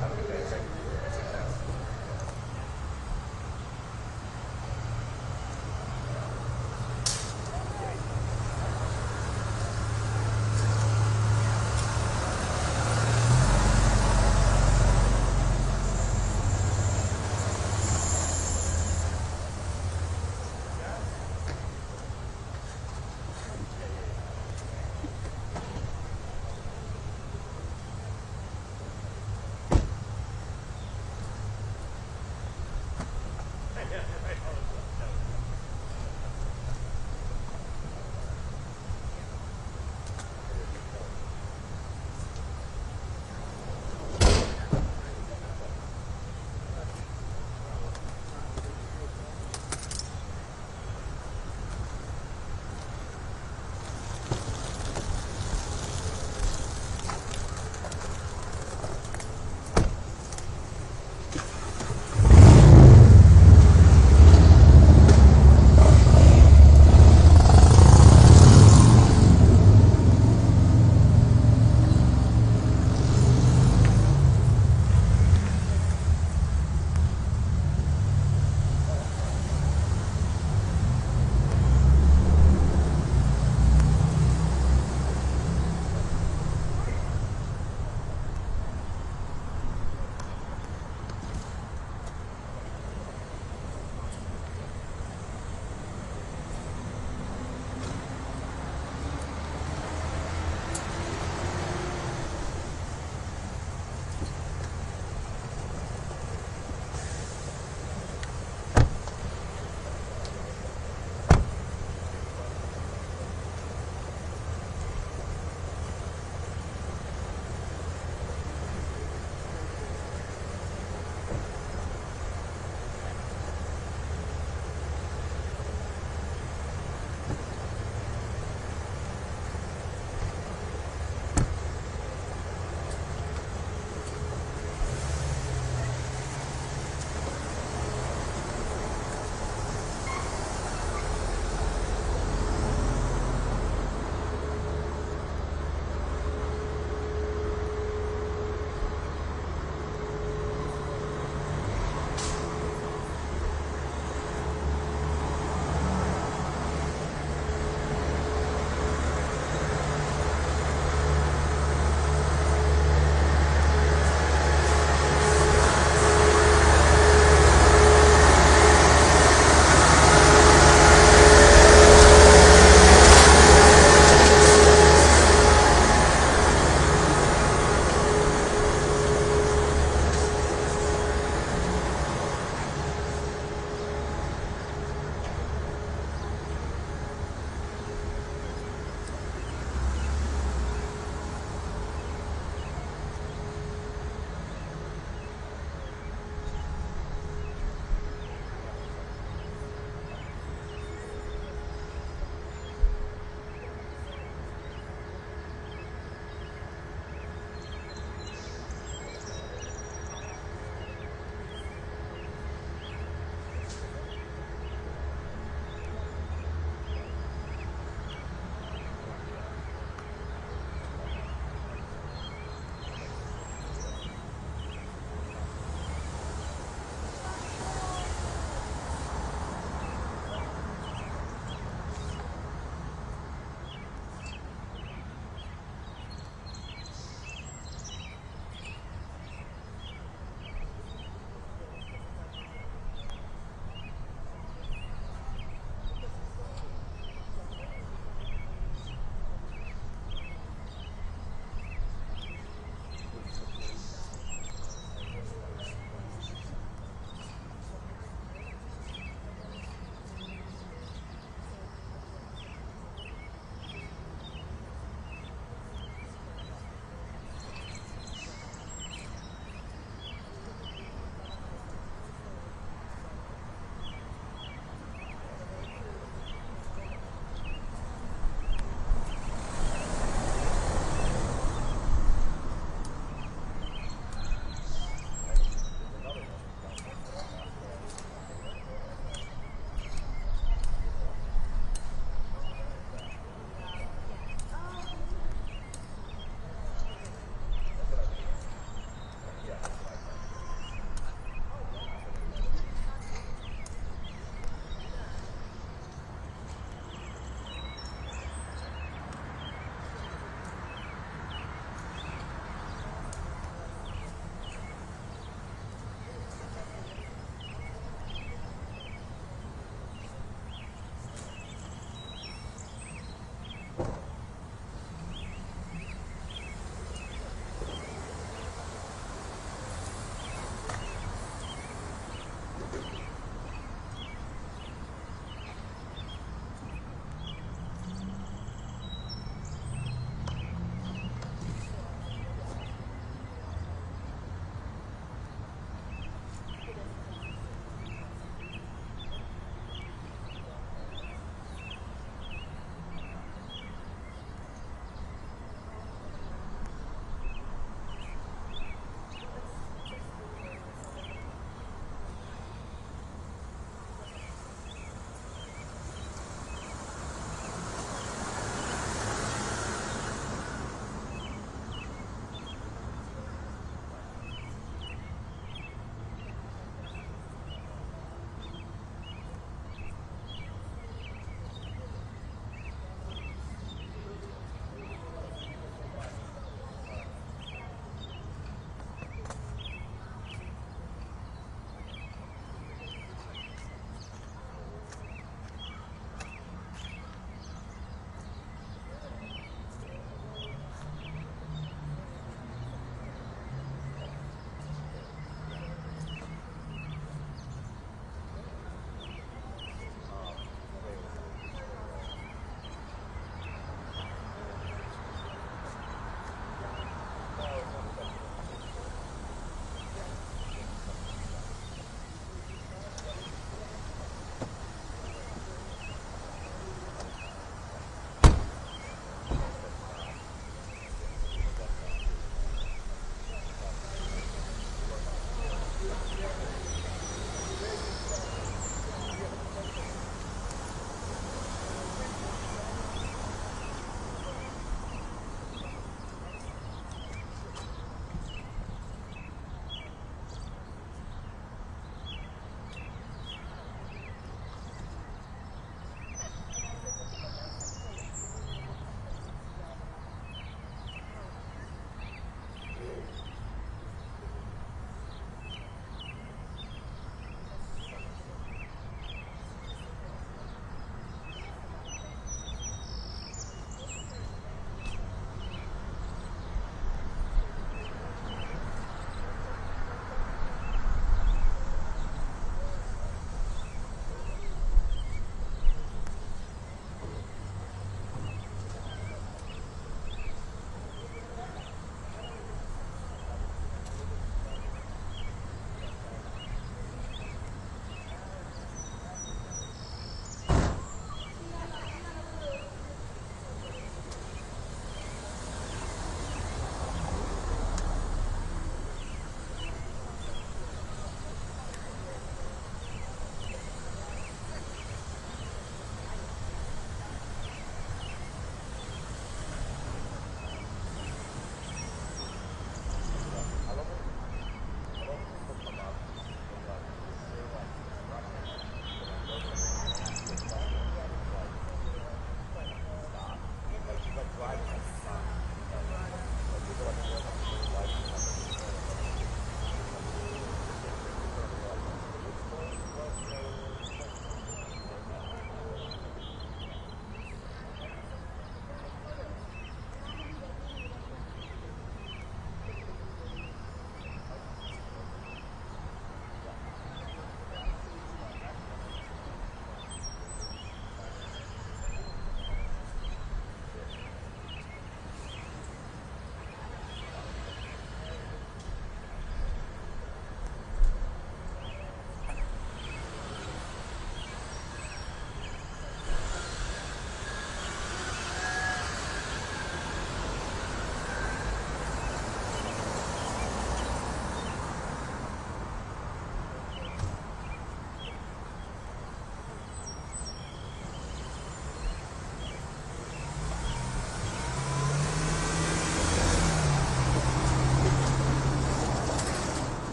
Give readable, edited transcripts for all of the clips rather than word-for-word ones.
Have a good day. Thank you.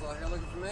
Hello, you're looking for me?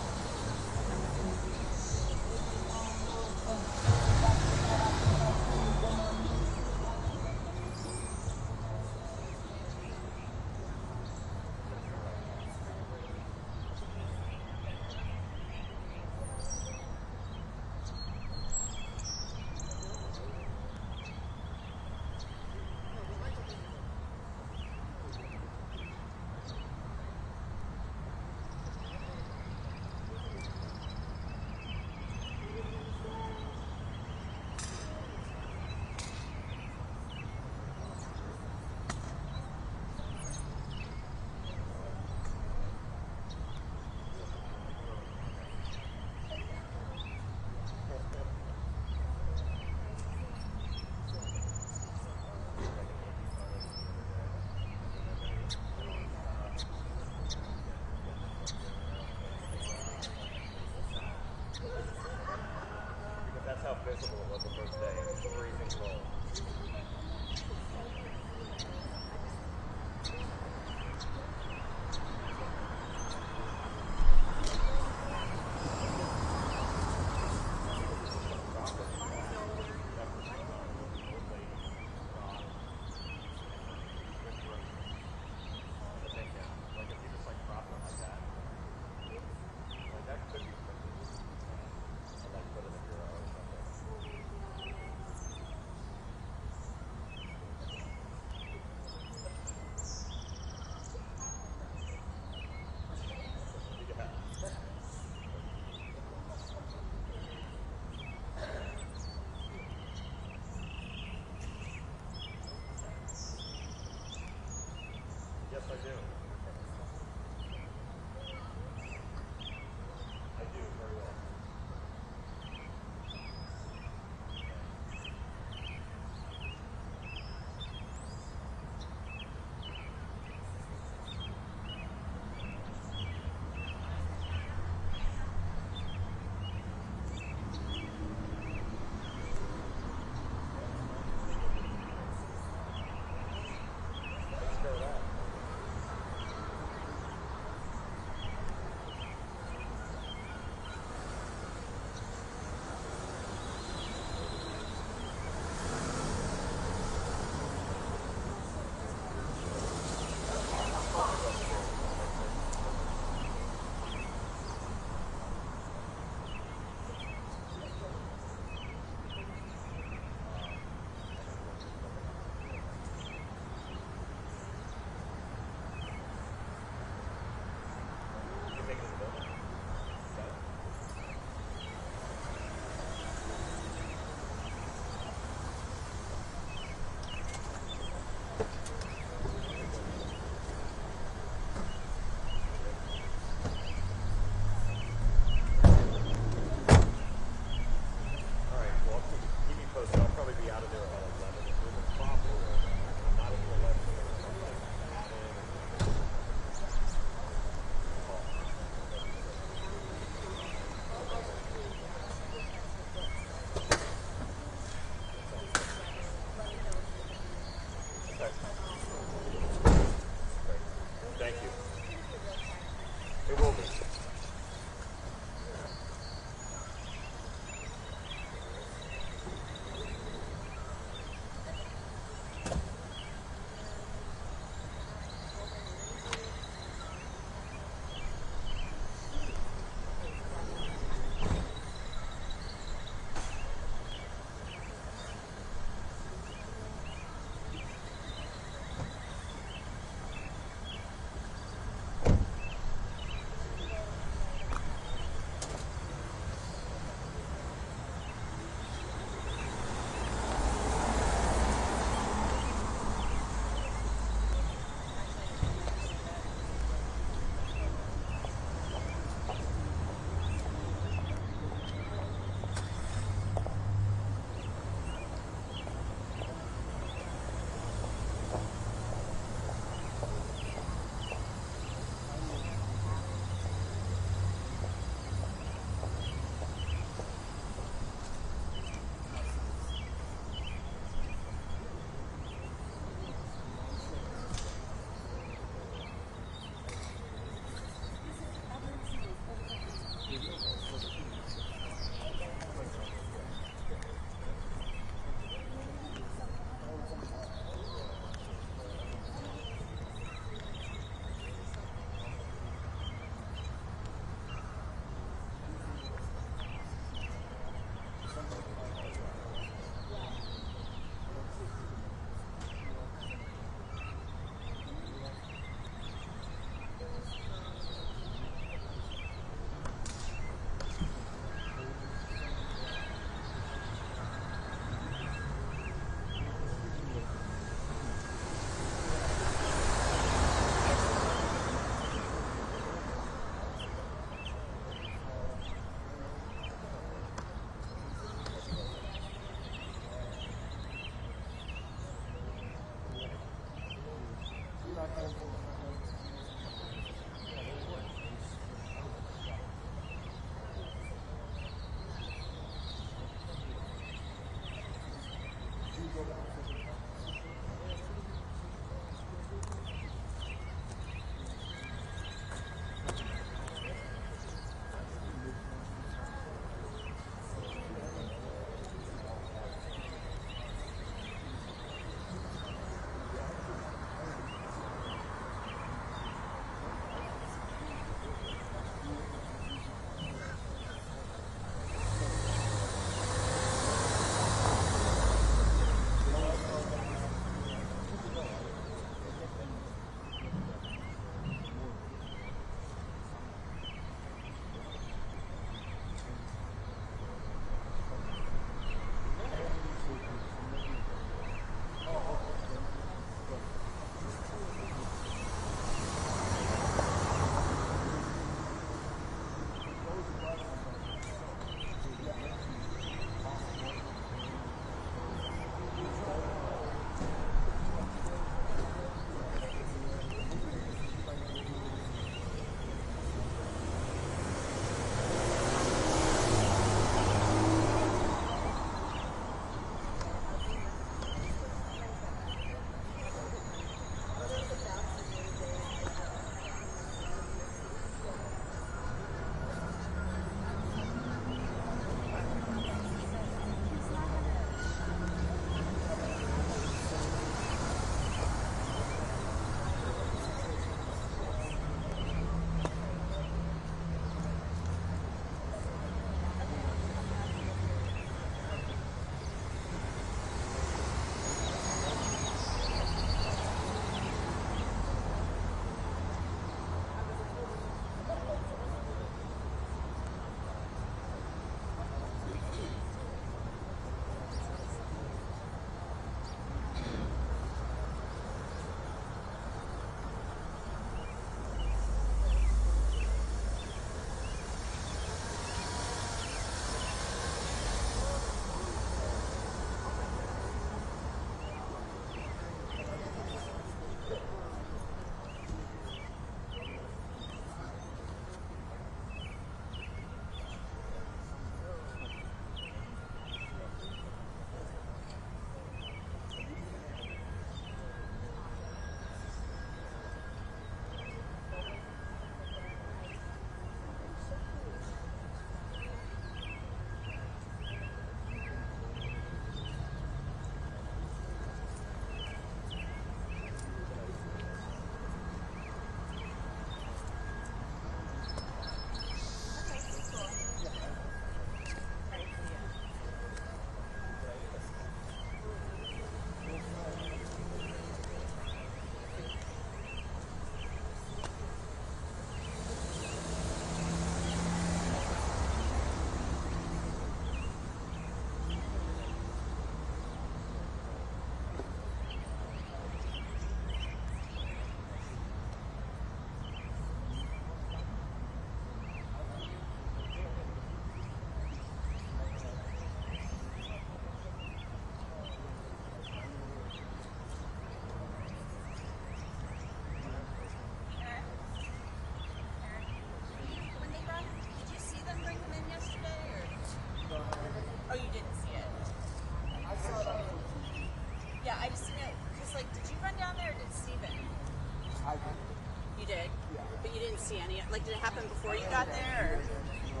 before you got there? Or?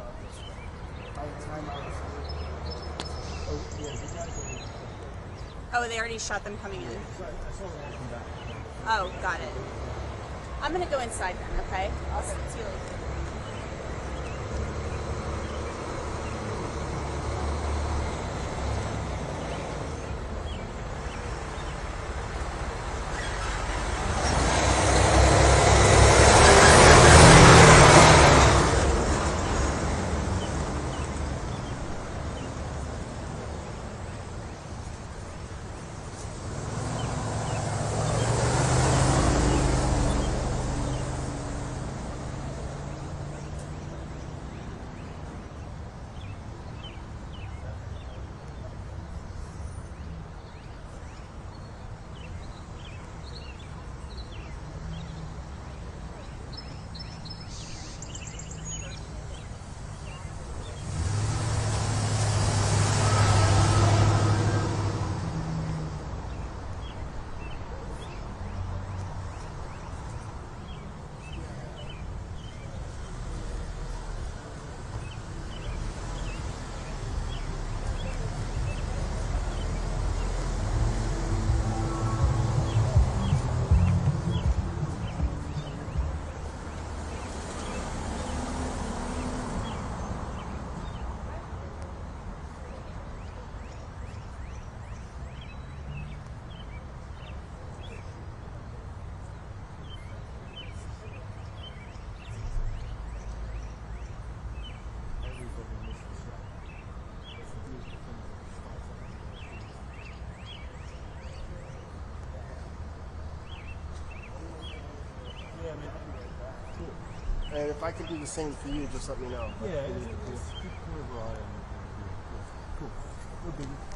By the time I was oh, yeah, the guys Oh, they already shot them coming in. I saw them come back. Oh, got it. I'm gonna go inside then, okay? I'll see you later. And if I can do the same for you, just let me know. Yeah, it's cool. Cool. No biggie.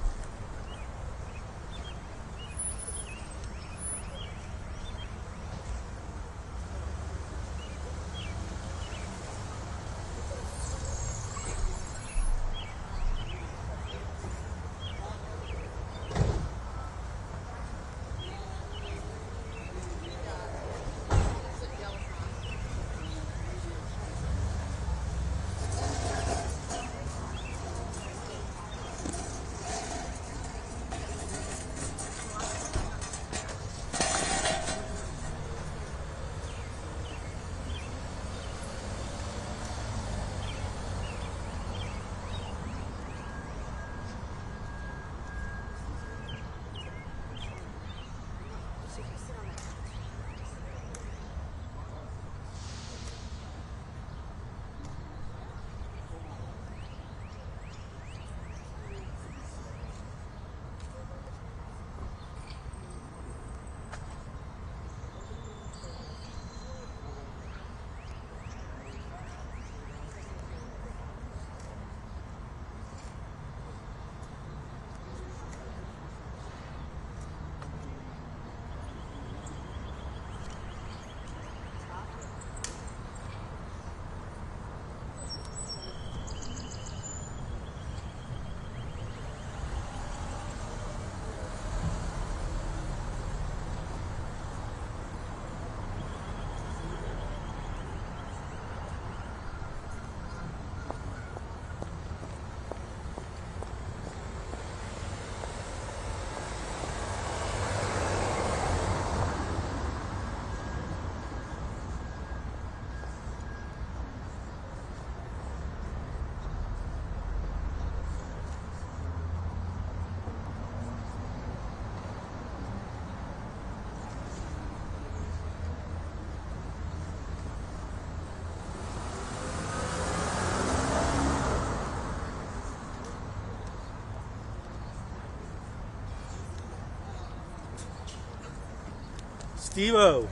Steve-O.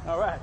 All right.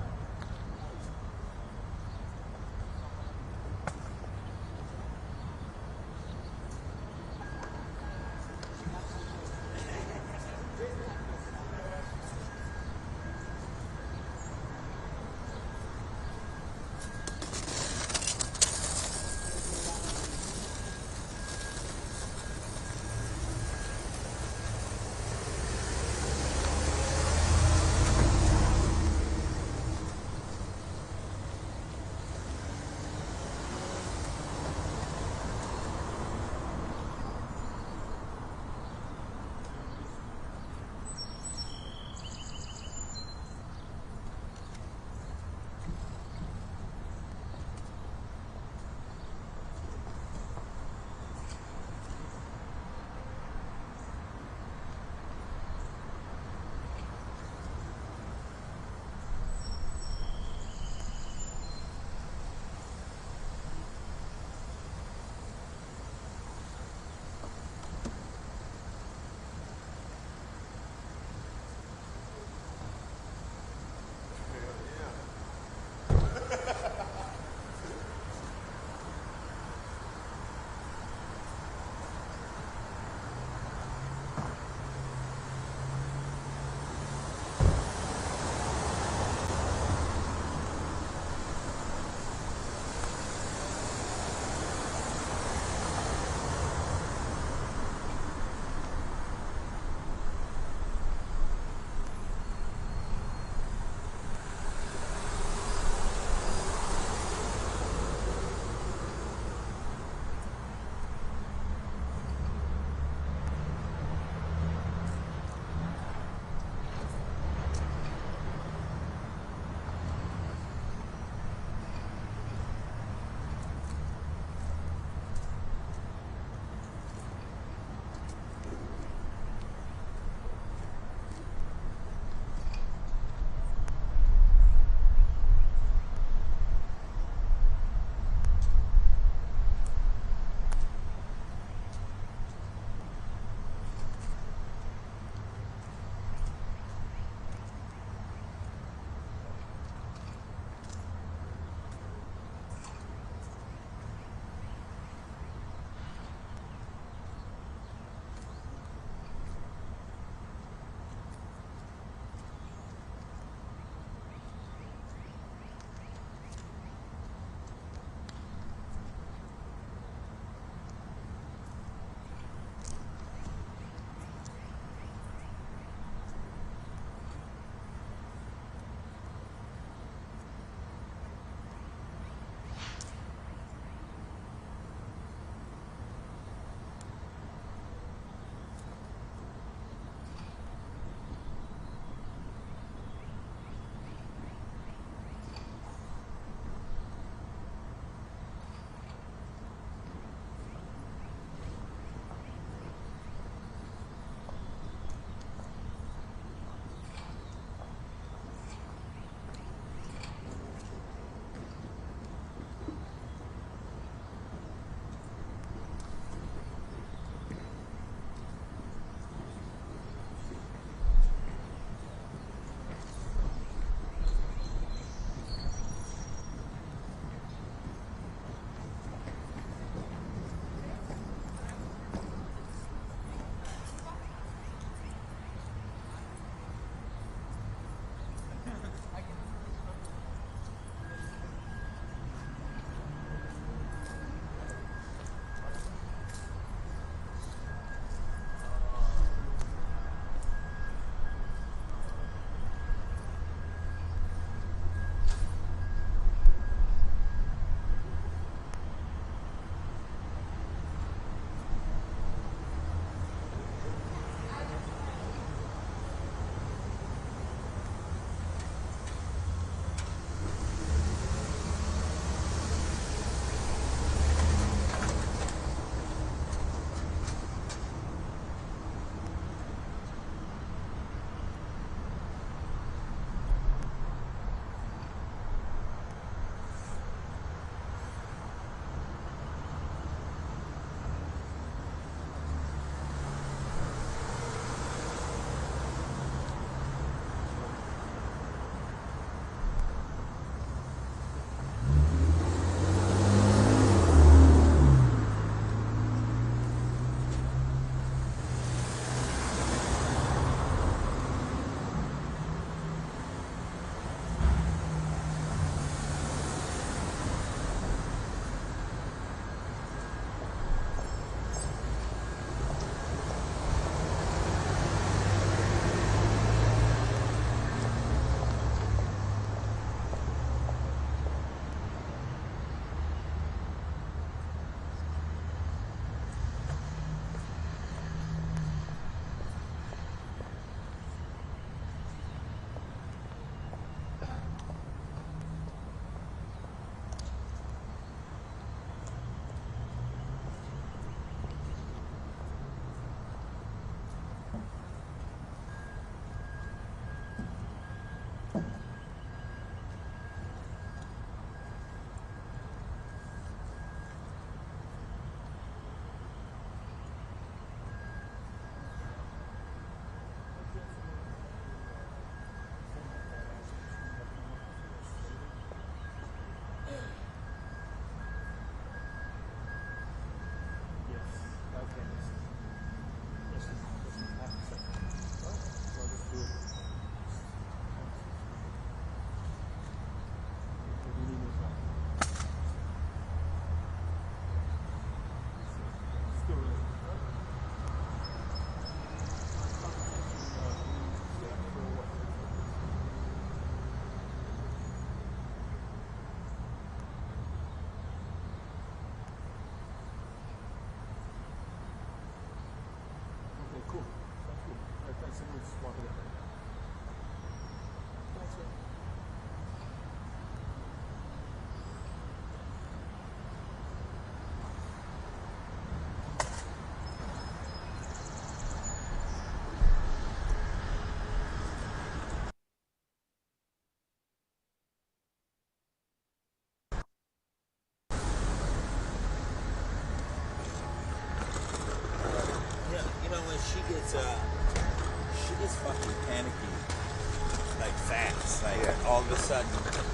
shit is fucking panicky. Like fast. Like all of a sudden.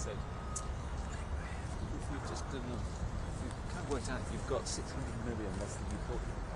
So if you've just done, if you can't work out if you've got 600 million less than you thought you had.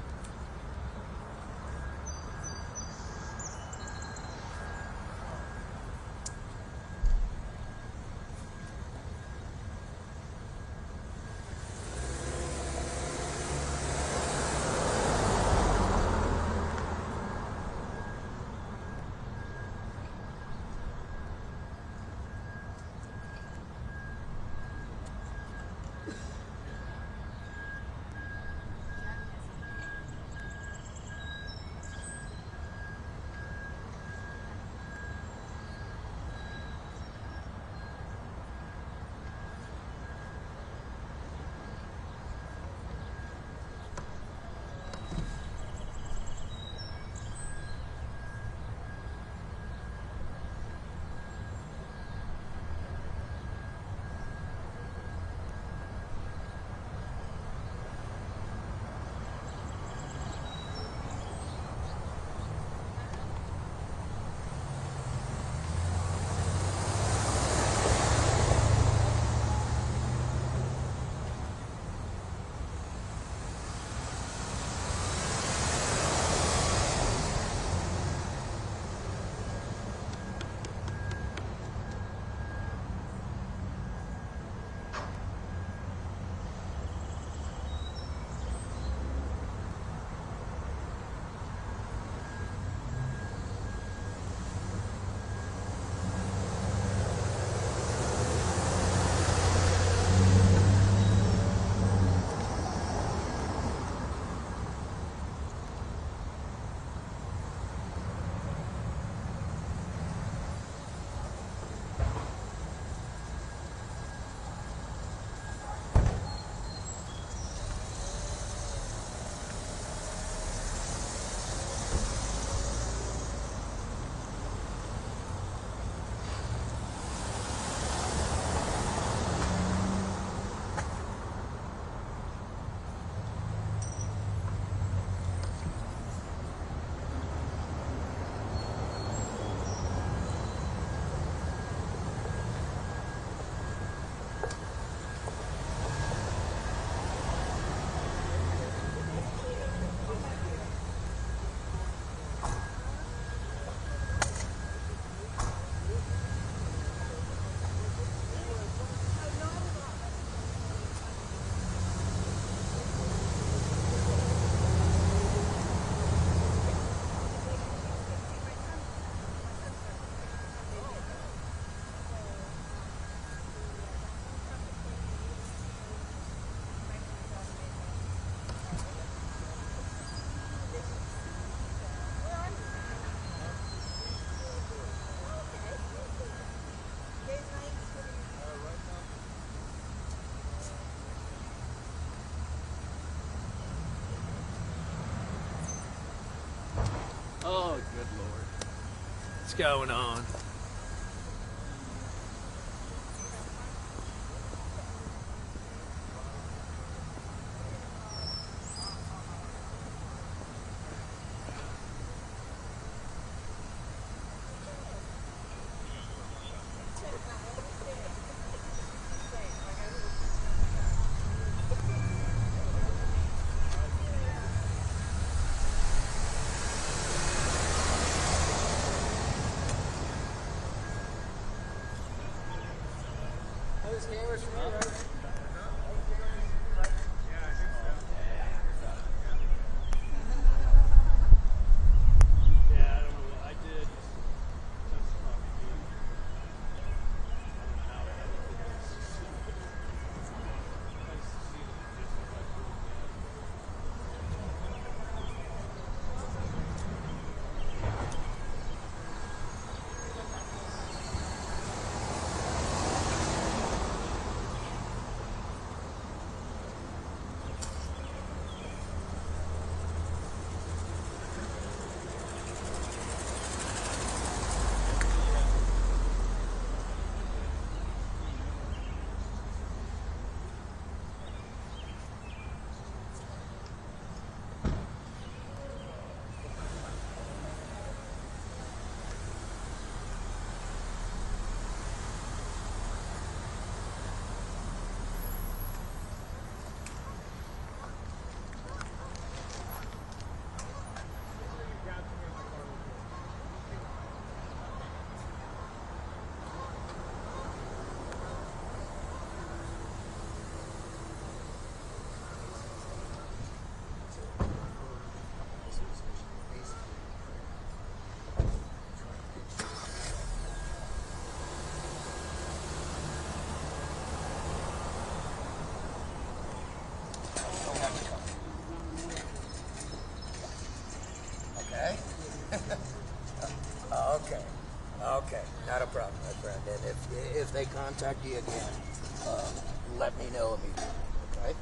going on? Those cameras for me, right? Okay, not a problem, my friend. And if they contact you again, let me know immediately, okay?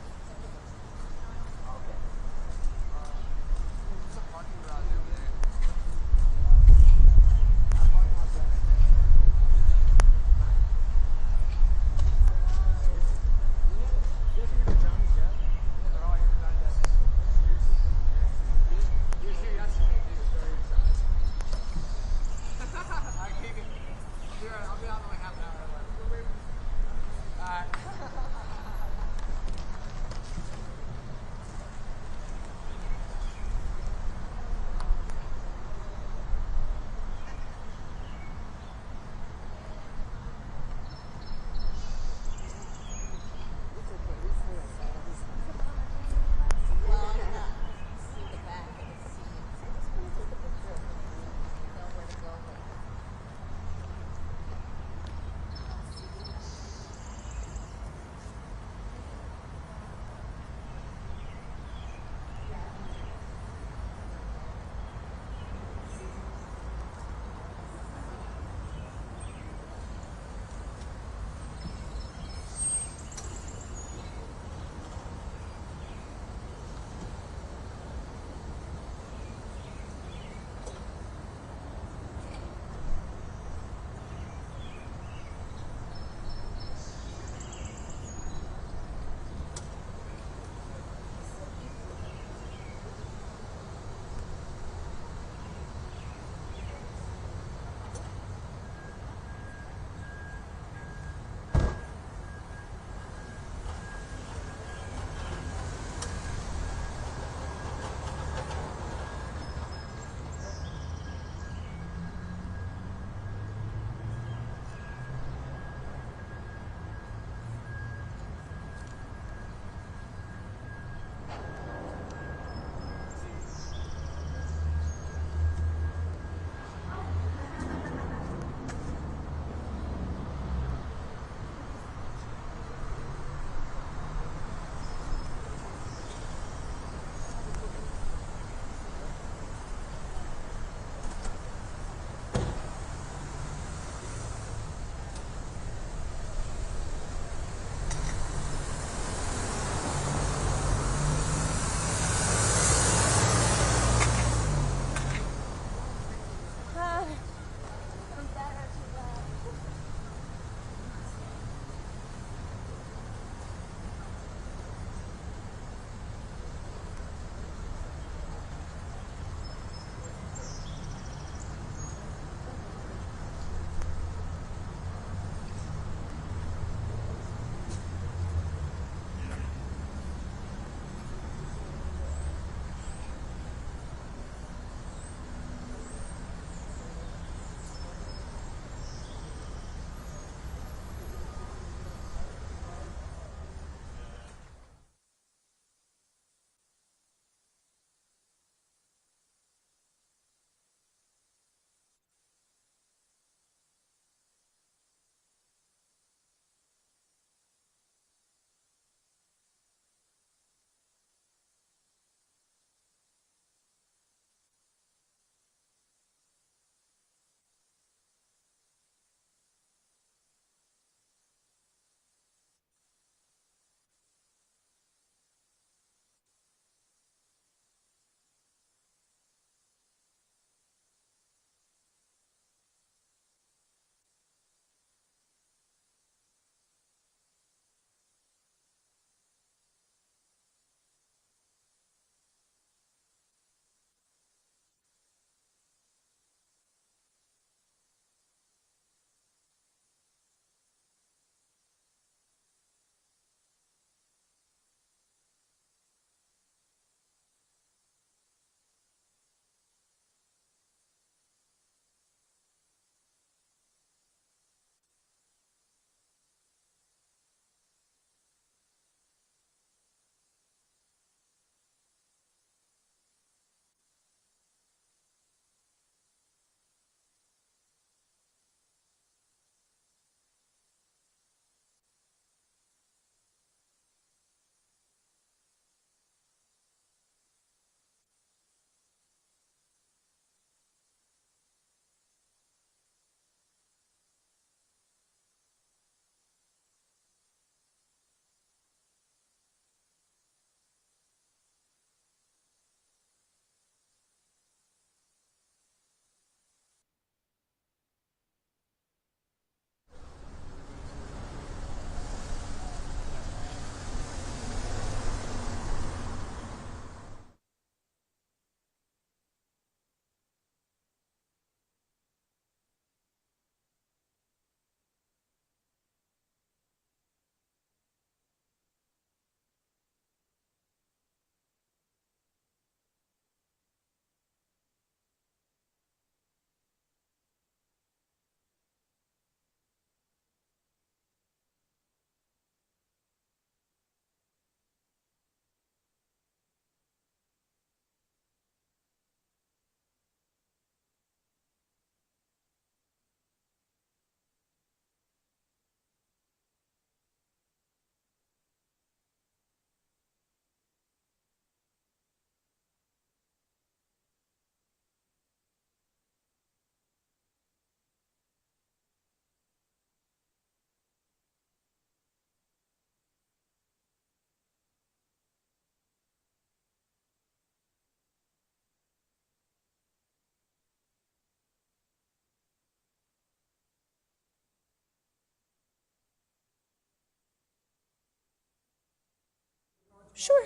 Sure.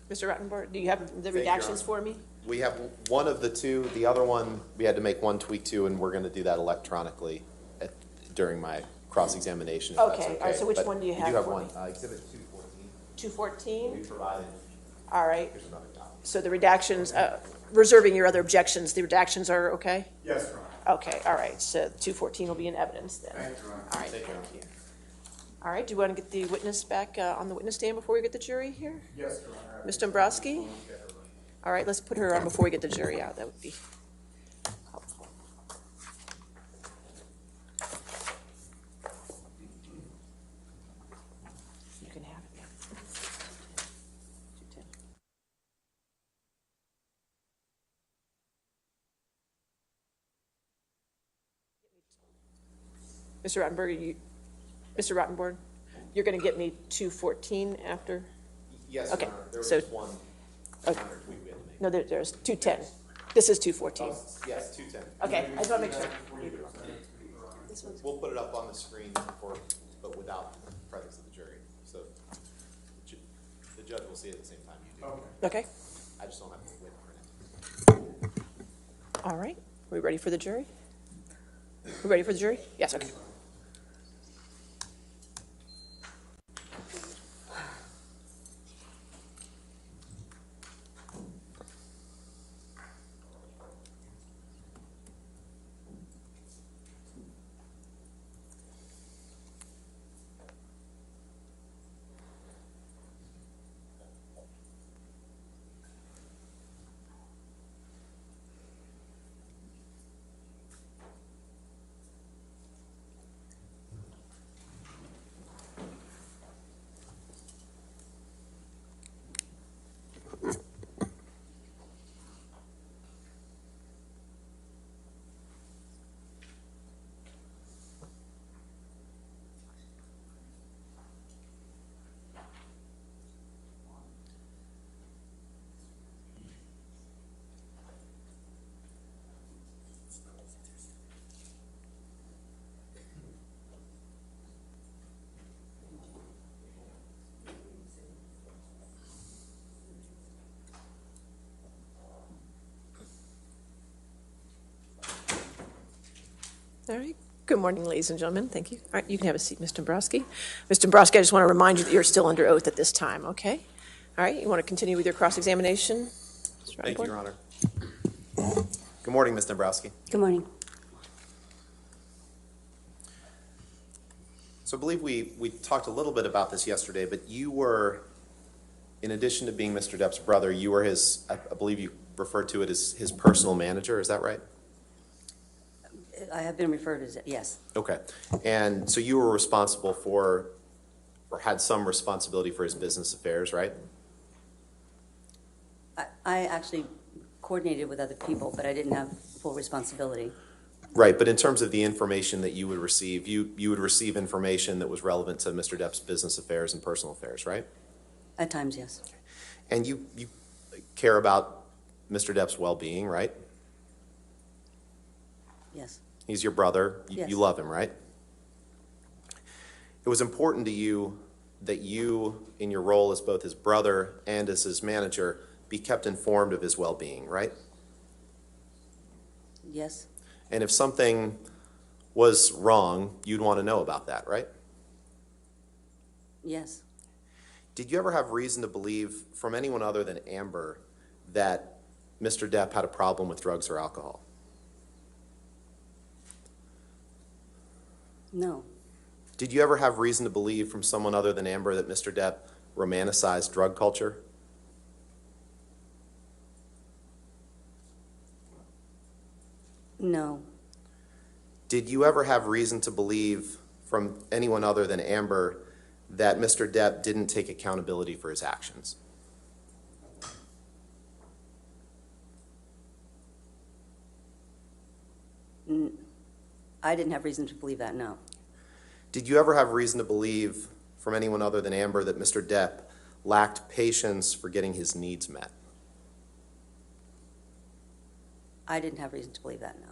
Mr. Rottenborg, do you have the you, redactions Your for me? We have one of the two. The other one, we had to make one tweak to, and we're going to do that electronically during my cross-examination, if that's Okay, okay. all right, so which But one do you have do have for one, me? Exhibit 214. 214? We provided, All right. here's another copy. So the redactions, reserving your other objections, the redactions are okay? Yes, Your Honor. Okay, all right, so 214 will be in evidence then. Thank you, Your Honor. All right, Thank you. thank you. All right, do you want to get the witness back on the witness stand before we get the jury here? Yes, Your Honor. Ms. Dombrowski? All right, let's put her on before we get the jury out. That would be helpful. You can have it now. 210. Mr. Rottenborg, you're going to get me 214 after? Yes, Okay, Your Honor. There was so- just one Okay. minor tweak we had to make. No, there's 210. This is 214. Yes, 210. Okay, I just want to make sure. We'll put it up on the screen but without the presence of the jury. So the judge will see it at the same time you do. Okay, I just don't have to wait for it. all right. Are we ready for the jury? We ready for the jury? Yes, okay. All right. Good morning, ladies and gentlemen. Thank you. All right, you can have a seat, Mr. Dombrowski. Mr. Dombrowski, I just want to remind you that you're still under oath at this time, okay? All right, you want to continue with your cross-examination? Thank you, Your Honor. Good morning, Ms. Dombrowski. Good morning. So I believe we talked a little bit about this yesterday, but you were, in addition to being Mr. Depp's brother, you were his, I believe you referred to it as his personal manager, is that right? I have been referred as, yes. Okay. And so you were responsible for, or had some responsibility for his business affairs, right? I actually coordinated with other people, but I didn't have full responsibility. Right, but in terms of the information that you would receive, you would receive information that was relevant to Mr. Depp's business affairs and personal affairs, right? At times, yes. And you care about Mr. Depp's well-being, right? Yes. He's your brother. Yes. You love him, right? It was important to you that you, in your role as both his brother and as his manager, be kept informed of his well-being, right? Yes. And if something was wrong, you'd want to know about that, right? Yes. Did you ever have reason to believe from anyone other than Amber that Mr. Depp had a problem with drugs or alcohol? No. Did you ever have reason to believe from someone other than Amber that Mr. Depp romanticized drug culture? No. Did you ever have reason to believe from anyone other than Amber that Mr. Depp didn't take accountability for his actions? I didn't have reason to believe that, no. Did you ever have reason to believe from anyone other than Amber that Mr. Depp lacked patience for getting his needs met? I didn't have reason to believe that, no.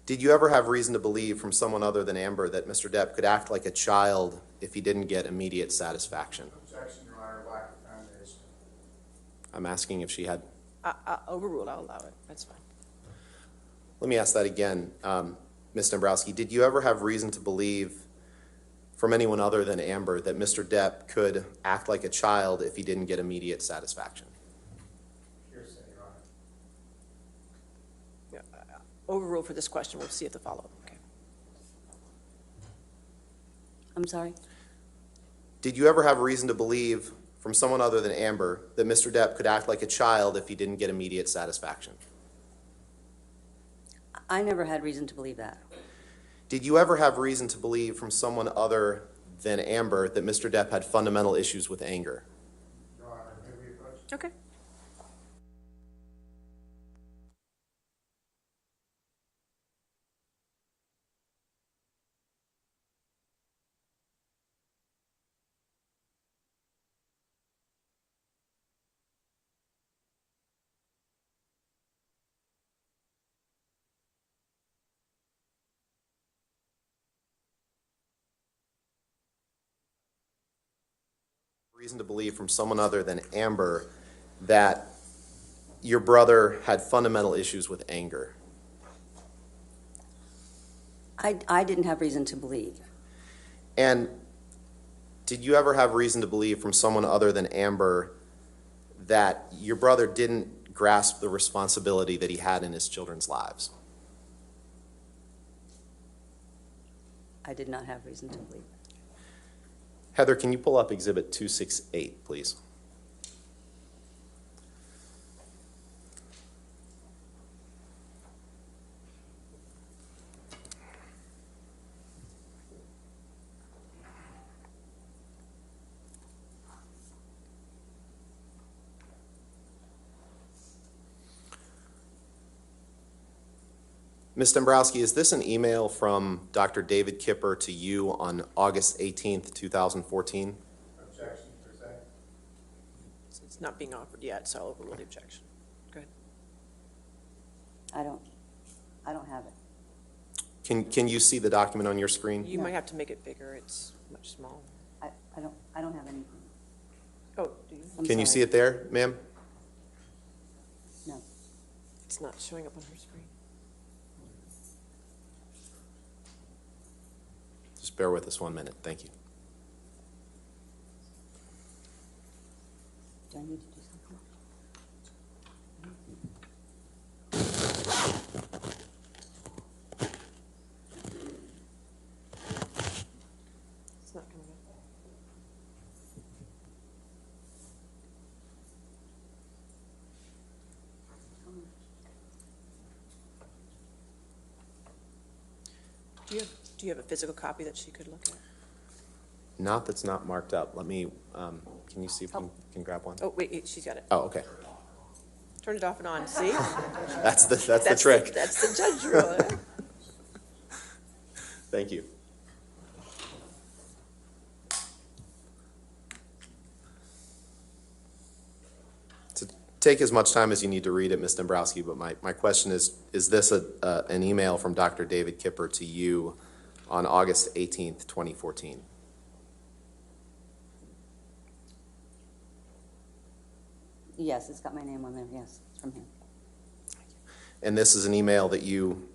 Did you ever have reason to believe from someone other than Amber that Mr. Depp could act like a child if he didn't get immediate satisfaction? Objection, Your Honor, lack of foundation. I'm asking if she had. Overruled, I'll allow it. That's fine. Let me ask that again. Ms. Dombrowski, did you ever have reason to believe from anyone other than Amber that Mr. Depp could act like a child if he didn't get immediate satisfaction? Hearsay, Your Honor. Overruled for this question. We'll see at the follow-up. Okay. I'm sorry? Did you ever have reason to believe from someone other than Amber that Mr. Depp could act like a child if he didn't get immediate satisfaction? I never had reason to believe that. Did you ever have reason to believe from someone other than Amber that Mr. Depp had fundamental issues with anger? Your Honor, may we approach? Okay. Reason to believe from someone other than Amber that your brother had fundamental issues with anger? I didn't have reason to believe. And did you ever have reason to believe from someone other than Amber that your brother didn't grasp the responsibility that he had in his children's lives? I did not have reason to believe. Heather, can you pull up Exhibit 268, please? Ms. Dombrowski, is this an email from Dr. David Kipper to you on August 18th, 2014? Objection, per se. It's not being offered yet, so I'll overrule the objection. Go ahead. I don't have it. Can you see the document on your screen? You might have to make it bigger. It's much smaller. I don't have anything. Oh, do you? I'm Can you sorry. see it there, ma'am? No. It's not showing up on her screen. Just bear with us 1 minute. Thank you. Do I need to do something? It's not coming up. Do you have a physical copy that she could look at? Not that's not marked up. Let me, can you see if you can grab one? Oh, wait, she's got it. Oh, okay. Turn it off and on, see? That's the trick. That's the judge rule. Thank you. To take as much time as you need to read it, Ms. Dombrowski, but my question is this an email from Dr. David Kipper to you on August 18th, 2014? Yes, it's got my name on there, yes, it's from him. And this is an email that you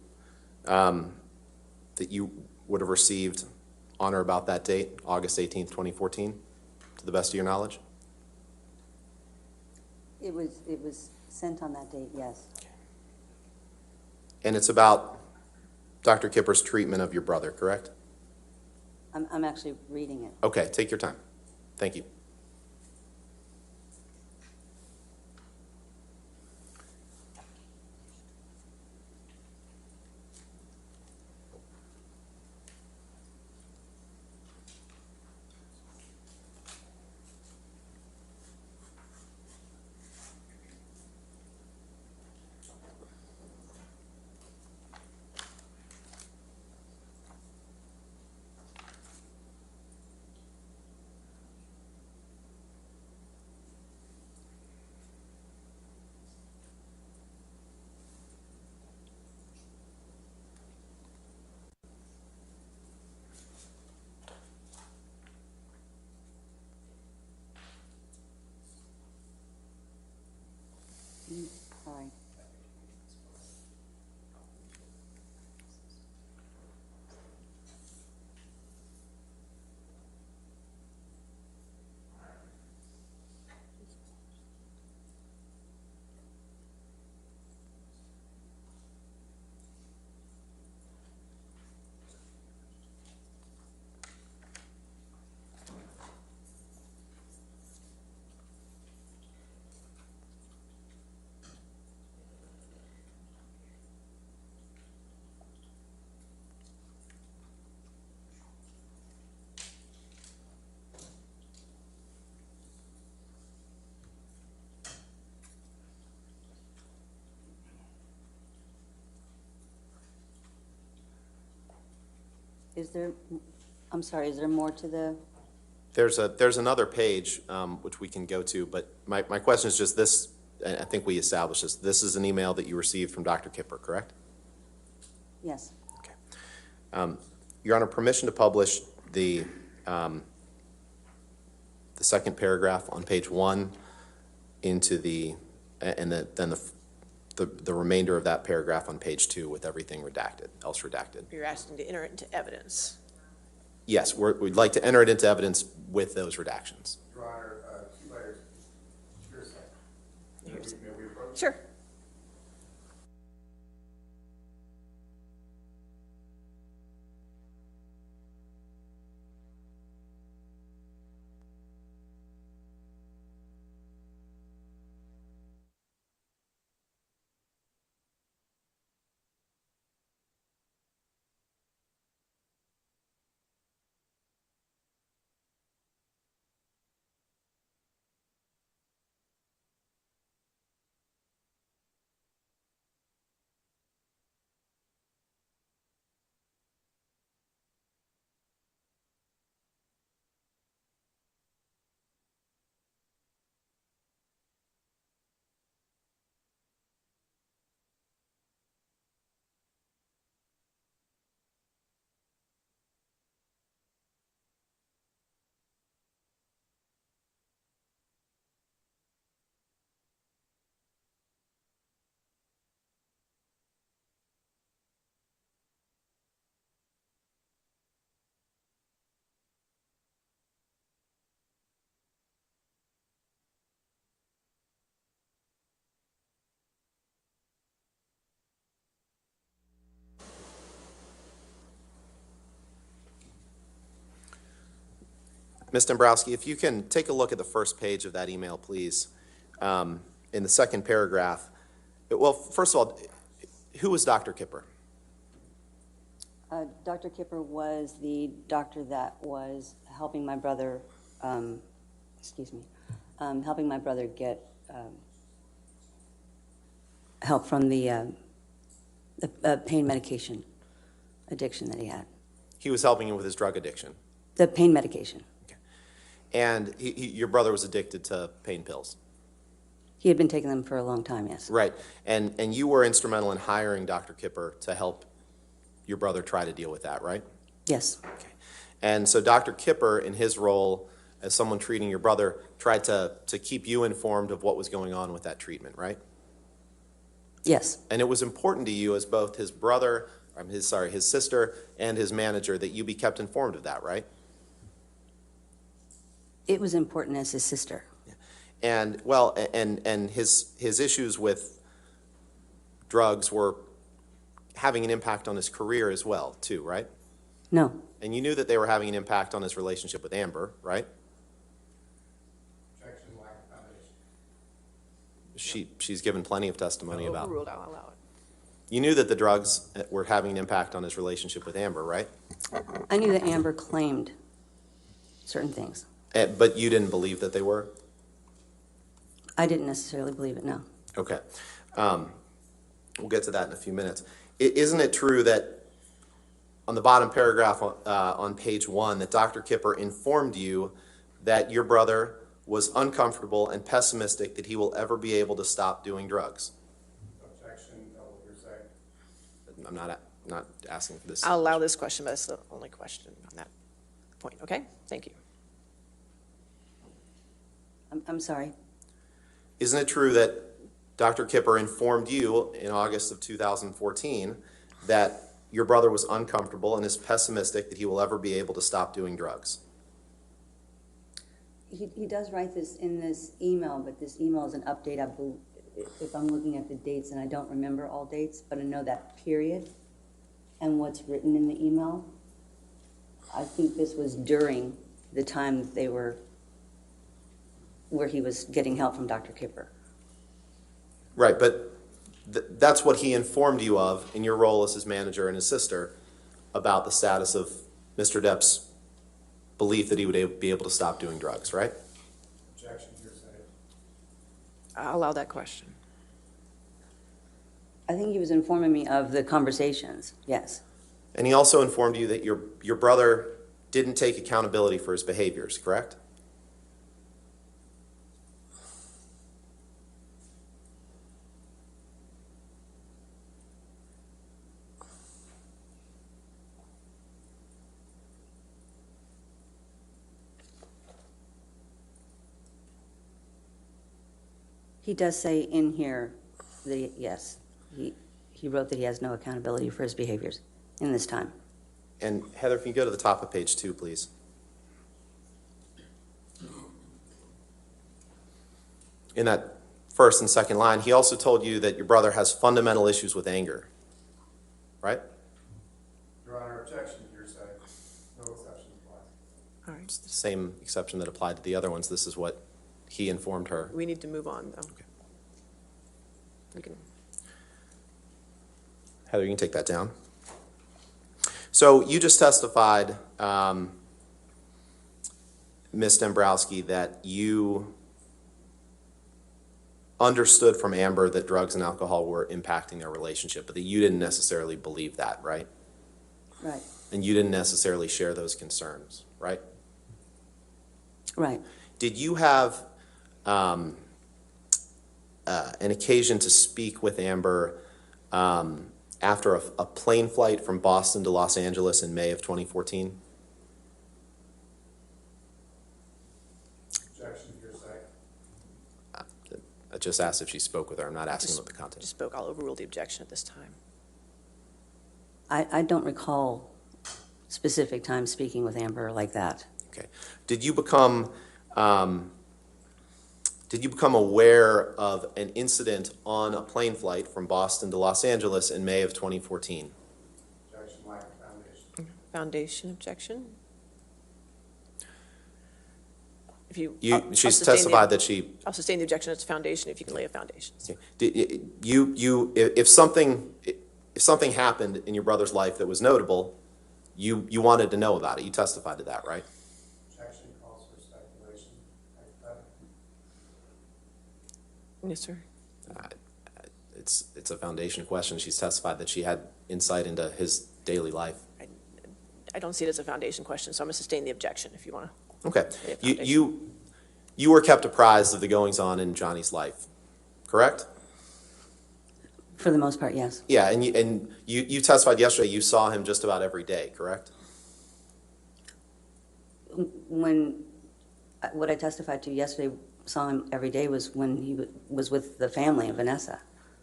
would have received on or about that date, August 18th, 2014, to the best of your knowledge? It was sent on that date, yes. And it's about Dr. Kipper's treatment of your brother, correct? I'm actually reading it. Okay, take your time. Thank you. Sorry. I'm sorry, is there more to the? There's another page which we can go to, but my question is just this, and I think we established this. This is an email that you received from Dr. Kipper, correct? Yes. Okay. Your Honor, permission to publish the second paragraph on page 1 into then the remainder of that paragraph on page 2 with everything redacted, else redacted. You're asking to enter it into evidence. Yes, we'd like to enter it into evidence with those redactions. Your Honor, 2 letters. Here's may we approach? Sure. Ms. Dombrowski, if you can take a look at the first page of that email, please. In the second paragraph, well, first of all, who was Dr. Kipper? Dr. Kipper was the doctor that was helping my brother, helping my brother get help from the pain medication addiction that he had. He was helping you with his drug addiction. The pain medication. And your brother was addicted to pain pills. He had been taking them for a long time, yes. Right. And you were instrumental in hiring Dr. Kipper to help your brother try to deal with that, right? Yes. Okay. And so Dr. Kipper, in his role as someone treating your brother, tried to keep you informed of what was going on with that treatment, right? Yes. And it was important to you as both his brother, his sister, and his manager that you be kept informed of that, right? It was important as his sister. And well, and his issues with drugs were having an impact on his career as well, too, right? No. And you knew that they were having an impact on his relationship with Amber, right? Objection, lack of foundation. She's given plenty of testimony about. Overruled, I'll allow it. You knew that the drugs were having an impact on his relationship with Amber, right? I knew that Amber claimed certain things. But you didn't believe that they were? I didn't necessarily believe it, no. Okay. We'll get to that in a few minutes. Isn't it true that on the bottom paragraph on page 1 that Dr. Kipper informed you that your brother was uncomfortable and pessimistic that he will ever be able to stop doing drugs? Objection, no, what you're saying. I'm not asking for this. I'll allow this question, but it's the only question on that point, okay? Thank you. I'm sorry. Isn't it true that Dr. Kipper informed you in August of 2014 that your brother was uncomfortable and is pessimistic that he will ever be able to stop doing drugs? He does write this in this email, but this email is an update. I believe, if I'm looking at the dates, and I don't remember all dates, but I know that period and what's written in the email. I think this was during the time that they were, where he was getting help from Dr. Kipper. Right, but that's what he informed you of in your role as his manager and his sister about the status of Mr. Depp's belief that he would be able to stop doing drugs, right? Objection, hearsay. I'll allow that question. I think he was informing me of the conversations, yes. And he also informed you that your brother didn't take accountability for his behaviors, correct? He does say in here that, yes, he wrote that he has no accountability for his behaviors in this time. And Heather, if you can go to the top of page 2, please. In that first and second line, he also told you that your brother has fundamental issues with anger, right? Your Honor, objection, hearsay. No exception applies. All right, It's the same exception that applied to the other ones. This is what he informed her. we need to move on, though. Okay. We can. Heather, you can take that down. So you just testified, Ms. Dombrowski, that you understood from Amber that drugs and alcohol were impacting their relationship, but that you didn't necessarily believe that, right? Right, And you didn't necessarily share those concerns, right? right. Did you have an occasion to speak with Amber after a plane flight from Boston to Los Angeles in May of 2014? Objection, hearsay. I just asked if she spoke with her. I'm not asking about the Just content. spoke. I'll overrule the objection at this time. I don't recall specific times speaking with Amber like that. Okay. Did you become aware of an incident on a plane flight from Boston to Los Angeles in May of 2014? Objection, lack of foundation. Foundation objection? If you, She's testified that she. I'll sustain the objection. It's foundation if you can lay a foundation. If something happened in your brother's life that was notable, you wanted to know about it. You testified to that, right? Objection calls for speculation. Hypothetical. Yes, sir. It's a foundation question. She's testified that she had insight into his daily life. I don't see it as a foundation question, so I'm going to sustain the objection if you want to. Okay. Yeah, You were kept apprised of the goings-on in Johnny's life, correct? For the most part, yes. Yeah, and you testified yesterday you saw him just about every day, correct? What I testified to yesterday, saw him every day, was when he was with the family of Vanessa.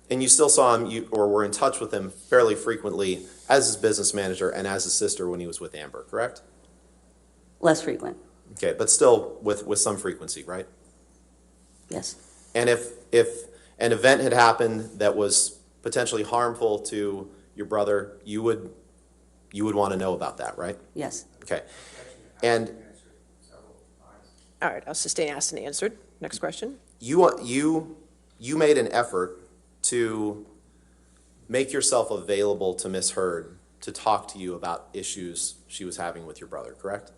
And you still saw him, or were in touch with him fairly frequently as his business manager and as his sister when he was with Amber, correct? Less frequent, Okay, but still with some frequency, right? yes. And if an event had happened that was potentially harmful to your brother, you would want to know about that, right? Yes. Okay. And All right, I'll sustain asked and answered. Next question. you made an effort to make yourself available to Miss Heard to talk to you about issues she was having with your brother, correct?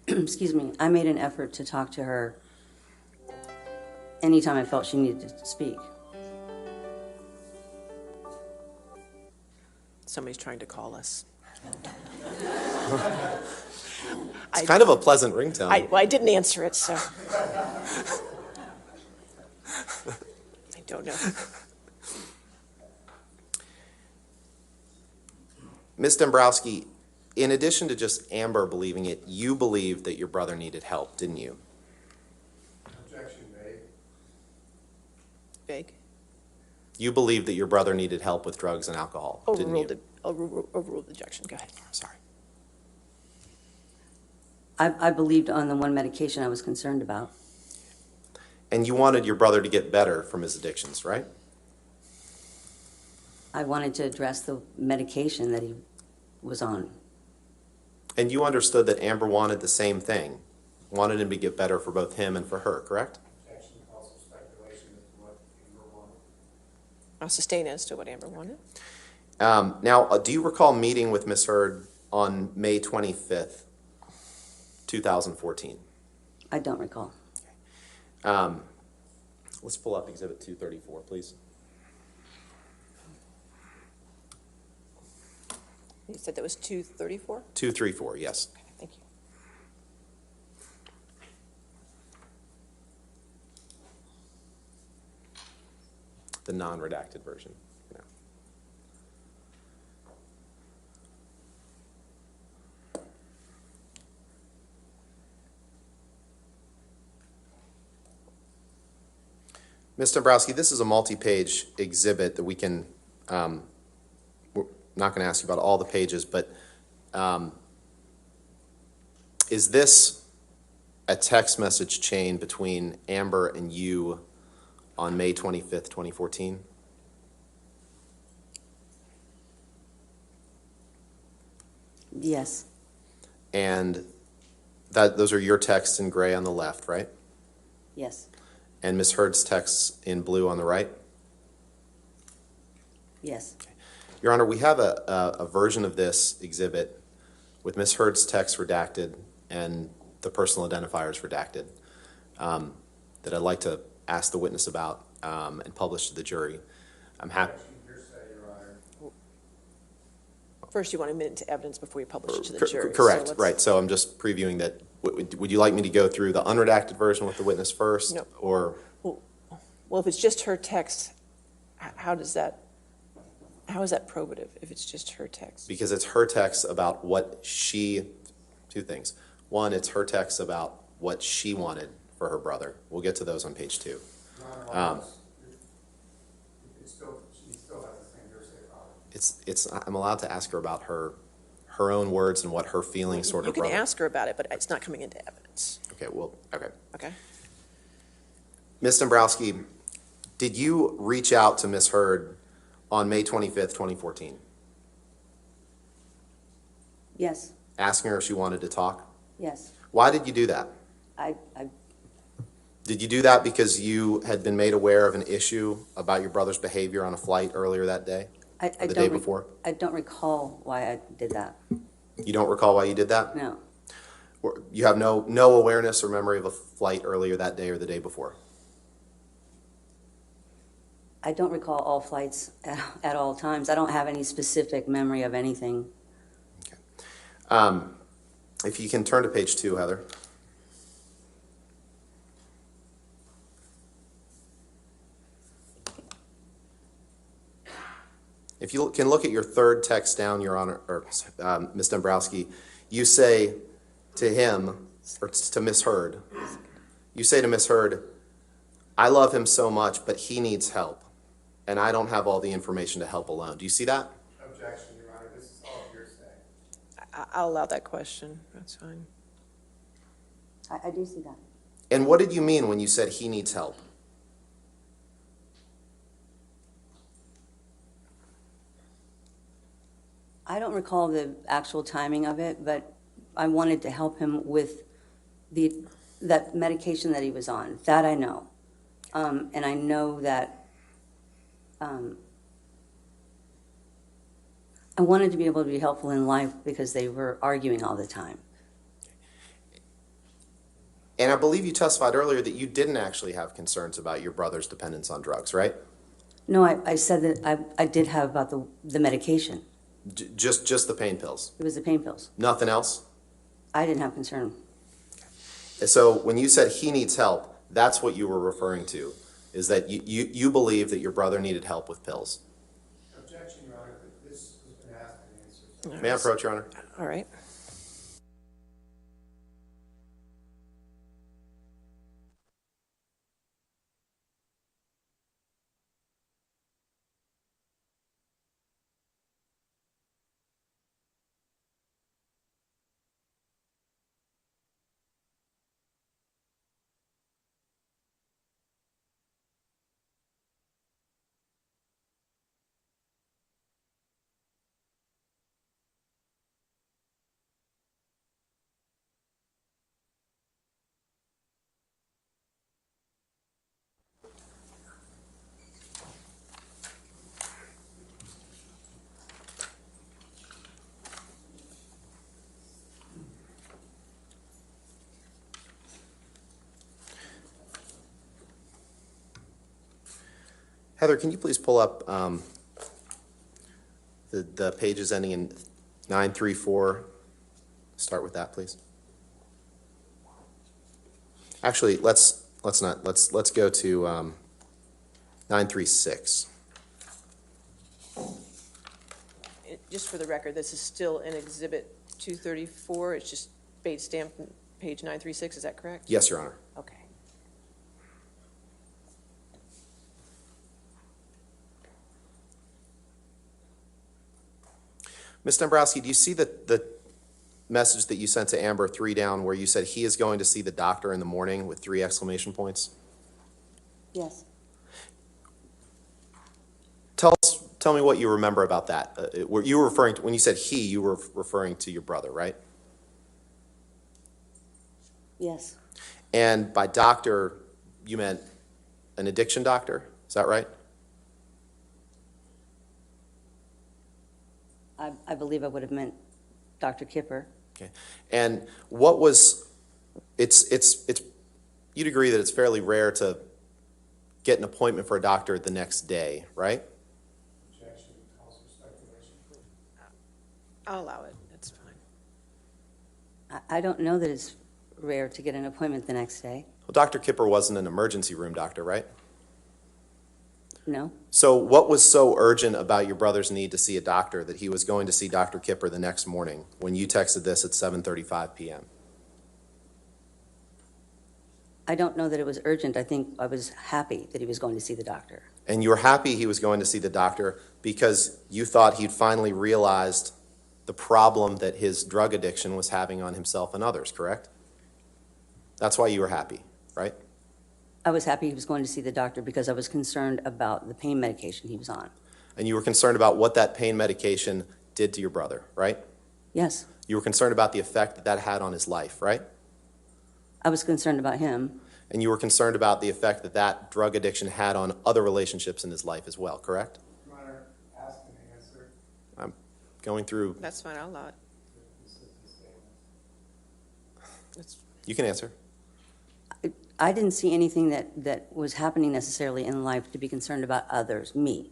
Excuse me, I made an effort to talk to her anytime I felt she needed to speak. Somebody's trying to call us. It's kind of a pleasant ringtone. I didn't answer it, so. I don't know. Ms. Dombrowski, in addition to just Amber believing it, you believed that your brother needed help, didn't you? Objection made. Vague. You believed that your brother neaded help with drugs and alcohol, didn't you? Overruled the objection. Go ahead. Sorry. I believed on the one medication I was concerned about. And you wanted your brother to get better from his addictions, right? I wanted to address the medication that he was on. And you understood that Amber wanted the same thing, wanted him to get better for both him and for her, correct? Objection, also speculation as to what Amber wanted. I'll sustain as to what Amber wanted. Now, do you recall meeting with Ms. Heard on May 25th, 2014? I don't recall. Let's pull up Exhibit 234, please. You said that was 234? 234, yes. Okay, thank you. The non-redacted version. Yeah. Ms. Dombrowski, this is a multi-page exhibit that we can, we're not going to ask you about all the pages, but is this a text message chain between Amber and you on May 25th, 2014? Yes, And those are your texts in gray on the left, right? yes, And Ms. Heard's texts in blue on the right? yes. Your Honor, we have a version of this exhibit with Ms. Heard's text redacted and the personal identifiers redacted that I'd like to ask the witness about and publish to the jury. I'm happy. Objection, hearsay, Your Honor. First, you want to admit it to evidence before you publish it to the jury. Correct, so let's- right. So I'm just previewing that. Would you like me to go through the unredacted version with the witness first? No. Or, Well, if it's just her text, how is that probative if it's just her text? because it's her text about what two things. One, it's her text about what she wanted for her brother. We'll get to those on page 2. Your Honor, she still has the same hearsay problem. I'm allowed to ask her about her own words and what her feelings sort You of can brother. ask her about it, but it's not coming into evidence. Okay, well, okay. Okay? Ms. Dombrowski, did you reach out to Ms. Heard on May 25th, 2014, Yes, asking her if she wanted to talk? yes. Why did you do that? I Did you do that because you had been made aware of an issue about your brother's behavior on a flight earlier that day? I Or the don't day re- before? I don't recall why I did that. You don't recall why you did that? No, Or you have no awareness or memory of a flight earlier that day or the day before? I don't recall all flights at all times. I don't have any specific memory of anything. If you can turn to page 2, Heather. If you can look at your third text down, Your Honor, or Ms. Dombrowski, you say to him, or to Ms. Hurd, you say to Ms. Hurd, I love him so much, but he needs help, and I don't have all the information to help alone. Do you see that? Objection, Your Honor, this is all hearsay. I'll allow that question. That's fine. I do see that. And what did you mean when you said he needs help? I don't recall the actual timing of it, but I wanted to help him with that medication that he was on. That I know. And I know that I wanted to be able to be helpful in life because they were arguing all the time. And I believe you testified earlier that you didn't actually have concerns about your brother's dependence on drugs, right? No, I said that I did have about the medication. Just the pain pills? It was the pain pills. Nothing else? I didn't have concern. So when you said he needs help, that's what you were referring to, is that you believe that your brother needed help with pills. Objection, Your Honor, this has been asked and answered. May I approach, Your Honor? All right. Heather, can you please pull up the pages ending in 934? Start with that, please. Actually, let's go to 936. Just for the record, this is still in Exhibit 234. It's just base stamp page 936. Is that correct? Yes, Your Honor. Okay. Ms. Dombrowski, do you see the message that you sent to Amber 3 down where you said he is going to see the doctor in the morning with 3 exclamation points? Yes. Tell me what you remember about that. Were you referring to, when you said he, you were referring to your brother, right? Yes. And by doctor, you meant an addiction doctor? Is that right? I believe I would have meant Dr. Kipper. Okay. And what was, you'd agree that it's fairly rare to get an appointment for a doctor the next day, right? Objection, calls for speculation. I'll allow it. That's fine. I don't know that it's rare to get an appointment the next day. Well, Dr. Kipper wasn't an emergency room doctor, right? No. So what was so urgent about your brother's need to see a doctor that he was going to see Dr. Kipper the next morning when you texted this at 7:35 p.m.? I don't know that it was urgent. I think I was happy that he was going to see the doctor. And you were happy he was going to see the doctor because you thought he'd finally realized the problem that his drug addiction was having on himself and others, correct? That's why you were happy, right? I was happy he was going to see the doctor because I was concerned about the pain medication he was on. And you were concerned about what that pain medication did to your brother, right? Yes. You were concerned about the effect that that had on his life, right? I was concerned about him. And you were concerned about the effect that that drug addiction had on other relationships in his life as well, correct? Your Honor, asked and answered. I'm going through, That's fine. I'll allow it. Consistent statements. That's, you can answer. I didn't see anything that was happening necessarily in life to be concerned about others, me.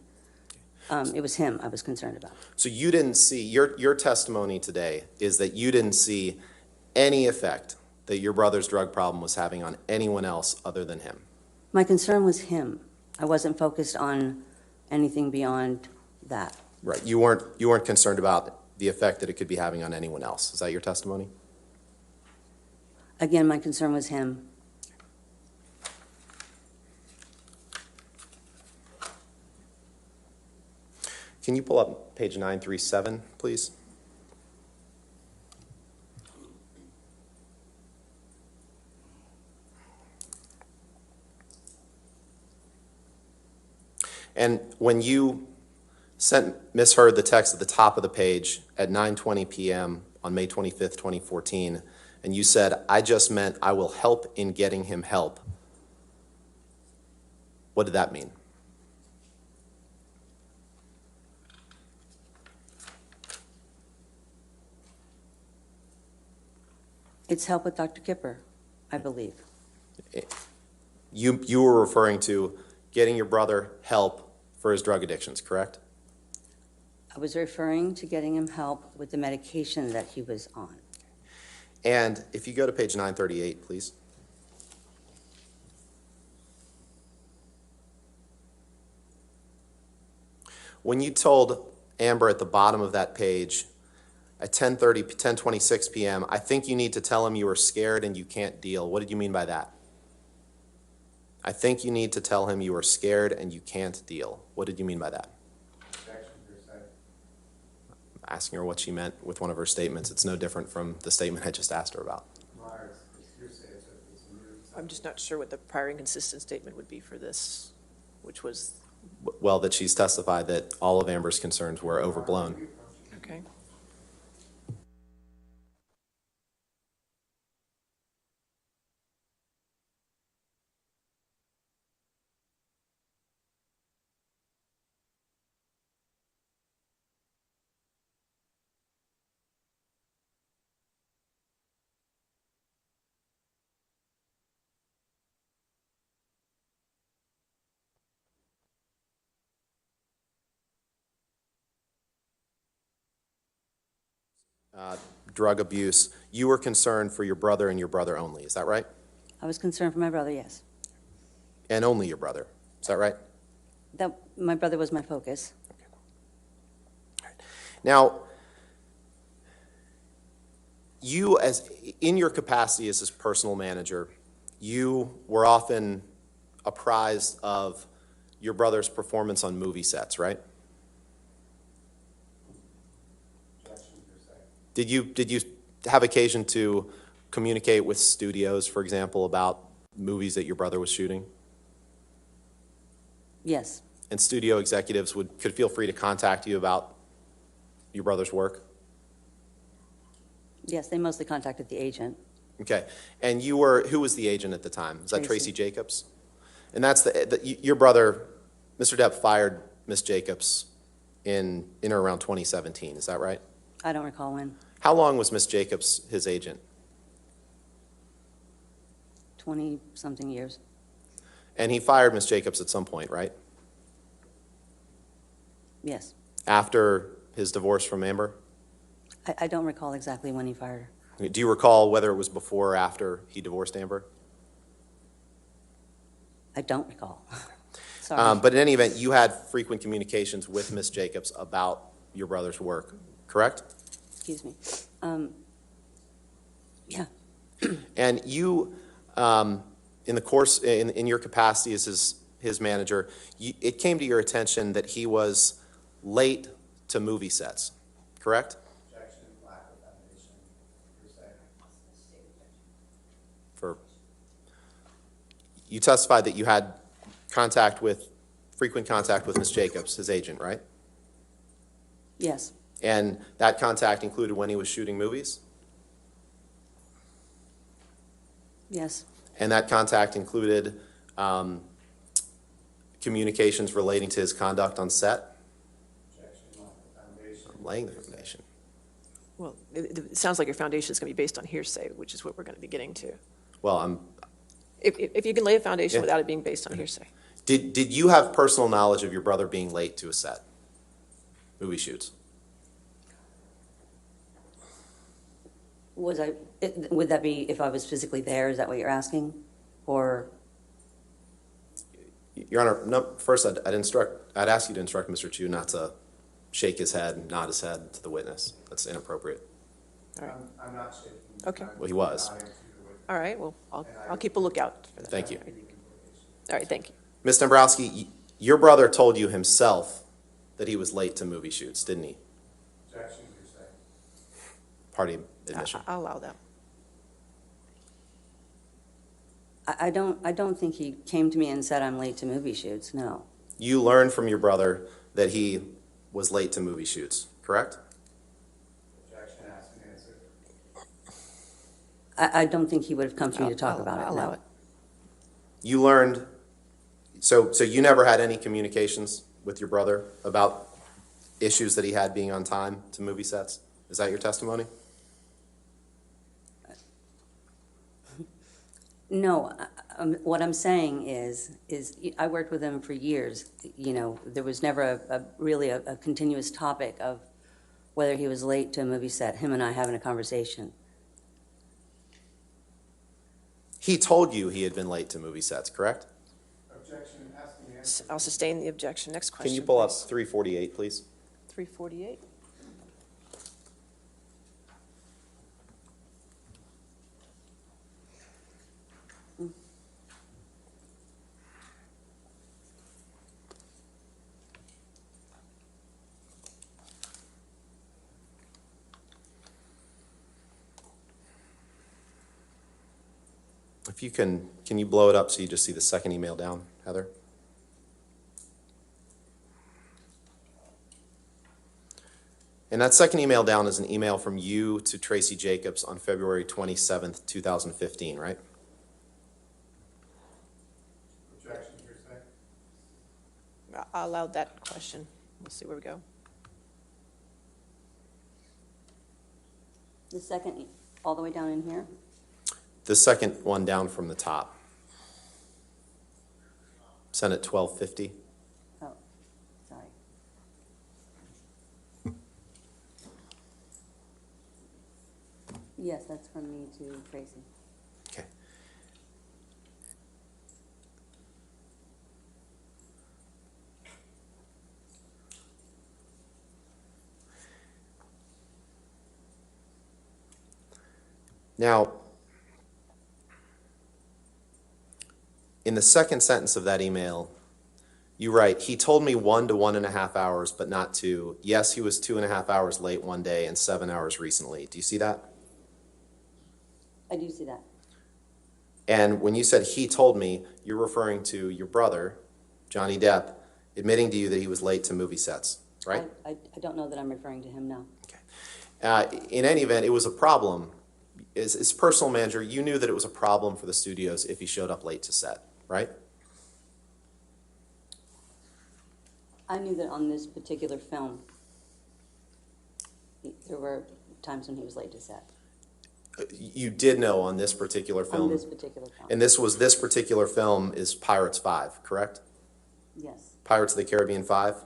It was him I was concerned about. So you didn't see, your testimony today is that you didn't see any effect that your brother's drug problem was having on anyone else other than him? My concern was him. I wasn't focused on anything beyond that. Right. You weren't concerned about the effect that it could be having on anyone else. Is that your testimony? Again, my concern was him. Can you pull up page 937, please? And when you misheard the text at the top of the page at 9:20 p.m. on May 25th, 2014, and you said, "I just meant I will help in getting him help," what did that mean? It's help with Dr. Kipper, I believe. You were referring to getting your brother help for his drug addictions, correct? I was referring to getting him help with the medication that he was on. And if you go to page 938, please. When you told Amber at the bottom of that page at 10:26 p.m., I think you need to tell him you are scared and you can't deal. What did you mean by that? I think you need to tell him you are scared and you can't deal. What did you mean by that? Objection, hearsay. I'm asking her what she meant with one of her statements. It's no different from the statement I just asked her about. Myers, it's hearsay, it's a new. I'm just not sure what the prior inconsistent statement would be for this, which was, Well, that she's testified that all of Amber's concerns were overblown. okay. Drug abuse. You were concerned for your brother and your brother only. Is that right? I was concerned for my brother, yes. And only your brother. Is that right? That, my brother was my focus. Now, you, as in your capacity as his personal manager, you were often apprised of your brother's performance on movie sets, right? Objection, hearsay. Did you have occasion to communicate with studios, for example, about movies that your brother was shooting? Yes, And studio executives could feel free to contact you about your brother's work? yes, they mostly contacted the agent. Okay. And who was the agent at the time? Was that Tracy Tracy. Jacobs? And that's your brother, Mr. Depp, fired Miss Jacobs in or around 2017. Is that right? I don't recall when. How long was Miss Jacobs his agent? 20-something years. And he fired Miss Jacobs at some point, right? Yes. After his divorce from Amber? I don't recall exactly when he fired her. Do you recall whether it was before or after he divorced Amber? I don't recall. Sorry. But in any event, you had frequent communications with Miss Jacobs about your brother's work, correct? Excuse me. Yeah, And you, in the course, in your capacity as his manager, it came to your attention that he was late to movie sets, correct? Objection, lack of foundation, hearsay. You testified that you had frequent contact with Miss Jacobs, his agent, right? yes, And that contact included when he was shooting movies? yes, And that contact included communications relating to his conduct on set? Objection, lack of foundation. I'm laying the foundation. Well, it sounds like your foundation is going to be based on hearsay, which is what we're going to be getting to. Well, If you can lay a foundation Yeah. without it being based on hearsay. Did you have personal knowledge of your brother being late to a set, movie shoots? Would that be if I was physically there? Is that what you're asking? Or, Your Honor, no, first I'd ask you to instruct Mr. Chu not to shake his head, nod his head to the witness. That's inappropriate. All right. I'm not shaking. Okay. Well, he was. I'm nodding to the witness. All right, well, I'll keep a lookout for that. Thank you. All right, thank you. Ms. Dombrowski, your brother told you himself that he was late to movie shoots, didn't he? Objection, hearsay. Party admission. I'll allow that. I don't think he came to me and said I'm late to movie shoots, no. You learned from your brother that he was late to movie shoots, correct? Objection, asked and answered. I don't think he would have come to me to talk about it, I'll allow no. it. You learned, so you never had any communications with your brother about issues that he had being on time to movie sets? Is that your testimony? No, what I'm saying is I worked with him for years. You know, there was never really a continuous topic of whether he was late to a movie set, him and I having a conversation. He told you he had been late to movie sets, correct? Objection, asked and answered. I'll sustain the objection. Next question, Can you pull up please. 348, please? 348. If you can you blow it up so you just see the second email down, Heather? And that second email down is an email from you to Tracy Jacobs on February 27th, 2015, right? Objection, hearsay. I'll allow that question. We'll see where we go. The second, all the way down in here? The second one down from the top. Sent at 12:50. Oh, sorry. Yes, that's from me to Tracy. Okay. Now, in the second sentence of that email, you write, he told me 1 to 1.5 hours, but not 2. Yes, he was 2.5 hours late one day and 7 hours recently. Do you see that? I do see that. And when you said he told me, you're referring to your brother, Johnny Depp, admitting to you that he was late to movie sets, right? I don't know that I'm referring to him now. In any event, it was a problem. As personal manager, you knew that it was a problem for the studios if he showed up late to set, right? I knew that on this particular film, there were times when he was late to set. You did know on this particular film. On this particular film. And this particular film is Pirates 5, correct? Yes, Pirates of the Caribbean 5?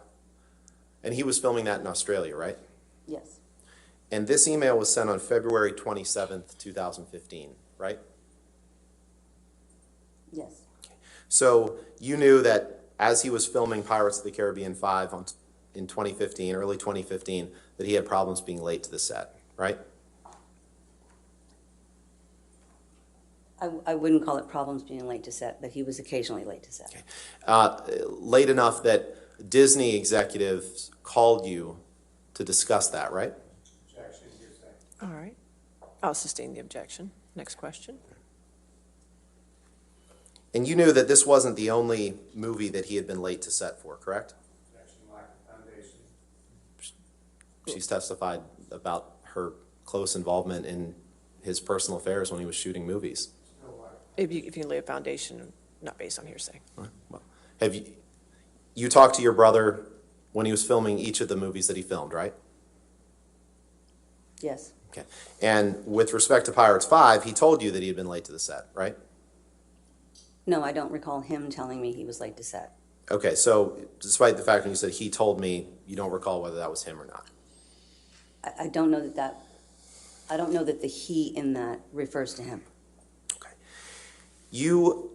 And he was filming that in Australia, right? yes, And this email was sent on February 27th, 2015, right? yes, So you knew that as he was filming Pirates of the Caribbean 5 in 2015, early 2015, that he had problems being late to the set, right? I wouldn't call it problems being late to set, but he was occasionally late to set. Late enough that Disney executives called you to discuss that, right? Objection, hearsay. All right. I'll sustain the objection. Next question. And you knew that this wasn't the only movie that he had been late to set for, correct? Objection, lack of foundation. She's testified about her close involvement in his personal affairs when he was shooting movies. Still lack. If you can lay a foundation, not based on hearsay. Well, have you talked to your brother when he was filming each of the movies that he filmed, right? Yes, Okay. And with respect to Pirates 5, he told you that he had been late to the set, right? No, I don't recall him telling me he was late to set. Okay, so despite the fact that you said he told me, you don't recall whether that was him or not? I don't know I don't know that the he in that refers to him. Okay. You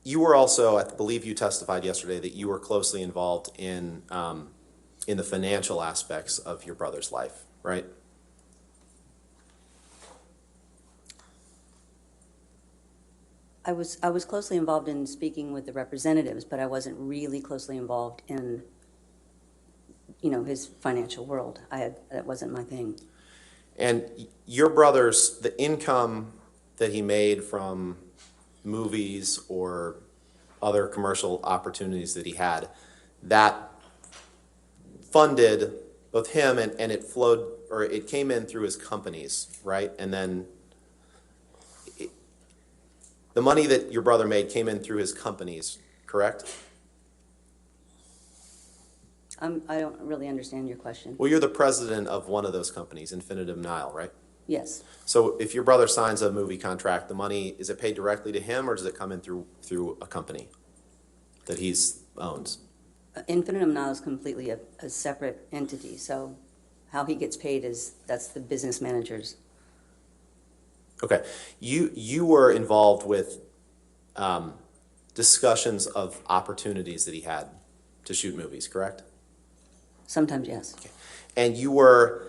were also, I believe you testified yesterday that you were closely involved in the financial aspects of your brother's life, right? I was closely involved in speaking with the representatives, but I wasn't really closely involved in, his financial world. That wasn't my thing. And your brother's, the income that he made from movies or other commercial opportunities that he had, that funded both him and it flowed, or it came in through his companies, right? And then the money that your brother made came in through his companies, correct? I don't really understand your question. Well, you're the president of one of those companies, Infinitum Nile, right? Yes. So if your brother signs a movie contract, the money, is it paid directly to him or does it come in through a company that owns? Infinitum Now is completely a separate entity, so how he gets paid that's the business managers. Okay. You were involved with discussions of opportunities that he had to shoot movies, correct? Sometimes, yes. Okay. And you were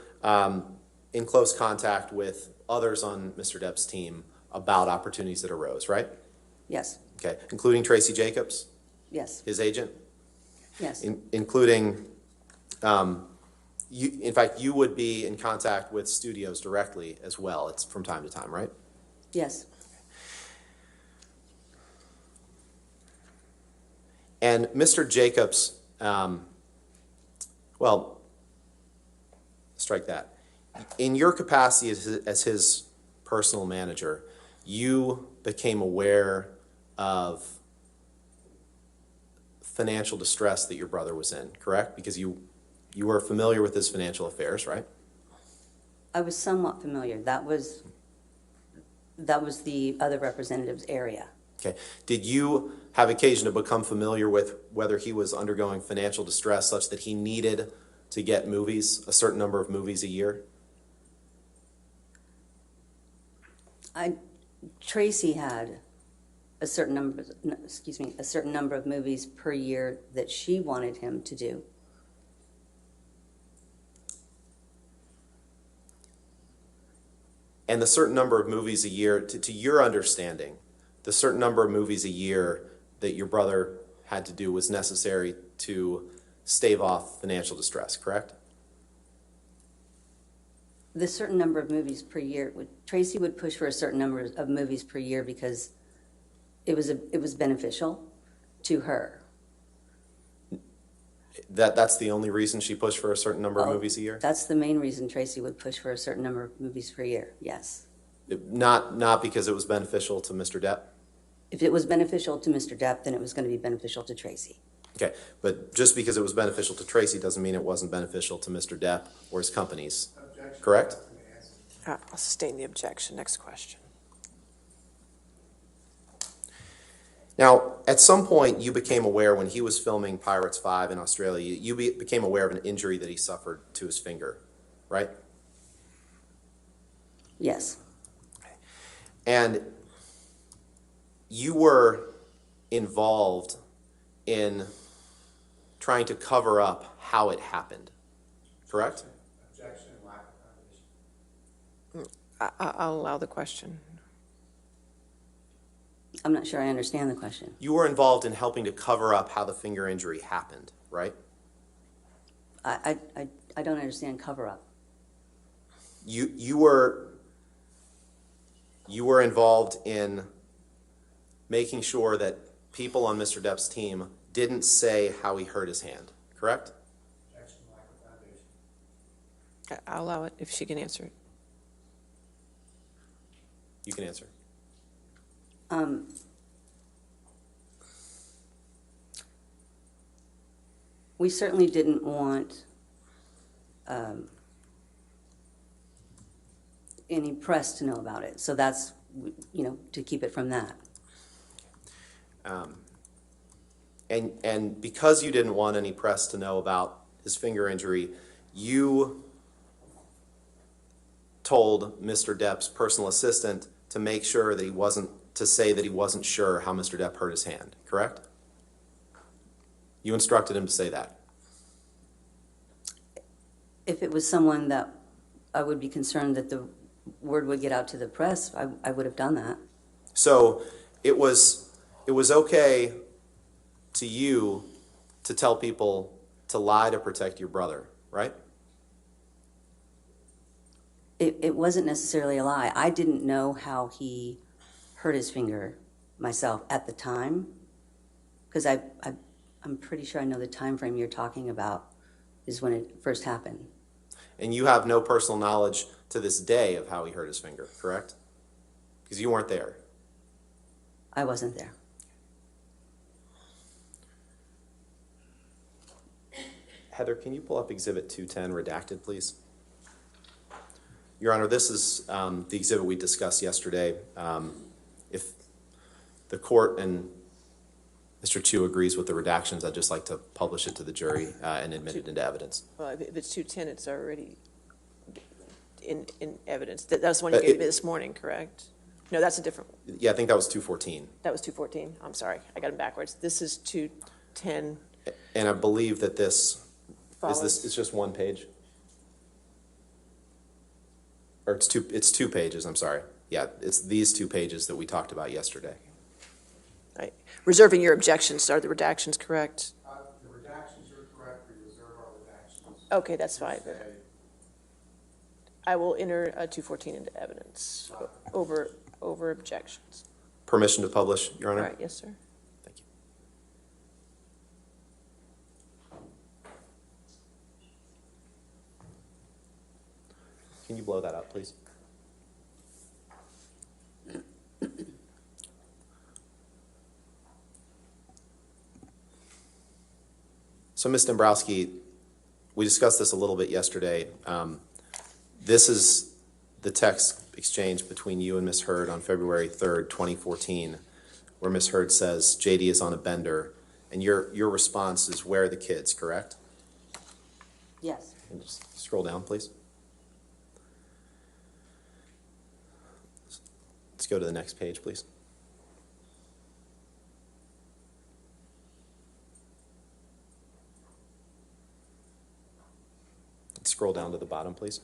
in close contact with others on Mr. Depp's team about opportunities that arose, right? Yes. Okay. Including Tracy Jacobs, Yes. his agent? Yes. Including, in fact, you would be in contact with studios directly as well. It's from time to time, right? Yes. And Mr. Jacobs, well, strike that. In your capacity as his personal manager, you became aware of financial distress that your brother was in, correct? Because you were familiar with his financial affairs, right? I was somewhat familiar. That was the other representative's area. Okay. Did you have occasion to become familiar with whether he was undergoing financial distress such that he needed to get movies, a certain number of movies a year? Tracy had a certain number of movies per year that she wanted him to do. And the certain number of movies a year, to your understanding, the certain number of movies a year that your brother had to do was necessary to stave off financial distress, correct? The certain number of movies per year, Tracy would push for a certain number of movies per year because it was beneficial to her. That's the only reason she pushed for a certain number of movies a year? That's the main reason Tracy would push for a certain number of movies per year, yes. Not because it was beneficial to Mr. Depp? If it was beneficial to Mr. Depp, then it was going to be beneficial to Tracy. Okay, but just because it was beneficial to Tracy doesn't mean it wasn't beneficial to Mr. Depp or his companies, correct? I'll sustain the objection. Next question. Now, at some point, you became aware when he was filming Pirates 5 in Australia, you became aware of an injury that he suffered to his finger, right? Yes. And you were involved in trying to cover up how it happened, correct? Objection and lack of foundation. I'll allow the question. I'm not sure I understand the question. You were involved in helping to cover up how the finger injury happened, right? I don't understand cover-up. You were involved in making sure that people on Mr. Depp's team didn't say how he hurt his hand, correct? Objection and lack of foundation. I'll allow it if she can answer it. You can answer. We certainly didn't want any press to know about it, so that's, to keep it from that. And because you didn't want any press to know about his finger injury, you told Mr. Depp's personal assistant to make sure that to say that he wasn't sure how Mr. Depp hurt his hand, correct? You instructed him to say that. If it was someone that I would be concerned that the word would get out to the press, I would have done that. So it was okay to you to tell people to lie to protect your brother, right? It wasn't necessarily a lie. I didn't know how he hurt his finger myself at the time, because I'm pretty sure I know the time frame you're talking about is when it first happened. And you have no personal knowledge to this day of how he hurt his finger, correct? Because you weren't there. I wasn't there. Heather, can you pull up Exhibit 210 redacted, please? Your Honor, this is the exhibit we discussed yesterday. If the court and Mr. Chu agrees with the redactions, I'd just like to publish it to the jury and admit it into evidence. Well, if it's 210, it's already in evidence. That's the one you gave me this morning, correct? No, that's a different, Yeah, I think that was 214. that was 214. I'm sorry, I got them backwards. This is 210. And I believe that Follows. it's just one page? Or it's two pages, I'm sorry. Yeah, it's these 2 pages that we talked about yesterday. Right. Reserving your objections, are the redactions correct? The redactions are correct, we reserve our redactions. Okay, that's fine. I will enter 214 into evidence over objections. Permission to publish, Your All Honor? right, yes, sir. Thank you. Can you blow that up, please? So, Ms. Dombrowski, we discussed this a little bit yesterday. This is the text exchange between you and Ms. Hurd on February 3rd, 2014, where Ms. Hurd says, JD is on a bender, and your response is, where are the kids, correct? Yes. And just scroll down, please. Let's go to the next page, please. Scroll down to the bottom, please.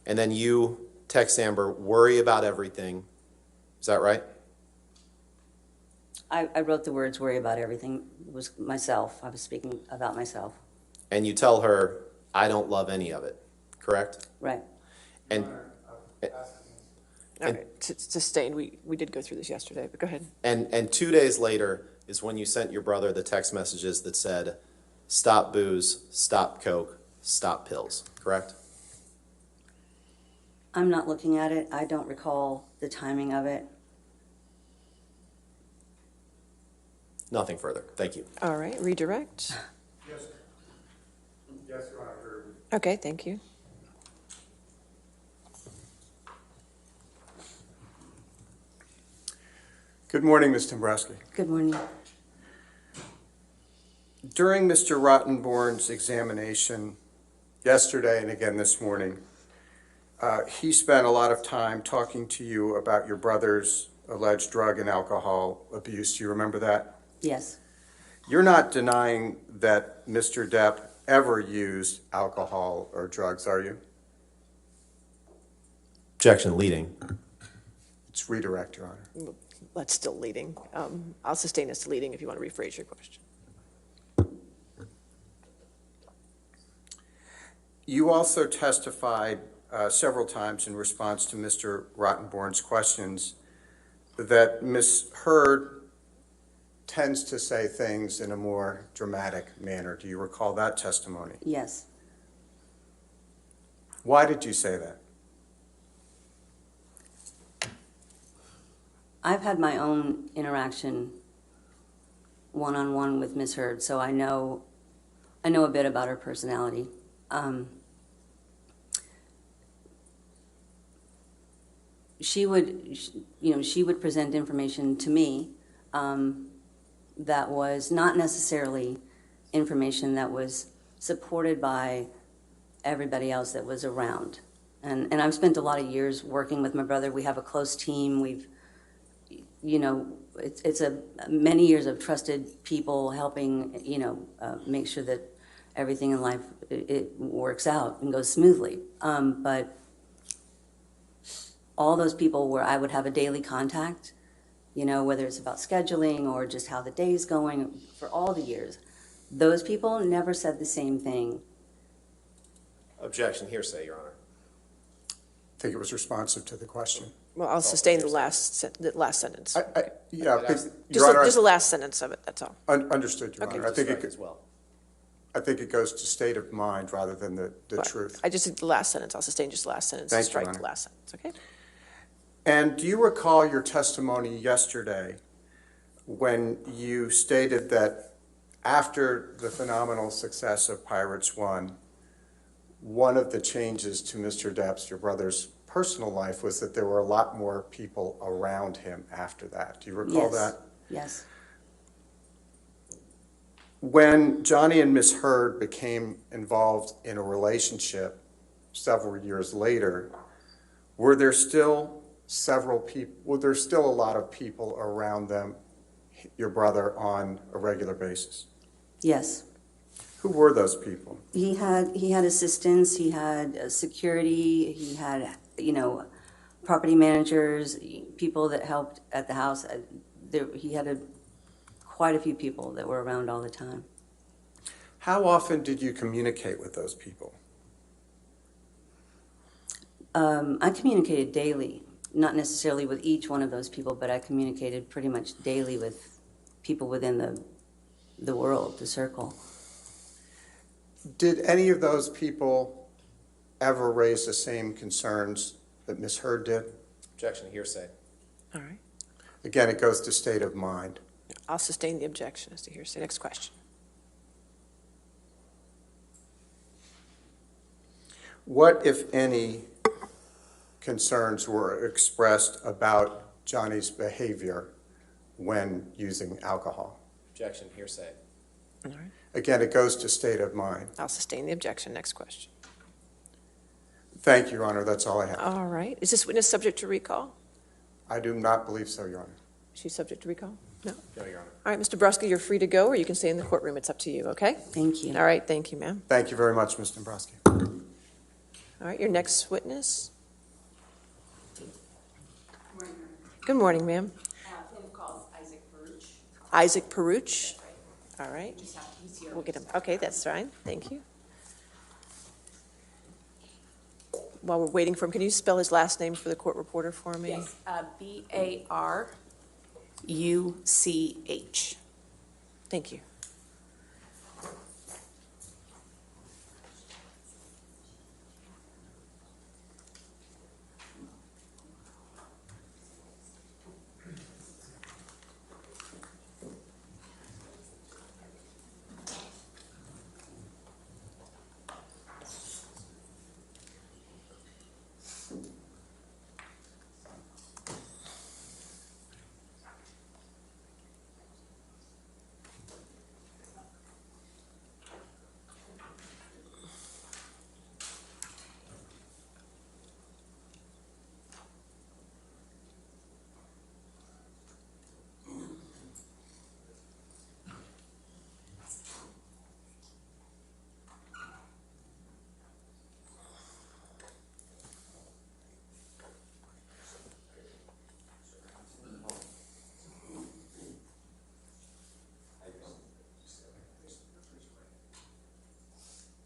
And then you text Amber, worry about everything. Is that right? I wrote the words, worry about everything. It was myself. I was speaking about myself. And you tell her, I don't love any of it, correct? Right. And, All right, sustained. We did go through this yesterday, but go ahead. and 2 days later is when you sent your brother the text messages that said, stop booze, stop coke, stop pills, correct? I'm not looking at it. I don't recall the timing of it. Nothing further. Thank you. All right, redirect. Yes, Your Honor. Okay, thank you. Good morning, Ms. Dombrowski. Good morning. During Mr. Rottenborn's examination yesterday and again this morning, he spent a lot of time talking to you about your brother's alleged drug and alcohol abuse. Do you remember that? Yes. You're not denying that Mr. Depp ever used alcohol or drugs, are you? Objection leading. It's redirect, Your Honor. That's still leading. I'll sustain as to leading if you want to rephrase your question. You also testified several times in response to Mr. Rottenborn's questions that Ms. Hurd tends to say things in a more dramatic manner. Do you recall that testimony? Yes. Why did you say that? I've had my own interaction one-on-one with Ms. Hurd, so I know a bit about her personality. she would, she would present information to me that was not necessarily information that was supported by everybody else that was around. And I've spent a lot of years working with my brother. We have a close team. We've, it's many years of trusted people helping, make sure that everything in life, it works out and goes smoothly. But all those people where I would have a daily contact, whether it's about scheduling or just how the day's going for all the years, those people never said the same thing. Objection, hearsay, Your Honor. I think it was responsive to the question. Well, I'll sustain the last sentence. Yeah, Just Your Honor, Just the last sentence of it, that's all. understood, Your Okay. Honor. I think Strike as well. I think it goes to state of mind rather than the But truth. I just did the last sentence. I'll sustain just the last sentence and Thank you, strike Your the Honor. last sentence, okay? And do you recall your testimony yesterday when you stated that after the phenomenal success of Pirates 1, one of the changes to Mr. Depp's, your brother's, personal life was that there were a lot more people around him after that? Do you recall that? Yes. When Johnny and Miss Heard became involved in a relationship several years later, were there still a lot of people around them, your brother, on a regular basis? Yes. Who were those people? He had assistants, he had security, he had, property managers, people that helped at the house. He had quite a few people that were around all the time. How often did you communicate with those people? I communicated daily, not necessarily with each one of those people, but I communicated pretty much daily with people within the world, the circle. Did any of those people ever raise the same concerns that Miss Heard did? Objection, hearsay. All right. Again, it goes to state of mind. I'll sustain the objection as to hearsay. Next question. What, if any, concerns were expressed about Johnny's behavior when using alcohol? Objection, hearsay. All right. Again, it goes to state of mind. I'll sustain the objection. Next question. Thank you, Your Honor. That's all I have. All right. Is this witness subject to recall? I do not believe so, Your Honor. She's subject to recall? No? No, Your Honor. All right, Mr. Brodsky, you're free to go, or you can stay in the courtroom. It's up to you, okay? Thank you. All right, thank you, ma'am. Thank you very much, Ms. Dombrowski. All right, your next witness. Good morning, ma'am. Him calls Isaac Baruch. Isaac Peruch. All right, Just have, he's here. we'll get him. Okay, that's fine. Thank you. While we're waiting for him, can you spell his last name for the court reporter for me? Yes, Baruch. Thank you.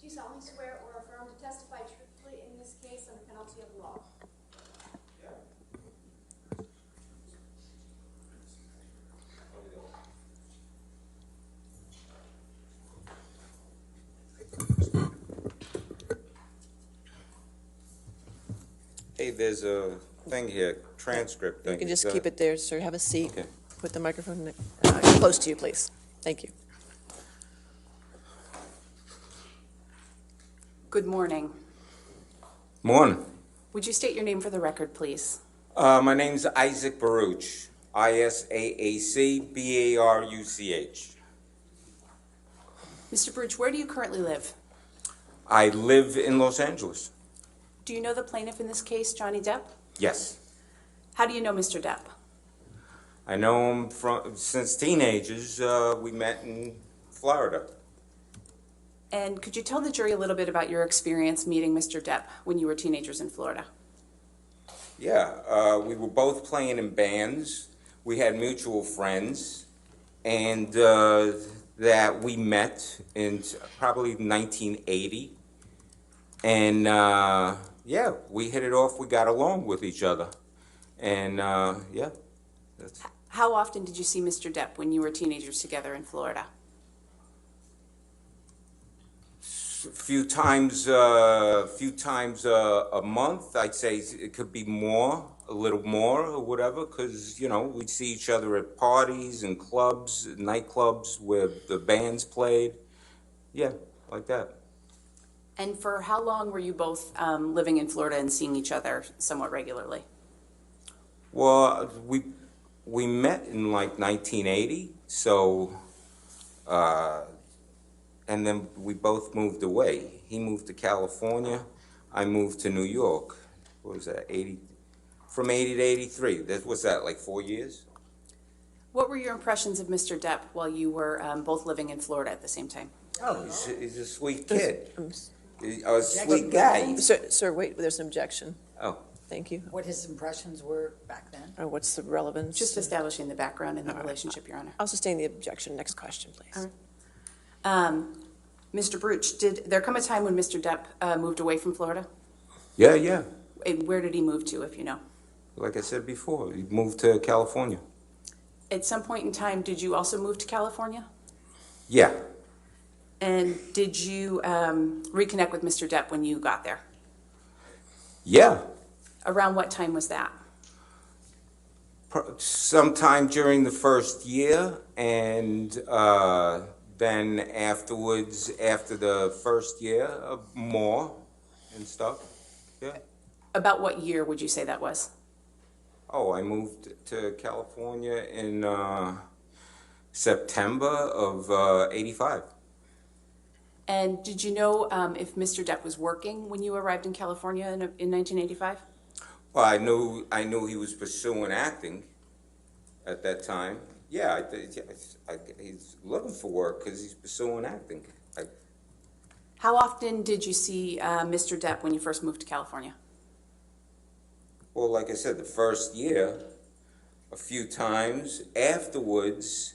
Do you solemnly swear or affirm to testify truthfully in this case under penalty of law? Hey, there's a thing here, transcript thing. You can just keep it there, sir. Have a seat. Okay. Put the microphone close to you, please. Thank you. Good morning. Morning. Would you state your name for the record, please? My name's Isaac Baruch, ISAAC BARUCH. Mr. Baruch, where do you currently live? I live in Los Angeles. Do you know the plaintiff in this case, Johnny Depp? Yes. How do you know Mr. Depp? I know him since teenagers. We met in Florida. And could you tell the jury a little bit about your experience meeting Mr. Depp when you were teenagers in Florida? Yeah, we were both playing in bands. We had mutual friends, and that we met in probably 1980. And yeah, we hit it off. We got along with each other, and yeah. How often did you see Mr. Depp when you were teenagers together in Florida? A few times a month. I'd say it could be more, a little more or whatever, because, you know, we'd see each other at parties and clubs, nightclubs where the bands played. Yeah, like that. And for how long were you both living in Florida and seeing each other somewhat regularly? Well, we met in like 1980, so, and then we both moved away. He moved to California, I moved to New York. What was that, from 80 to 83? What's that, like 4 years? What were your impressions of Mr. Depp while you were both living in Florida at the same time? Oh, he's a sweet kid. A sweet guy. Sir, wait, there's an objection. Oh. Thank you. What his impressions were back then? Or what's the relevance? Just establishing the background and the relationship, Your Honor. I'll sustain the objection. Next question, please. All right. Mr. Baruch, did there come a time when Mr. Depp moved away from Florida? Yeah, yeah. And where did he move to, if you know? Like I said before, he moved to California. At some point in time, did you also move to California? Yeah. And did you reconnect with Mr. Depp when you got there? Yeah. Around what time was that? Sometime during the first year, and then afterwards, after the first year, more and stuff. Yeah. About what year would you say that was? Oh, I moved to California in September of '85. And did you know if Mr. Depp was working when you arrived in California in 1985? Well, I knew he was pursuing acting at that time. Yeah, he's looking for work because he's pursuing acting. How often did you see Mr. Depp when you first moved to California? Well, like I said, the first year, a few times. Afterwards,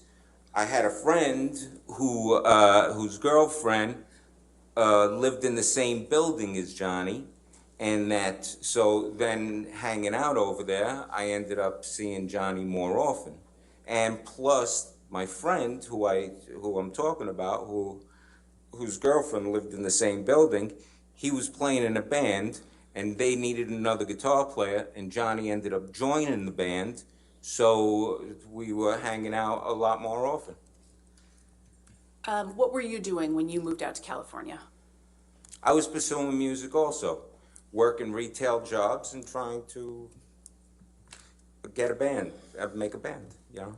I had a friend whose girlfriend lived in the same building as Johnny. And so then hanging out over there, I ended up seeing Johnny more often. And plus, my friend, who I'm talking about, whose girlfriend lived in the same building, he was playing in a band, and they needed another guitar player, and Johnny ended up joining the band, so we were hanging out a lot more often. What were you doing when you moved out to California? I was pursuing music also. Working retail jobs and trying to get a band, make a band, you know.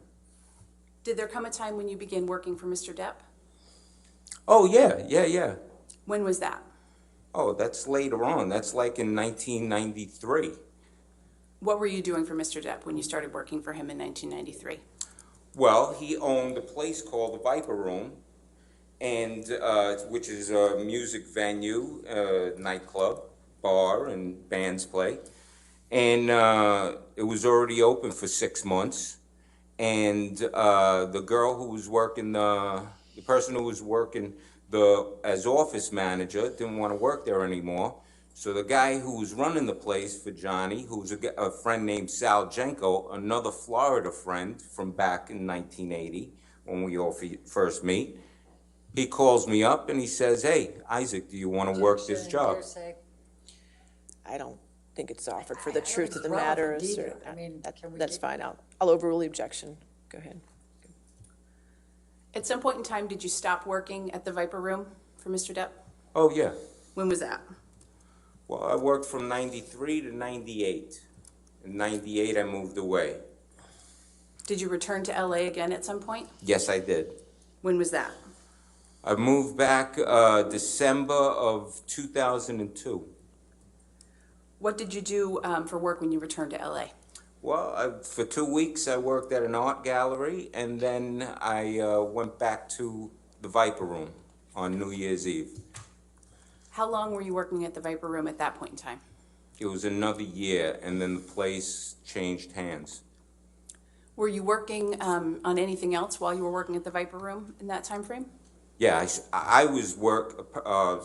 Did there come a time when you began working for Mr. Depp? Oh, yeah. When was that? Oh, that's later on. That's like in 1993. What were you doing for Mr. Depp when you started working for him in 1993? Well, he owned a place called the Viper Room, and which is a music venue, nightclub, bar, and bands play. And it was already open for 6 months. And the girl who was working, the person who was working as office manager didn't want to work there anymore. So the guy who was running the place for Johnny, who was a friend named Sal Jenko, another Florida friend from back in 1980, when we all first meet, he calls me up and he says, "Hey, Isaac, do you want to work this job?" I don't think it's offered for the I don't truth think of the it's matter. relevant Sir. either. I mean, can we That's get- fine. I'll overrule the objection. Go ahead. At some point in time, did you stop working at the Viper Room for Mr. Depp? Oh, yeah. When was that? Well, I worked from 93 to 98 In 98, I moved away. Did you return to LA again at some point? Yes, I did. When was that? I moved back December of 2002. What did you do for work when you returned to LA? Well, for 2 weeks, I worked at an art gallery, and then I went back to the Viper Room on New Year's Eve. How long were you working at the Viper Room at that point in time? It was another year, and then the place changed hands. Were you working on anything else while you were working at the Viper Room in that time frame? Yeah, I was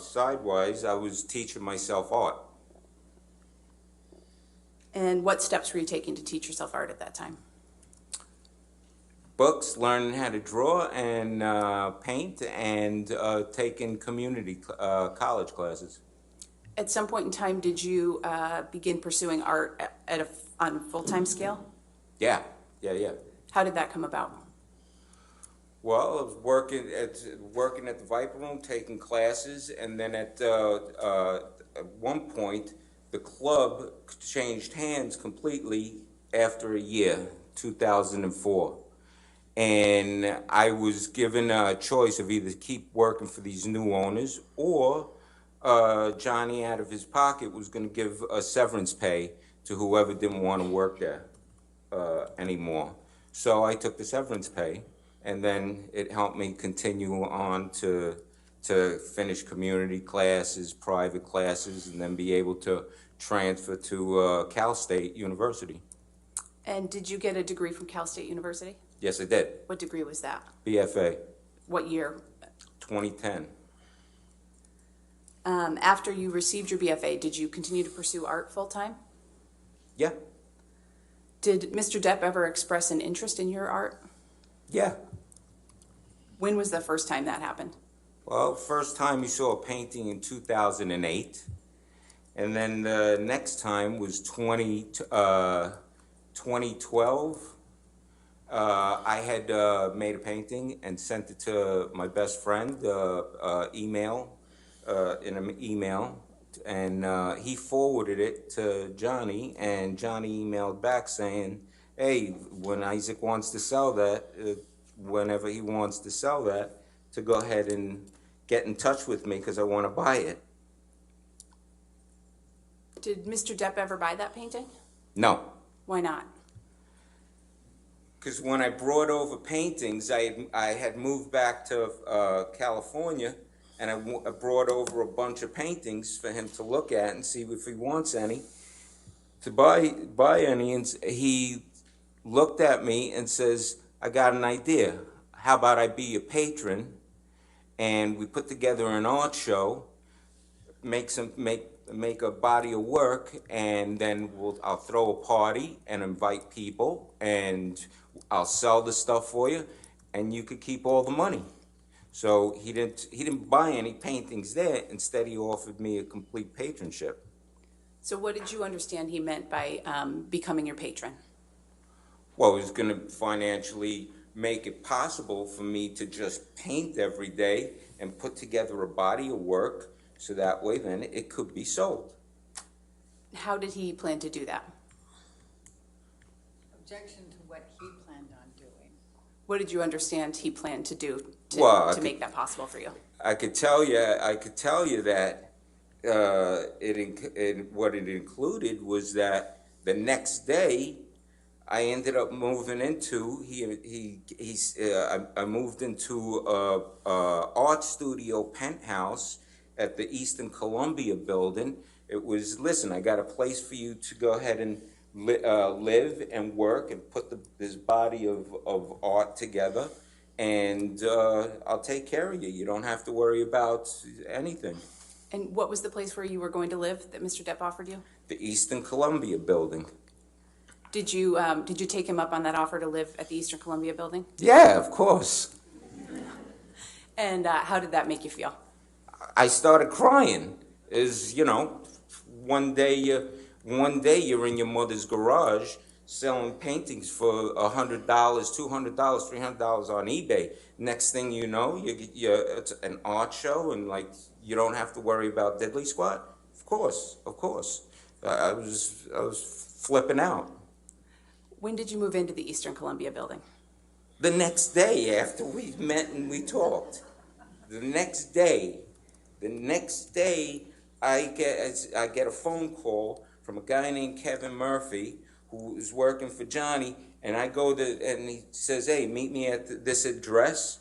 sidewise, I was teaching myself art. And what steps were you taking to teach yourself art at that time? Books, learning how to draw and paint, and taking community college classes. At some point in time, did you begin pursuing art on a full-time scale? Yeah. How did that come about? Well, I was working at the Viper Room, taking classes, and then at one point, the club changed hands completely after a year, 2004. And I was given a choice of either keep working for these new owners, or Johnny, out of his pocket, was going to give a severance pay to whoever didn't want to work there anymore. So I took the severance pay, and then it helped me continue on to finish community classes, private classes, and then be able to transfer to Cal State University. And did you get a degree from Cal State University? Yes, I did. What degree was that? BFA. What year? 2010. After you received your BFA, did you continue to pursue art full-time? Yeah. Did Mr. Depp ever express an interest in your art? Yeah. When was the first time that happened? Well, first time you saw a painting in 2008, and then the next time was 2012. I had made a painting and sent it to my best friend, in an email, and he forwarded it to Johnny, and Johnny emailed back saying, hey, when Isaac wants to sell that, whenever he wants to sell that, to go ahead and get in touch with me because I want to buy it. Did Mr. Depp ever buy that painting? No. Why not? Because when I brought over paintings, I had moved back to California, and I brought over a bunch of paintings for him to look at and see if he wants any, to buy any, and he looked at me and says, I got an idea. How about I be a patron, and we put together an art show, make a body of work, and then I'll throw a party and invite people, and I'll sell the stuff for you, and you could keep all the money. So he didn't buy any paintings there. Instead, he offered me a complete patronship. So what did you understand he meant by becoming your patron? Well, it was going to financially make it possible for me to just paint every day and put together a body of work, so that way then it could be sold. How did he plan to do that? Objection to what he planned on doing. What did you understand he planned to do to make that possible for you? I could tell you that what it included was that the next day I ended up moving into I moved into a art studio penthouse at the Eastern Columbia building. It was, listen, I got a place for you to go ahead and live and work and put this body of art together, and I'll take care of you. You don't have to worry about anything. And what was the place where you were going to live that Mr. Depp offered you? The Eastern Columbia building. Did you take him up on that offer to live at the Eastern Columbia building? Yeah, of course. And how did that make you feel? I started crying. One day you're in your mother's garage selling paintings for $100, $200, $300 on eBay. Next thing you know, it's an art show, and you don't have to worry about diddly squat. Of course. I was flipping out. When did you move into the Eastern Columbia building? The next day after we met and we talked. The next day, I get a phone call from a guy named Kevin Murphy who is working for Johnny, and I go to, and he says, hey, meet me at this address.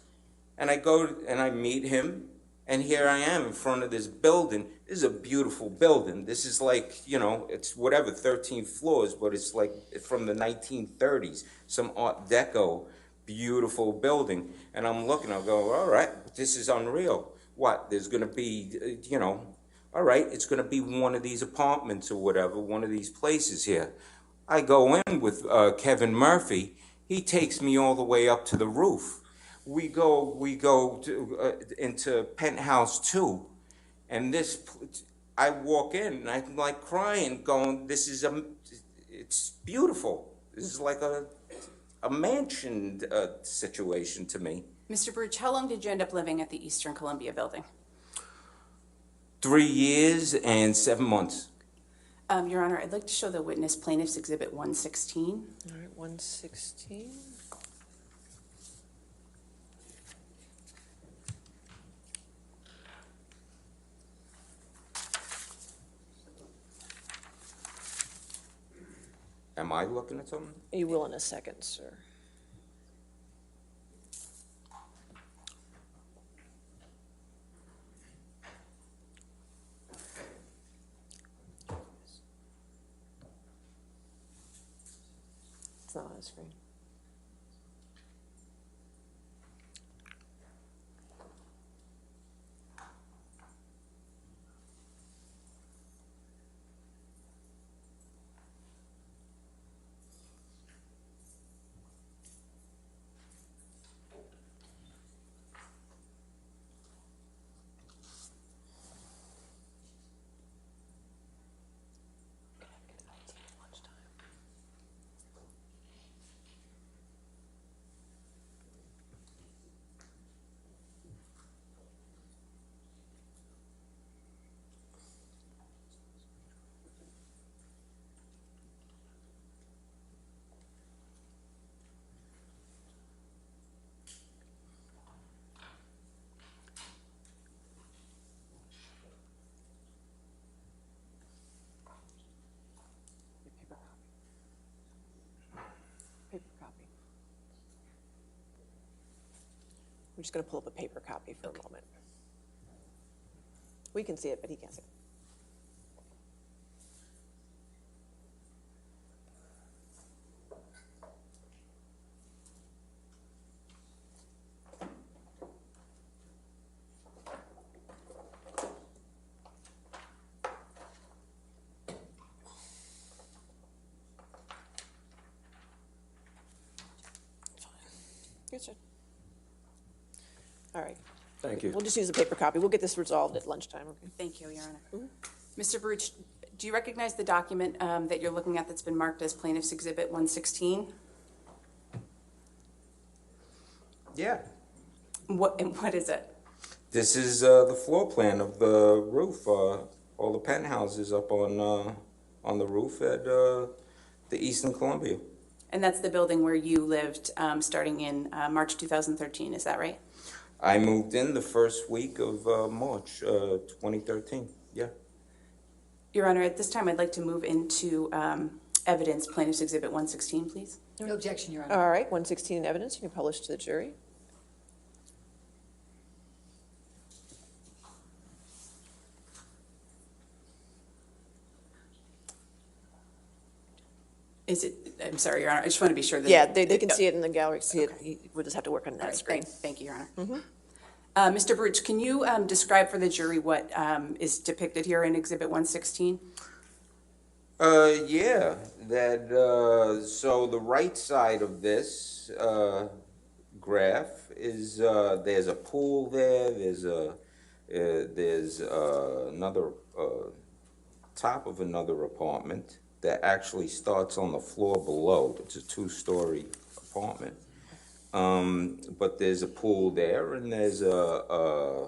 And I go and I meet him, and here I am in front of this building. This is a beautiful building. This is like, it's whatever, 13 floors, but it's like from the 1930s, some Art Deco, beautiful building. And I'm looking, I'll go, all right, this is unreal. What, there's gonna be, all right, it's gonna be one of these apartments or whatever, one of these places here. I go in with Kevin Murphy. He takes me all the way up to the roof. We go into penthouse 2, and I walk in and I'm like crying, going, it's beautiful. This is like a mansion situation to me. Mr. Baruch, how long did you end up living at the Eastern Columbia building? 3 years and 7 months. Your Honor, I'd like to show the witness Plaintiff's Exhibit 116. All right, 116. Am I looking at something? You will in a second, sir. It's not on the screen. Paper copy. I'm just going to pull up a paper copy for a moment. We can see it, but he can't see it. Yes, sir. All right. Thank you. We'll just use the paper copy. We'll get this resolved at lunchtime, okay? Thank you, Your Honor. Mr. Baruch, do you recognize the document that you're looking at that's been marked as Plaintiff's Exhibit 116? Yeah. What is it? This is the floor plan of the roof. All the penthouses up on the roof at the Eastern Columbia. And that's the building where you lived starting in March 2013, is that right? I moved in the first week of March 2013, yeah. Your Honor, at this time, I'd like to move into evidence, Plaintiff's Exhibit 116, please. No objection, Your Honor. All right, 116 in evidence. You can publish to the jury. Is it, I'm sorry, Your Honor, I just want to be sure that. Yeah, they can see it in the gallery, see it. We'll just have to work on All that right, screen. thank you, Your Honor. Mr. Baruch, can you describe for the jury what is depicted here in Exhibit 116? Yeah, so the right side of this graph is, there's a pool there, there's another, top of another apartment that actually starts on the floor below. It's a 2-story apartment. But there's a pool there, and there's a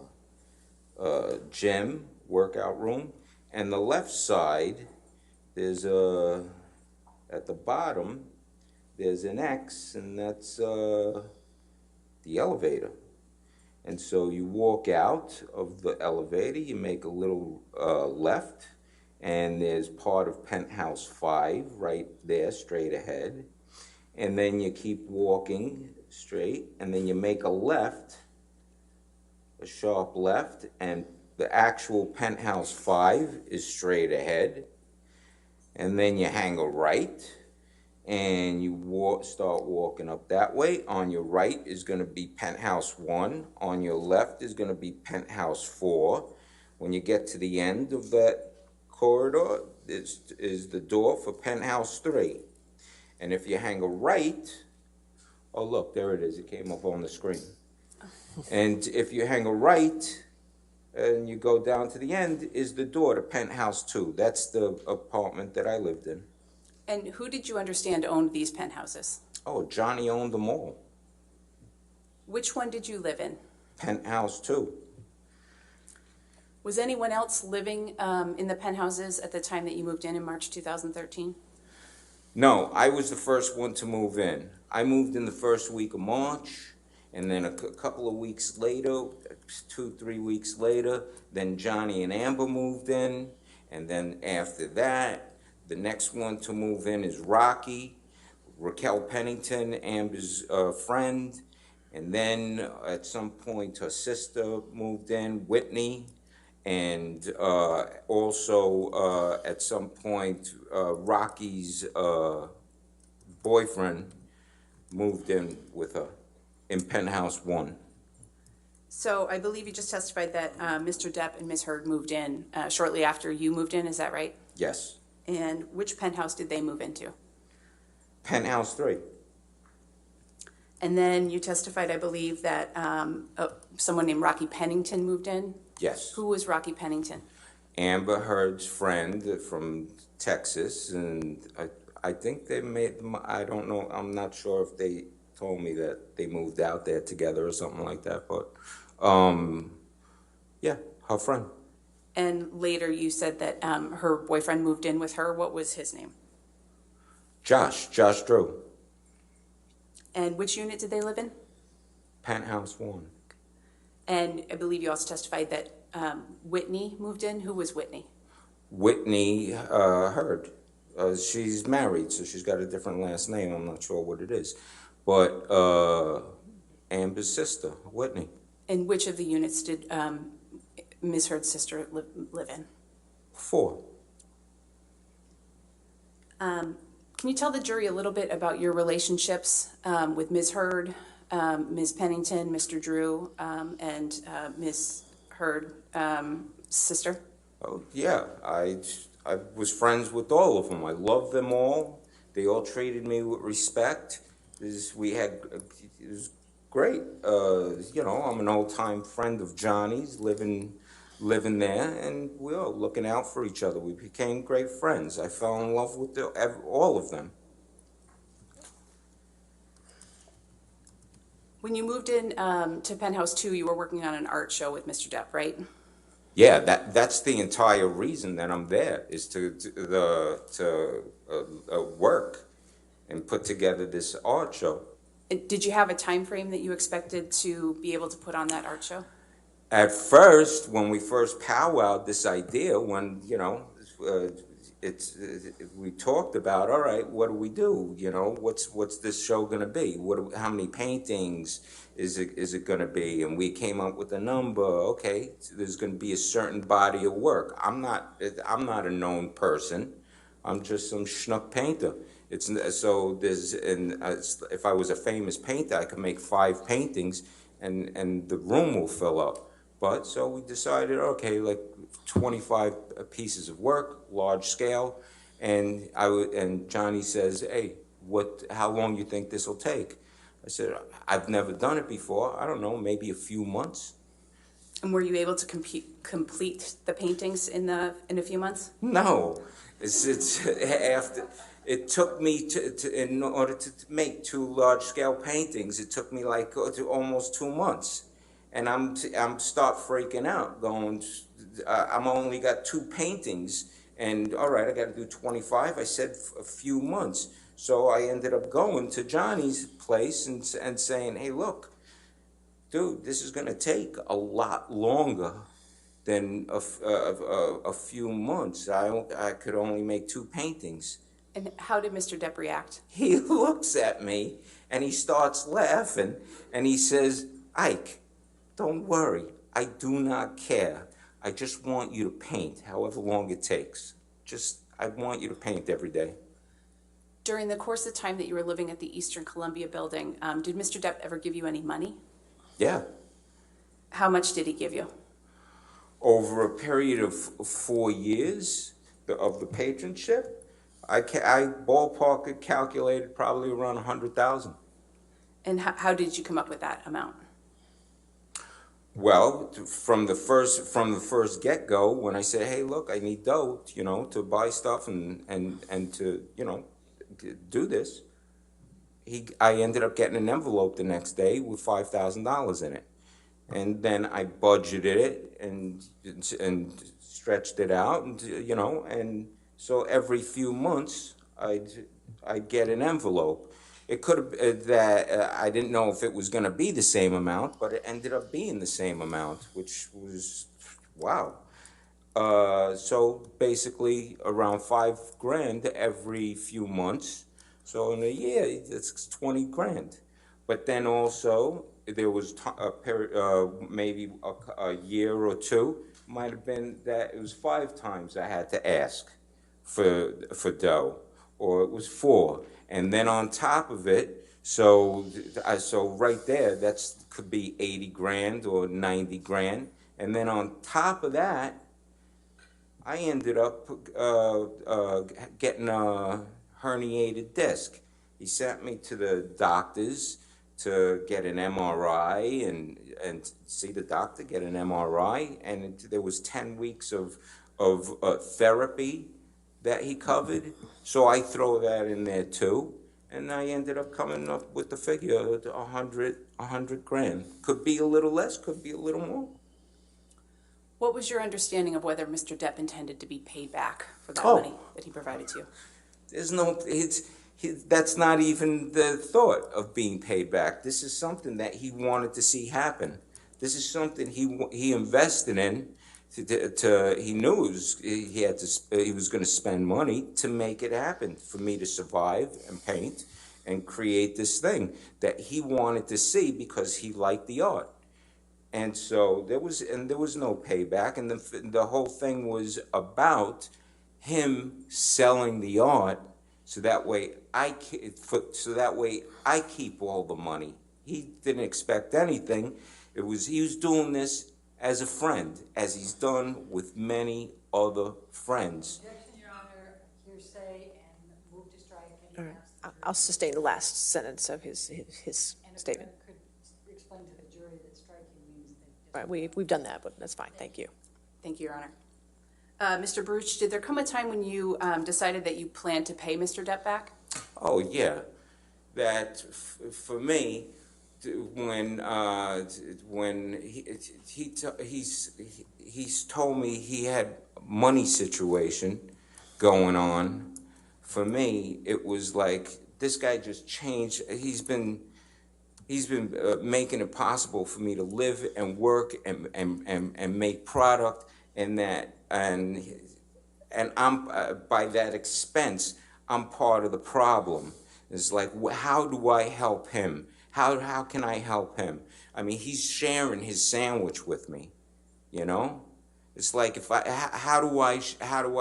gym, workout room. And the left side there's at the bottom, there's an X, and that's the elevator. And so you walk out of the elevator, you make a little left, and there's part of penthouse 5 right there, straight ahead. And then you keep walking straight, and then you make a left, a sharp left, and the actual penthouse 5 is straight ahead. And then you hang a right, and you start walking up that way. On your right is going to be penthouse 1. On your left is going to be penthouse 4. When you get to the end of that corridor, this is the door for penthouse 3. And if you hang a right, oh look, there it is, it came up on the screen. And if you hang a right, and you go down to the end, is the door to penthouse 2. That's the apartment that I lived in. And who did you understand owned these penthouses? Oh, Johnny owned them all. Which one did you live in? Penthouse 2. Was anyone else living in the penthouses at the time that you moved in March 2013? No, I was the first one to move in. I moved in the first week of March, and then a couple of weeks later, 2-3 weeks later, then Johnny and Amber moved in, and then after that, the next one to move in is Rocky, Raquel Pennington, Amber's friend, and then at some point her sister moved in, Whitney, and also at some point Rocky's boyfriend moved in with her in penthouse 1. So I believe you just testified that Mr. Depp and Ms. Heard moved in shortly after you moved in, is that right? Yes. And which penthouse did they move into? Penthouse 3. And then you testified, I believe, that someone named Rocky Pennington moved in? Yes. Who was Rocky Pennington? Amber Heard's friend from Texas, and I think they made them, I don't know, I'm not sure if they told me that they moved out there together or something like that, but yeah, her friend. And later you said that her boyfriend moved in with her. What was his name? Josh Drew. And which unit did they live in? Penthouse 1. And I believe you also testified that Whitney moved in. Who was Whitney? Whitney Heard. She's married, so she's got a different last name. I'm not sure what it is. But Amber's sister, Whitney. And which of the units did Ms. Heard's sister live in? 4. Can you tell the jury a little bit about your relationships with Ms. Heard, Ms. Pennington, Mr. Drew, and Ms. Heard, sister? Oh, Yeah, I was friends with all of them. I loved them all. They all treated me with respect. It was great. You know, I'm an old-time friend of Johnny's, living there, and we were looking out for each other. We became great friends. I fell in love with all of them. When you moved in to Penthouse 2, you were working on an art show with Mr. Depp, right? Yeah, that's the entire reason that I'm there, is to work and put together this art show. And did you have a time frame that you expected to be able to put on that art show? At first, when we first powwowed this idea, when, you know, we talked about, all right, what do we do? You know, what's this show going to be? How many paintings is it going to be? And we came up with a number. Okay, so there's going to be a certain body of work. I'm not a known person. I'm just some schnook painter. If I was a famous painter, I could make 5 paintings, and the room will fill up. But so we decided, okay, like 25 pieces of work, large scale, and Johnny says, hey, how long do you think this will take? I said, I've never done it before. I don't know, maybe a few months. And were you able to complete the paintings in a few months? No, it took me in order to make 2 large scale paintings. It took me like almost 2 months. And I'm start freaking out, going, I'm only got 2 paintings, And, all right, I got to do 25. I said a few months. So I ended up going to Johnny's place and saying, hey, look, dude, this is going to take a lot longer than a few months. I could only make 2 paintings. And how did Mr. Depp react? He looks at me and he starts laughing and he says, Ike, don't worry. I do not care. I just want you to paint however long it takes. I want you to paint every day. During the course of time that you were living at the Eastern Columbia building, did Mr. Depp ever give you any money? Yeah. How much did he give you? Over a period of 4 years of the patronship, I ballpark calculated probably around 100,000. And how did you come up with that amount? Well, from the first get-go, when I said, hey, look, I need dough, to buy stuff and to, do this, I ended up getting an envelope the next day with $5,000 in it. And then I budgeted it and stretched it out, and and so every few months I'd get an envelope. It could have that I didn't know if it was going to be the same amount, but it ended up being the same amount, which was wow. So basically around $5,000 every few months. So in a year, it's 20 grand. But then also there was maybe a year or two, might have been that it was 5 times I had to ask for dough, or it was 4. And then on top of it, so right there, could be 80 grand or 90 grand. And then on top of that, I ended up getting a herniated disc. He sent me to the doctors to get an MRI and see the doctor, get an MRI, and there was 10 weeks of therapy that he covered. So I throw that in there too, and I ended up coming up with the figure of 100 grand. Could be a little less, could be a little more. What was your understanding of whether Mr. Depp intended to be paid back for that money that he provided to you? There's no, that's not even the thought of being paid back. This is something that he wanted to see happen. This is something he invested in. He knew he was going to spend money to make it happen, for me to survive and paint and create this thing that he wanted to see because he liked the art. And so there was no payback, and the whole thing was about him selling the art, so that way I keep all the money. He didn't expect anything. He was doing this as a friend, as he's done with many other friends. Objection, Your Honor, hearsay, and move to strike. All right. I'll sustain the last sentence of his statement. And could explain to the jury that striking means that. Right, we've done that, but that's fine. Thank you. Thank you, Your Honor. Mr. Baruch, did there come a time when you decided that you planned to pay Mr. Depp back? Oh yeah, that for me, when he's told me he had money situation going on. For me, it was like this guy just changed. He's been making it possible for me to live and work and make product, and I'm by that expense, I'm part of the problem. It's like, how do I help him? How can I help him? I mean, he's sharing his sandwich with me, It's like, how do I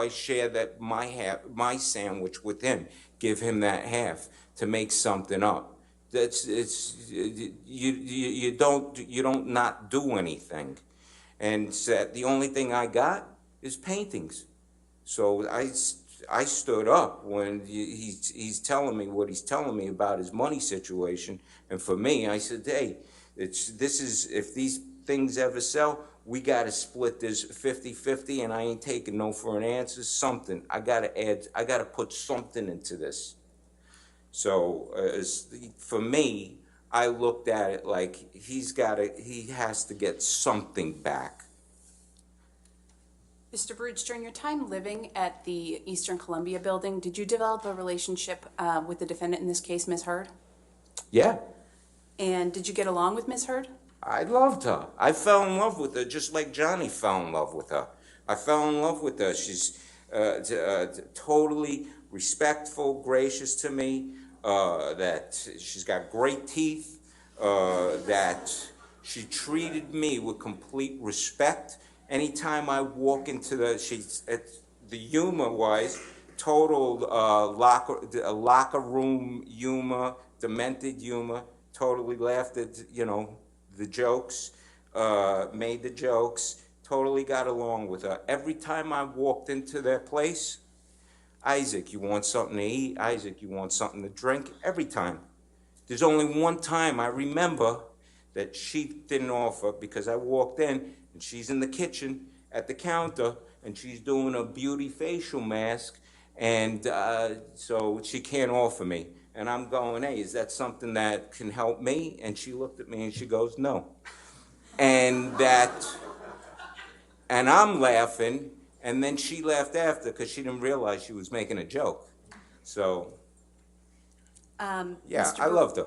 share that my sandwich with him? Give him that half to make something up. You don't not do anything, and said the only thing I got is paintings. So I stood up when he's telling me what he's telling me about his money situation, and for me, I said, hey, if these things ever sell, we got to split this 50-50, and I ain't taking no for an answer. Something I got to put something into this. So for me, I looked at it like he has to get something back. Mr. Baruch, during your time living at the Eastern Columbia building, did you develop a relationship with the defendant in this case, Ms. Heard? Yeah, And did you get along with Ms. Heard? I loved her. I fell in love with her just like Johnny fell in love with her. I fell in love with her. She's totally respectful, gracious to me, that she's got great teeth, that she treated me with complete respect. Anytime I walk into the humor-wise, total locker room humor, demented humor, totally laughed at, the jokes, made the jokes, totally got along with her. Every time I walked into their place, Isaac, you want something to eat? Isaac, you want something to drink? Every time. There's only one time I remember that she didn't offer, because I walked in and she's in the kitchen at the counter and she's doing a beauty facial mask, and so she can't offer me. And I'm going, hey, is that something that can help me? And she looked at me and she goes, no. And I'm laughing, and then she laughed after because she didn't realize she was making a joke. So, yeah, I loved her.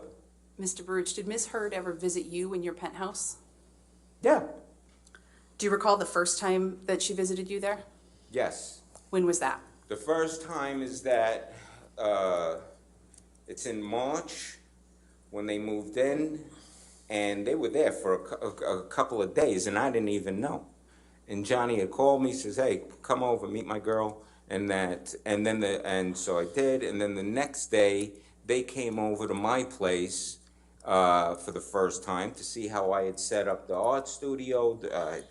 Mr. Baruch, did Ms. Heard ever visit you in your penthouse? Yeah. Do you recall the first time that she visited you there? Yes. When was that? The first time is that it's in March when they moved in, and they were there for a couple of days, and I didn't even know. And Johnny had called me, says, "Hey, come over, meet my girl," and so I did. And then the next day, they came over to my place for the first time to see how I had set up the art studio,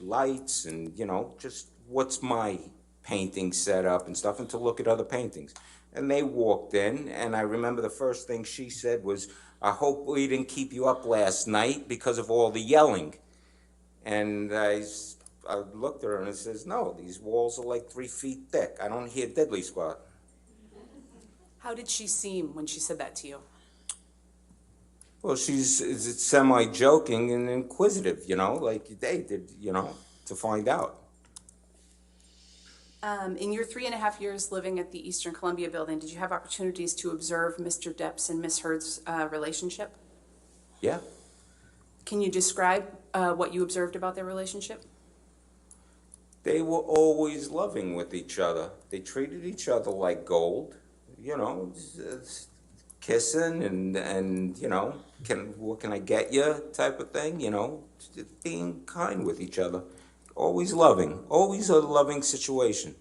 lights, and just what's my painting set up and stuff, and to look at other paintings. And they walked in, and I remember the first thing she said was, "I hope we didn't keep you up last night because of all the yelling." And I looked at her and I says, "No, these walls are like 3 feet thick. I don't hear diddly squat." How did she seem when she said that to you? Well, she's semi-joking and inquisitive, like they did, to find out. In your 3.5 years living at the Eastern Columbia building, did you have opportunities to observe Mr. Depp's and Ms. Heard's relationship? Yeah. Can you describe what you observed about their relationship? They were always loving with each other. They treated each other like gold, kissing and what can I get you type of thing, just being kind with each other. Always loving, always a loving situation.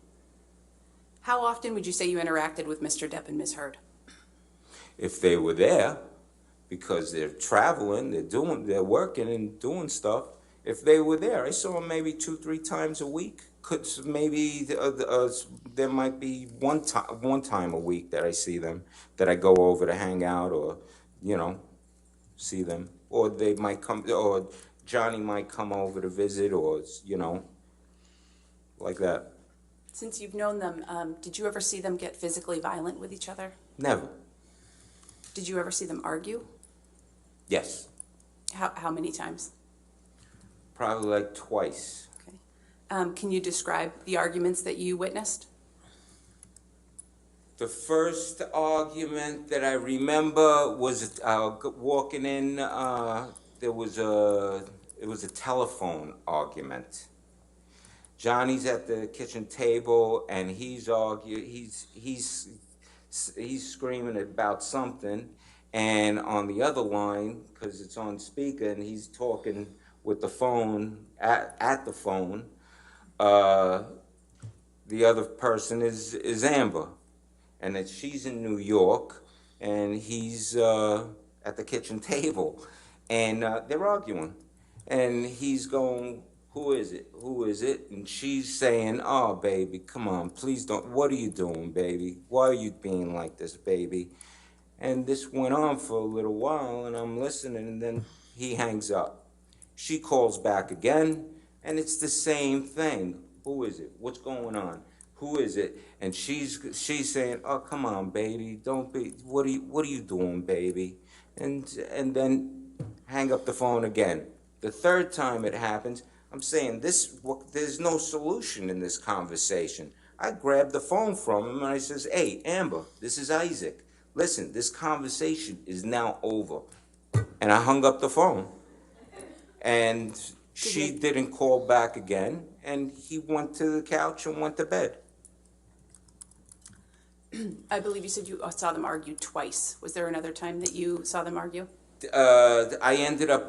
How often would you say you interacted with Mr. Depp and Ms. Heard? If they were there, because they're traveling, they're working and doing stuff. If they were there, I saw them maybe 2-3 times a week. Maybe there might be one time a week that I see them, that I go over to hang out or, see them. Or they might come, or Johnny might come over to visit, or, like that. Since you've known them, did you ever see them get physically violent with each other? Never. Did you ever see them argue? Yes. How many times? Probably like twice. Okay. Can you describe the arguments that you witnessed? The first argument that I remember was walking in. It was a telephone argument. Johnny's at the kitchen table and he's screaming about something, and on the other line, because it's on speaker, and he's talking with the phone at the phone. The other person is Amber, and that she's in New York, and he's at the kitchen table, and they're arguing, and he's going, "Who is it? Who is it?" And she's saying, "Oh, baby, come on, please don't. What are you doing, baby? Why are you being like this, baby?" And this went on for a little while, and I'm listening, and then he hangs up. She calls back again, and it's the same thing. "Who is it? What's going on? Who is it?" And she's saying, "Oh, come on, baby, don't be. What are you doing, baby?" And then hang up the phone again. The third time it happens, I'm saying there's no solution in this conversation. I grabbed the phone from him and I says, "Hey, Amber, this is Isaac. Listen, this conversation is now over." And I hung up the phone. And she didn't call back again, and he went to the couch and went to bed. I believe you said you saw them argue twice. Was there another time that you saw them argue? I ended up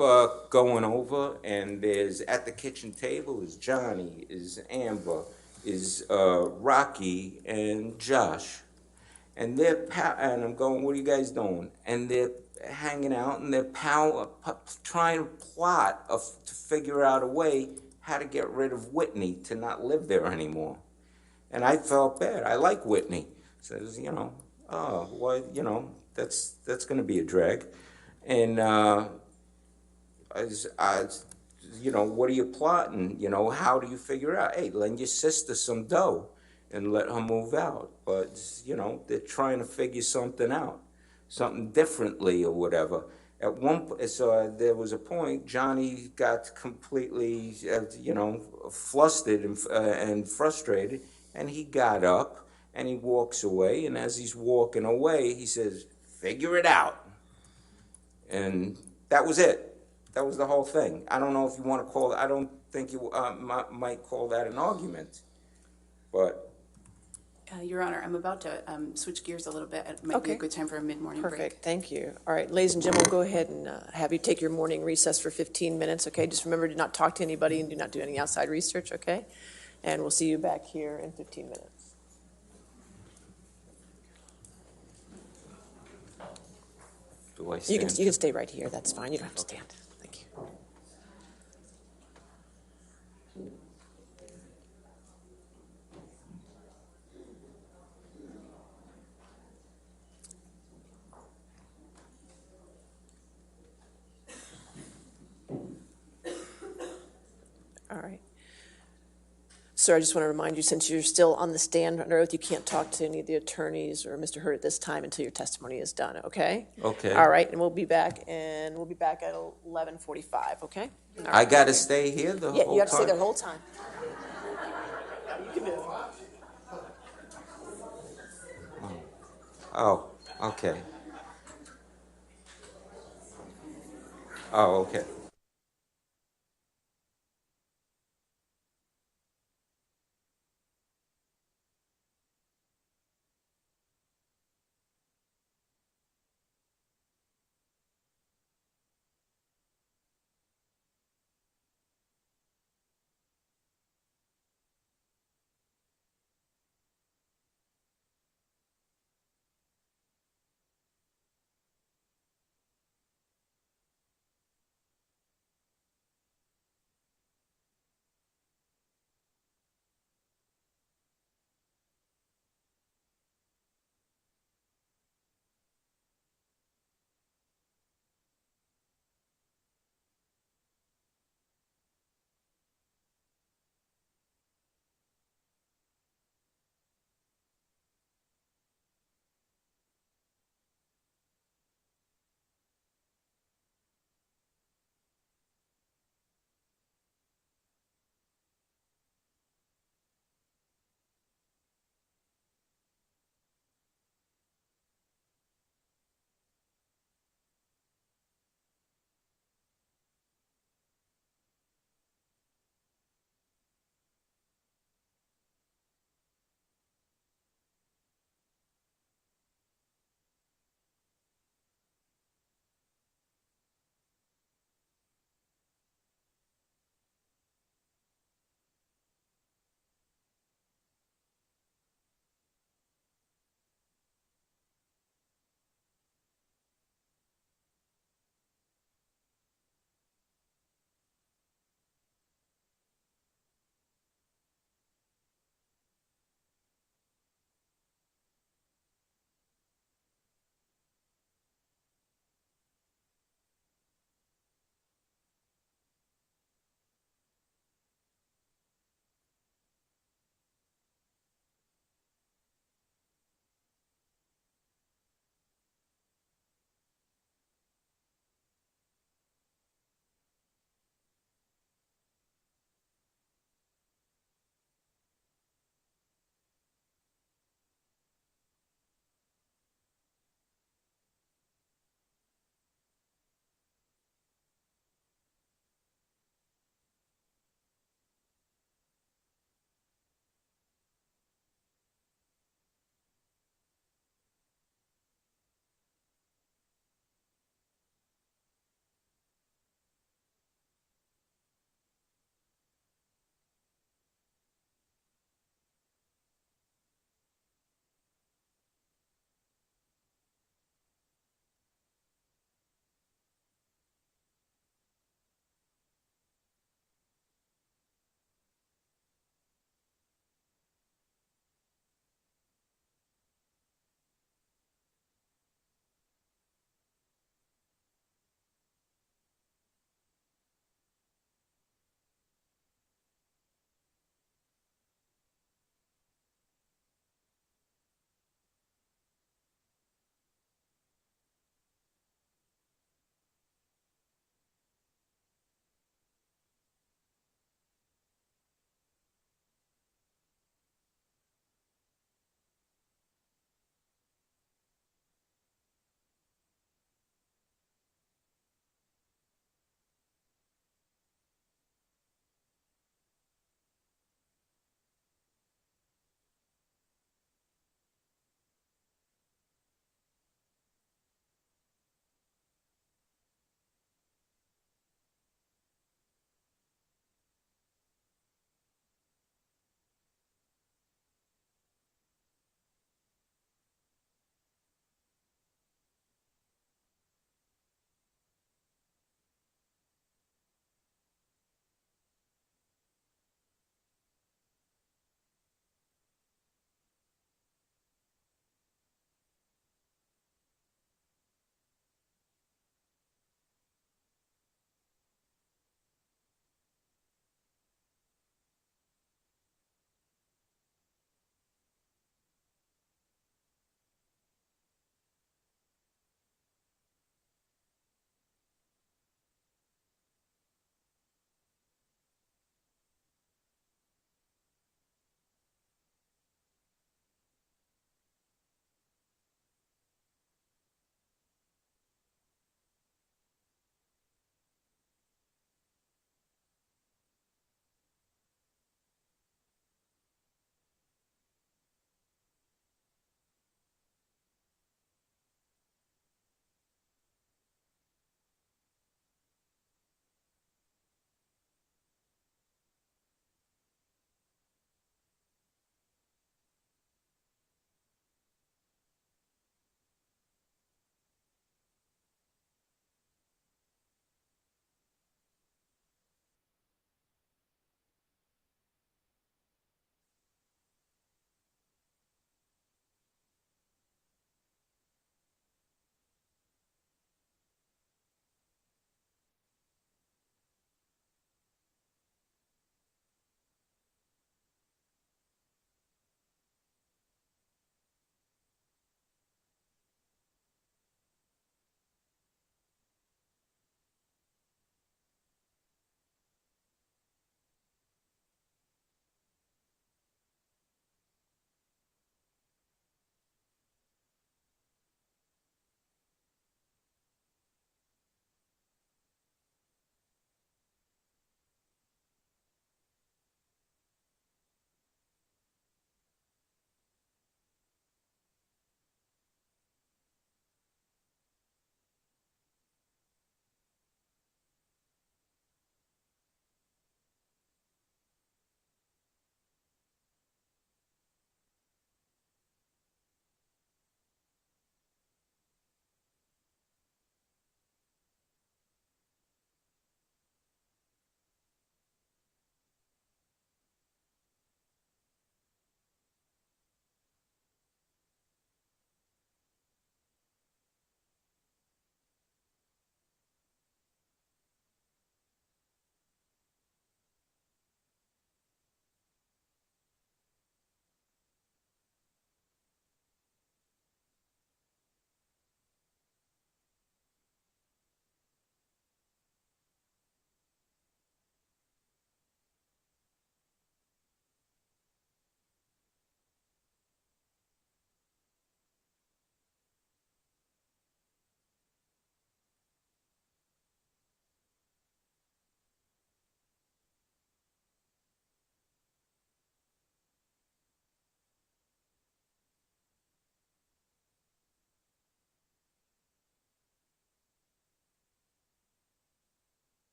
going over, and there's at the kitchen table is Johnny, is Amber, is Rocky, and Josh. And and I'm going, "What are you guys doing?" And they're hanging out, and they're trying to plot to figure out a way how to get rid of Whitney to not live there anymore. And I felt bad. I like Whitney. Says, oh, well, that's going to be a drag. And what are you plotting? How do you figure out? Hey, lend your sister some dough and let her move out. But, they're trying to figure something out, something differently or whatever. At one point, so there was a point, Johnny got completely, flustered and frustrated, and he got up and he walks away. And as he's walking away, he says, "Figure it out." And that was it. That was the whole thing. I don't know if you want to call it, I don't think you might call that an argument, but. Your Honor, I'm about to switch gears a little bit. It might be a good time for a mid-morning break. Perfect, thank you. All right, ladies and gentlemen, we'll go ahead and have you take your morning recess for 15 minutes, okay? Just remember to not talk to anybody and do not do any outside research, okay? And we'll see you back here in 15 minutes. Do I You can stand? stay right here, that's fine, you don't have to stand. Thank you. All right. Sir, I just want to remind you, since you're still on the stand under oath, you can't talk to any of the attorneys or Mr. Hurd at this time until your testimony is done, okay? Okay. All right, and we'll be back at 11:45, okay? All right, I got to thank you. stay here the Yeah, whole you have to stay time? there the whole time. You can move. Oh, okay. Oh, okay.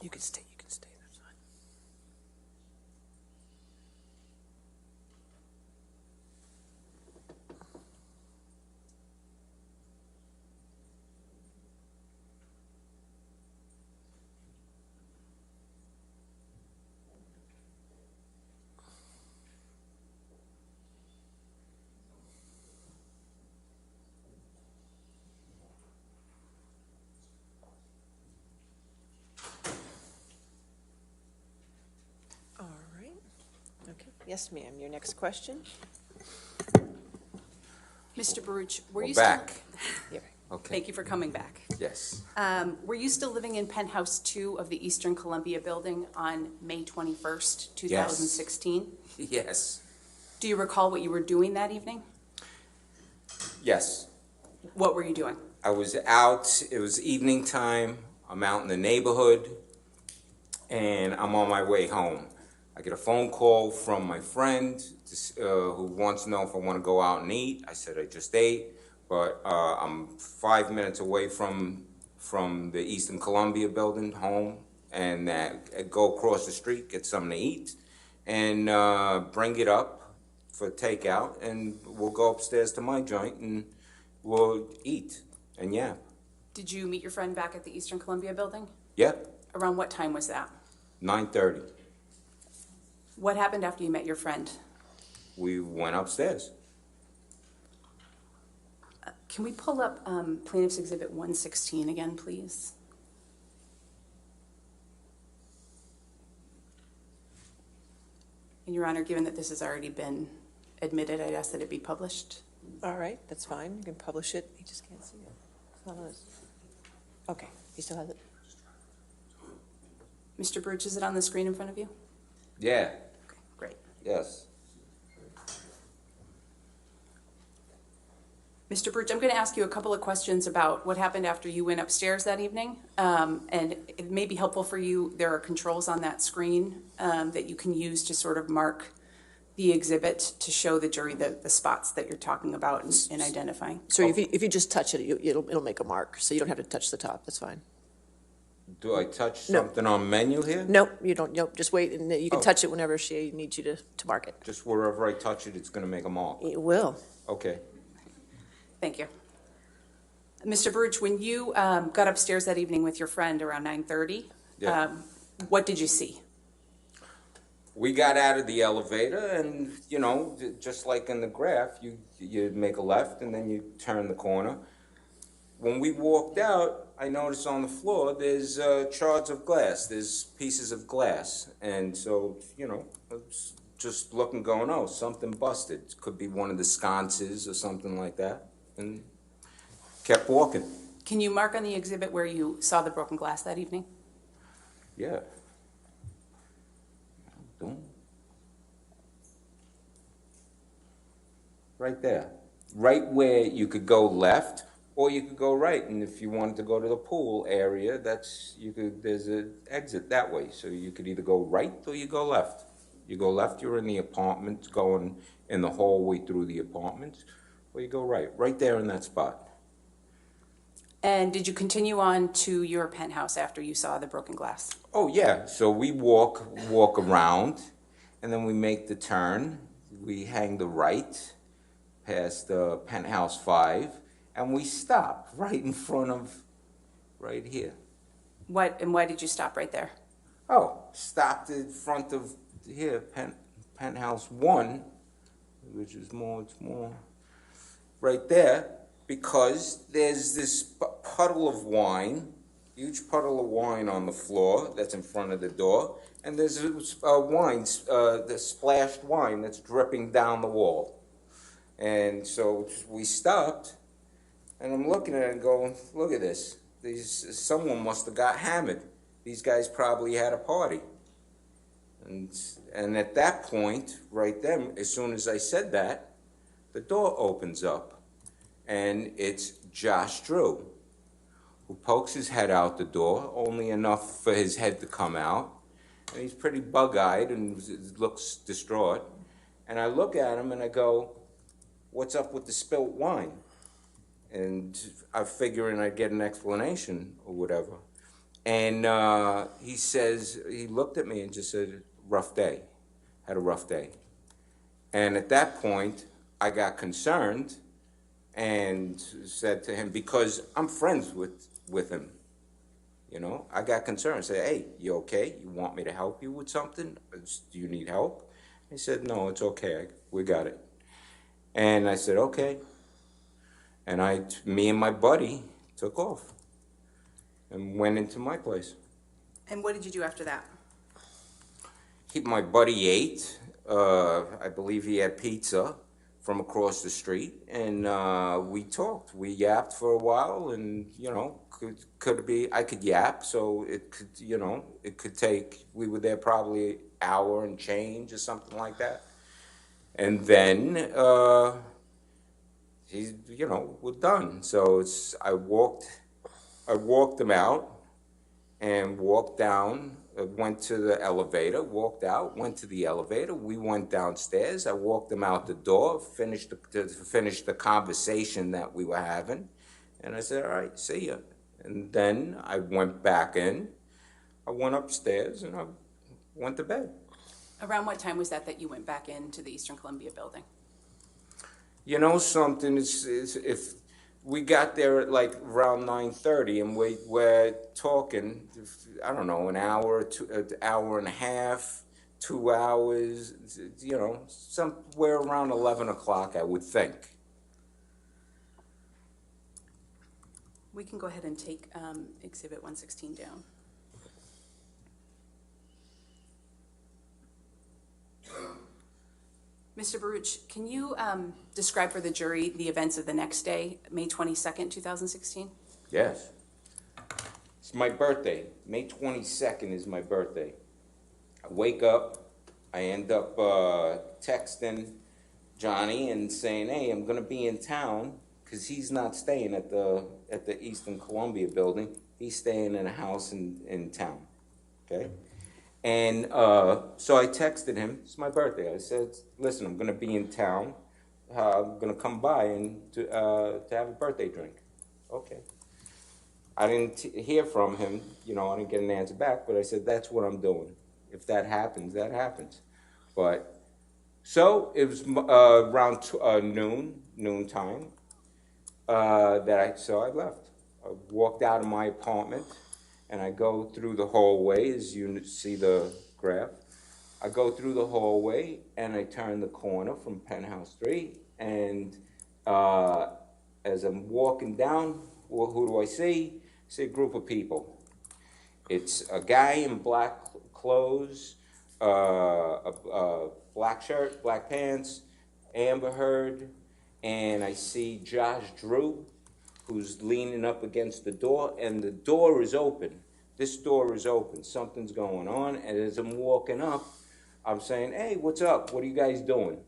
You can stay, that's fine. All right. Okay. Yes, ma'am. Your next question? Mr. Baruch, were We're you back. still? Okay. Thank you for coming back. Yes. Were you still living in penthouse 2 of the Eastern Columbia building on May 21st, 2016? Yes. Do you recall what you were doing that evening? Yes. What were you doing? I was out, it was evening time, I'm out in the neighborhood, and I'm on my way home. I get a phone call from my friend who wants to know if I want to go out and eat. I said I just ate, but I'm 5 minutes away from the Eastern Columbia building home, and go across the street, get something to eat, and bring it up for takeout, and we'll go upstairs to my joint and we'll eat and yap. Did you meet your friend back at the Eastern Columbia building? Yep, Around what time was that? 9:30. What happened after you met your friend? We went upstairs. Can we pull up Plaintiff's Exhibit 116 again, please? And Your Honor, given that this has already been admitted, I'd ask that it be published. All right, that's fine. You can publish it. He just can't see it. It's not on his. Okay, he still has it. Mr. Birch, is it on the screen in front of you? Yeah. Okay, great. Yes. Mr. Birch, I'm going to ask you a couple of questions about what happened after you went upstairs that evening. And it may be helpful for you, there are controls on that screen that you can use to sort of mark the exhibit to show the jury the spots that you're talking about and identifying. So if you just touch it, it'll make a mark, so you don't have to touch the top. That's fine. Do I touch No. something on menu here? Nope, you don't. Nope, just wait, and you can Oh. touch it whenever she needs you to mark it. Just wherever I touch it, it's gonna make a mark. It will. Okay. Thank you. Mr. Birch, when you got upstairs that evening with your friend around 9:30, Yeah. what did you see? We got out of the elevator and, you know, just like in the graph, you make a left and then you turn the corner. When we walked out, I noticed on the floor, there's shards of glass, there's pieces of glass. And so, you know, I was just looking, going, oh, something busted. Could be one of the sconces or something like that. And kept walking. Can you mark on the exhibit where you saw the broken glass that evening? Yeah. Boom. Right there. Right where you could go left or you could go right. And if you wanted to go to the pool area, there's an exit that way. So you could either go right or you go left. You go left, you're in the apartment, going in the hallway through the apartment, or you go right there in that spot. And did you continue on to your penthouse after you saw the broken glass? Oh, yeah. So we walk around, and then we make the turn. We hang the right past penthouse 5, and we stop right in front of, right here. And why did you stop right there? Oh, stopped in front of here, penthouse 1, which is it's more right there, because there's this puddle of wine, huge puddle of wine on the floor that's in front of the door, and there's wine, the splashed wine that's dripping down the wall. And so we stopped, and I'm looking at it and going, look at this. Someone must have got hammered. These guys probably had a party. And at that point, right then, as soon as I said that, the door opens up, and it's Josh Drew, who pokes his head out the door, only enough for his head to come out, and he's pretty bug-eyed and looks distraught. And I look at him and I go, what's up with the spilt wine? And I'm figuring I'd get an explanation or whatever. And he says, he looked at me and just said, rough day, had a rough day. And at that point, I got concerned and said to him, because I'm friends with him, you know, I got concerned. I said, hey, you okay? You want me to help you with something? Do you need help? He said, no, it's okay. We got it. And I said, okay. And me and my buddy took off and went into my place. And what did you do after that? My buddy ate. I believe he had pizza from across the street, and we talked. We yapped for a while, and you know, could be I could yap, so it could, you know, it could take. We were there probably an hour and change or something like that, and then you know, we're done. So I walked him out, and walked down. Went to the elevator, walked out, went to the elevator. We went downstairs. I walked them out the door, finished the conversation that we were having, and I said, all right, see ya. And then I went back in. I went upstairs and I went to bed. Around what time was that you went back into the Eastern Columbia building? You know something, if we got there at like around 9:30, and we're talking, I don't know, an hour, an hour and a half, 2 hours, you know, somewhere around 11 o'clock, I would think. We can go ahead and take Exhibit 116 down. Mr. Baruch, can you describe for the jury the events of the next day, May 22nd, 2016? Yes. It's my birthday. May 22nd is my birthday. I wake up, I end up texting Johnny and saying, hey, I'm gonna be in town, because he's not staying at the Eastern Columbia building. He's staying in a house in town, okay? And so I texted him, it's my birthday. I said, listen, I'm gonna be in town. I'm gonna come by and to have a birthday drink. Okay. I didn't hear from him, you know, I didn't get an answer back, but I said, that's what I'm doing. If that happens, that happens. But, so it was around noon time, so I left. I walked out of my apartment, and I go through the hallway, as you see the graph. I go through the hallway, and I turn the corner from Penthouse 3, and as I'm walking down, well, who do I see? I see a group of people. It's a guy in black clothes, a black shirt, black pants, Amber Heard, and I see Josh Drew, who's leaning up against the door, and the door is open. This door is open. Something's going on, and as I'm walking up, I'm saying, hey, what's up? What are you guys doing?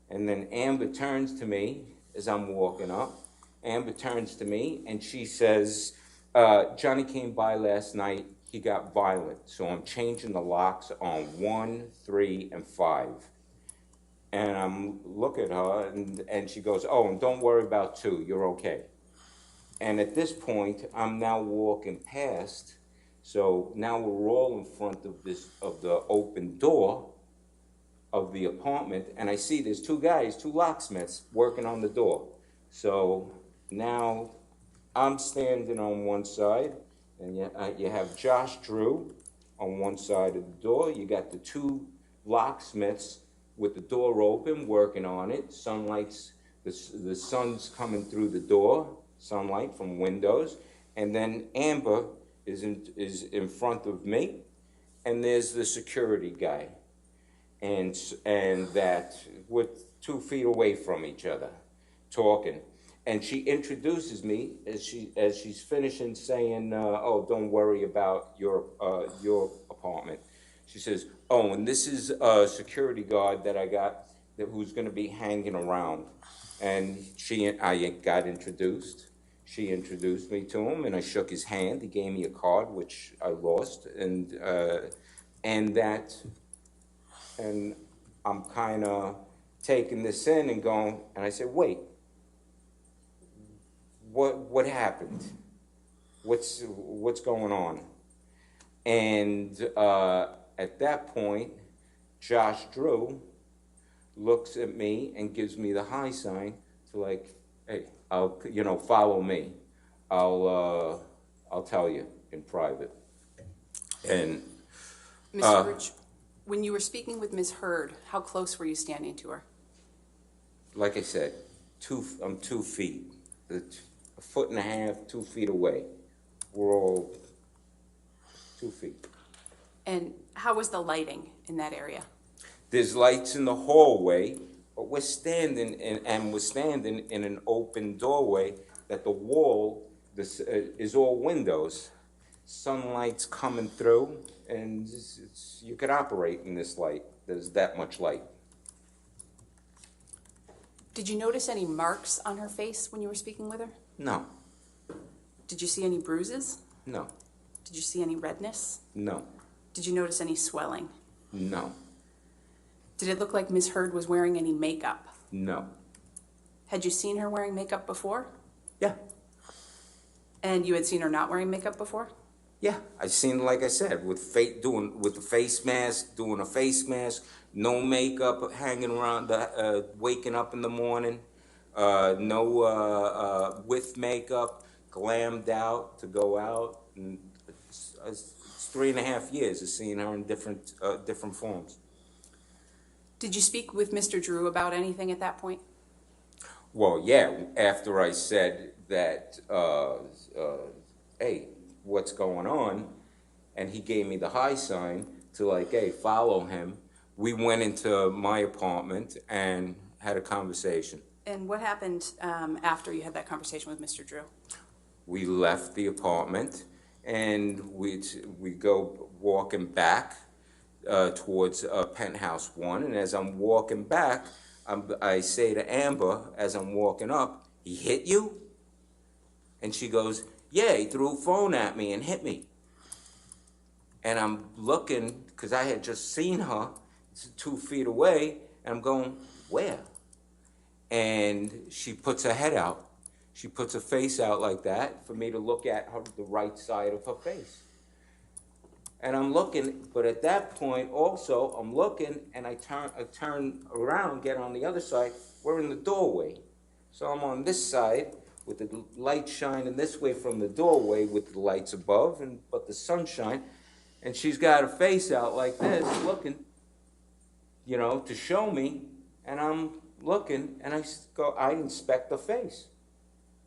And then Amber turns to me as I'm walking up. Amber turns to me, and she says, Johnny came by last night. He got violent, so I'm changing the locks on 1, 3, and 5. And I'm looking at her, and she goes, oh, and don't worry about 2. You're okay. And at this point, I'm now walking past, so now we're all in front of the open door of the apartment, and I see there's 2 guys, 2 locksmiths, working on the door. So now I'm standing on one side, and you have Josh Drew on one side of the door. You got the 2 locksmiths with the door open, working on it. The sun's coming through the door. Sunlight from windows, and then Amber is in front of me, and there's the security guy, and that we're 2 feet away from each other, talking, and she introduces me as she's finishing saying, oh, don't worry about your apartment. She says, oh, and this is a security guard that I got who's going to be hanging around, and I got introduced. She introduced me to him, and I shook his hand. He gave me a card, which I lost, and I'm kind of taking this in and going, and I said, wait, what happened? What's going on? And at that point, Josh Drew looks at me and gives me the high sign to like, hey, follow me. I'll tell you in private. And Mr. Rich, when you were speaking with Ms. Heard, how close were you standing to her? like I said, I'm 2 feet, a foot and a half, 2 feet away. We're all 2 feet. And how was the lighting in that area? There's lights in the hallway, but we're standing in an open doorway that the wall is all windows. Sunlight's coming through, and you could operate in this light. There's that much light. Did you notice any marks on her face when you were speaking with her? No. Did you see any bruises? No. Did you see any redness? No. Did you notice any swelling? No. Did it look like Ms. Heard was wearing any makeup? No. Had you seen her wearing makeup before? Yeah. And you had seen her not wearing makeup before? Yeah, I seen, like I said, with the face mask, doing a face mask, no makeup, hanging around, waking up in the morning, no with makeup, glammed out to go out. And it's 3.5 years of seeing her in different forms. Did you speak with Mr. Drew about anything at that point? Well, yeah, after I said that, hey, what's going on? And he gave me the high sign to like, hey, follow him. We went into my apartment and had a conversation. And what happened after you had that conversation with Mr. Drew? We left the apartment and we go walking back towards Penthouse 1. And as I'm walking back, I say to Amber, as I'm walking up, he hit you? And she goes, yeah, he threw a phone at me and hit me. And I'm looking, because I had just seen her 2 feet away, and I'm going, where? And she puts her head out. She puts her face out like that for me to look at the right side of her face. And I'm looking, but at that point also, I'm looking, and I turn around, get on the other side. We're in the doorway. So I'm on this side, with the light shining this way from the doorway with the lights above, but the sunshine, and she's got her face out like this, looking, to show me, and I'm looking, and I inspect her face.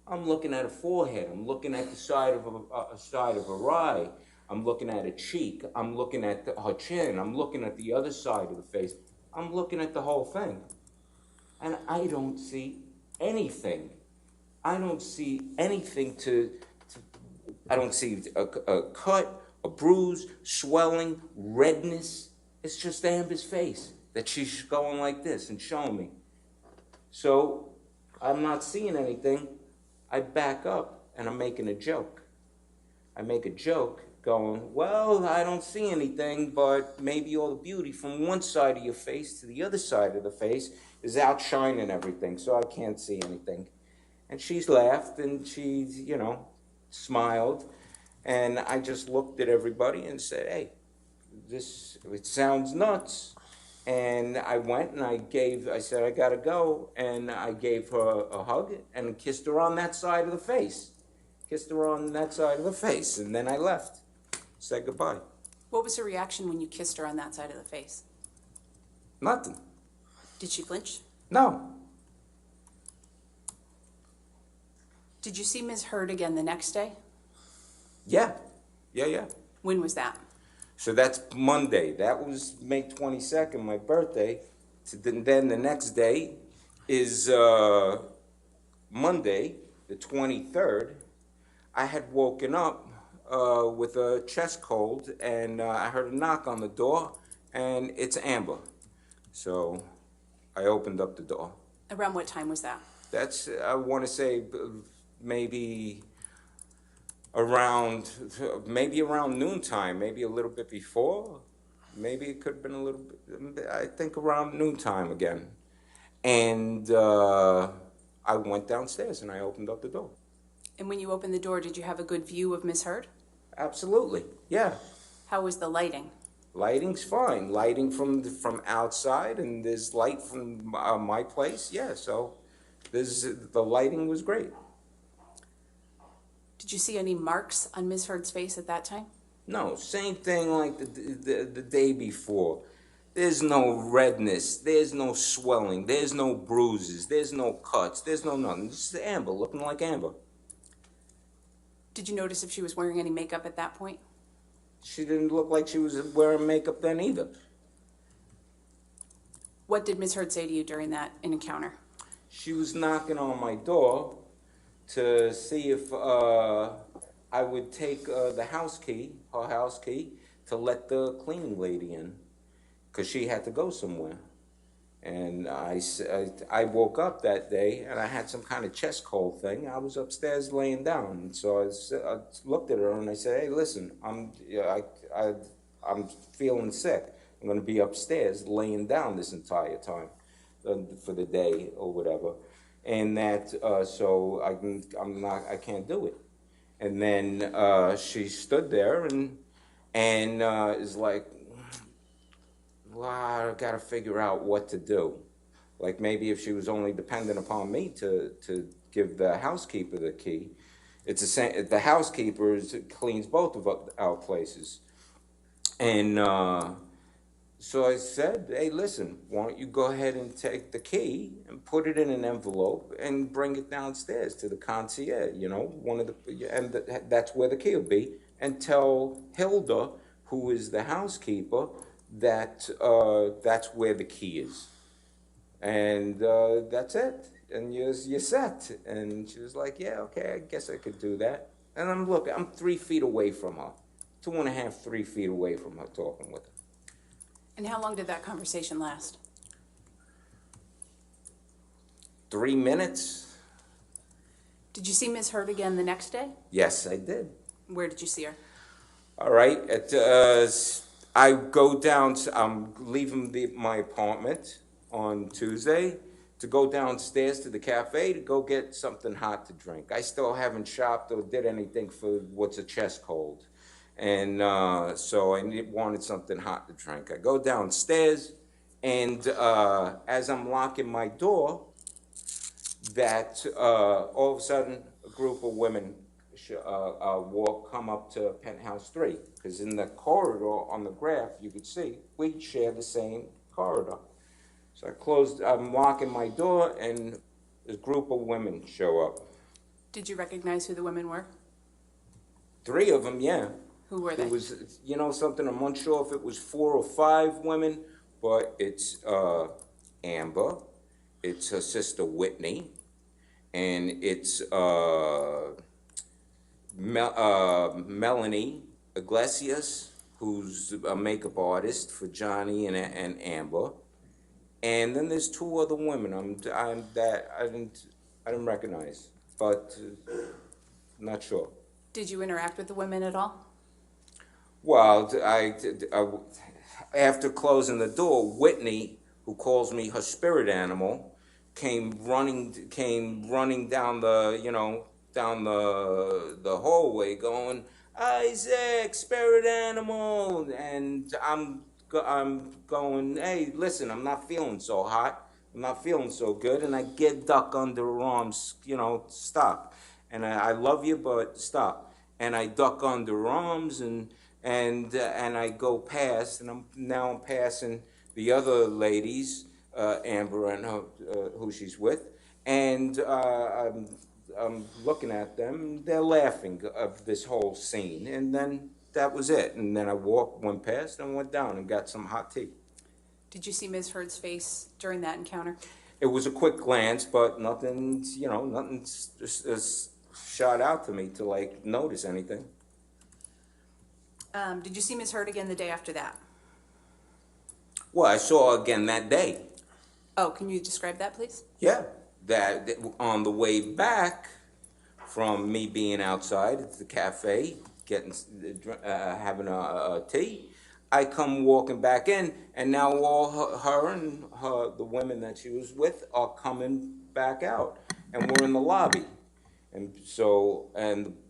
I'm looking at her forehead, I'm looking at the side of her eye, I'm looking at her cheek, I'm looking at her chin, I'm looking at the other side of the face, I'm looking at the whole thing, and I don't see anything. I don't see anything I don't see a cut, a bruise, swelling, redness. It's just Amber's face that she's going like this and showing me. So I'm not seeing anything. I back up and I'm making a joke. I make a joke going, well, I don't see anything, but maybe all the beauty from one side of your face to the other side of the face is outshining everything, so I can't see anything. And she's laughed and she's, smiled. And I just looked at everybody and said, hey, it sounds nuts. And I went and I said, I gotta go. And I gave her a hug and kissed her on that side of the face. Kissed her on that side of the face. And then I left. Said goodbye. What was her reaction when you kissed her on that side of the face? Nothing. Did she flinch? No. Did you see Ms. Heard again the next day? Yeah. When was that? So that's Monday. That was May 22nd, my birthday. Then the next day is Monday, the 23rd. I had woken up with a chest cold, and I heard a knock on the door, and it's Amber. So I opened up the door. Around what time was that? That's, I want to say, maybe around noontime, maybe a little bit before. Maybe it could have been a little bit, I think around noontime again. And I went downstairs and I opened up the door. And when you opened the door, did you have a good view of Ms. Heard? Absolutely, yeah. How was the lighting? Lighting's fine. Lighting from outside, and there's light from my place. Yeah, so the lighting was great. Did you see any marks on Ms. Heard's face at that time? No, same thing like the day before. There's no redness. There's no swelling. There's no bruises. There's no cuts. There's no nothing. Just Amber, looking like Amber. Did you notice if she was wearing any makeup at that point? She didn't look like she was wearing makeup then either. What did Ms. Heard say to you during that encounter? She was knocking on my door to see if I would take the house key, her house key, to let the cleaning lady in, because she had to go somewhere. And I woke up that day, and I had some kind of chest cold thing. I was upstairs laying down, and so I looked at her and I said, "Hey, listen, I'm feeling sick. I'm going to be upstairs laying down this entire time for the day or whatever, and that so I can't do it." And then she stood there and is like, "Well, I got to figure out what to do." Like maybe if she was only dependent upon me to give the housekeeper the key. The housekeeper cleans both of our places. And so I said, "Hey, listen, why don't you go ahead and take the key and put it in an envelope and bring it downstairs to the concierge, that's where the key will be, and tell Hilda, who is the housekeeper, that that's where the key is. And that's it. And you're set." And she was like, "Yeah, okay, I guess I could do that." And I'm 3 feet away from her. 2.5, 3 feet away from her, talking with her. And how long did that conversation last? 3 minutes. Did you see Ms. Heard again the next day? Yes, I did. Where did you see her? All right. I go down. I'm leaving my apartment on Tuesday to go downstairs to the cafe to go get something hot to drink. I still haven't shopped or did anything for what's a chest cold. And so I wanted something hot to drink. I go downstairs, and as I'm locking my door, that all of a sudden a group of women come up to penthouse 3, because in the corridor on the graph you could see we share the same corridor. So I'm locking my door, and a group of women show up. Did you recognize who the women were? 3 of them, yeah. Who were they? It was, something, I'm unsure if it was 4 or 5 women, but it's Amber, it's her sister Whitney, and it's Melanie Iglesias, who's a makeup artist for Johnny and Amber. And then there's 2 other women that I didn't recognize, but not sure. Did you interact with the women at all? Well, after closing the door, Whitney, who calls me her spirit animal, came running down the hallway, going, "Isaac, spirit animal," and I'm going, "Hey, listen, I'm not feeling so hot. I'm not feeling so good," and I duck under her arms, stop. And I love you, but stop. And I duck under her arms, and I go past, and I'm passing the other ladies, Amber and her, who she's with, and I'm looking at them. They're laughing of this whole scene, and then that was it. And then I went past and went down and got some hot tea. Did you see Ms. Heard's face during that encounter? It was a quick glance, but nothing shot out to me to notice anything. Did you see Ms. Heard again the day after that? Well, I saw her again that day. Oh, can you describe that, please? Yeah, that on the way back from me being outside at the cafe, having a tea, I come walking back in, and now all her and the women that she was with are coming back out, and we're in the lobby, and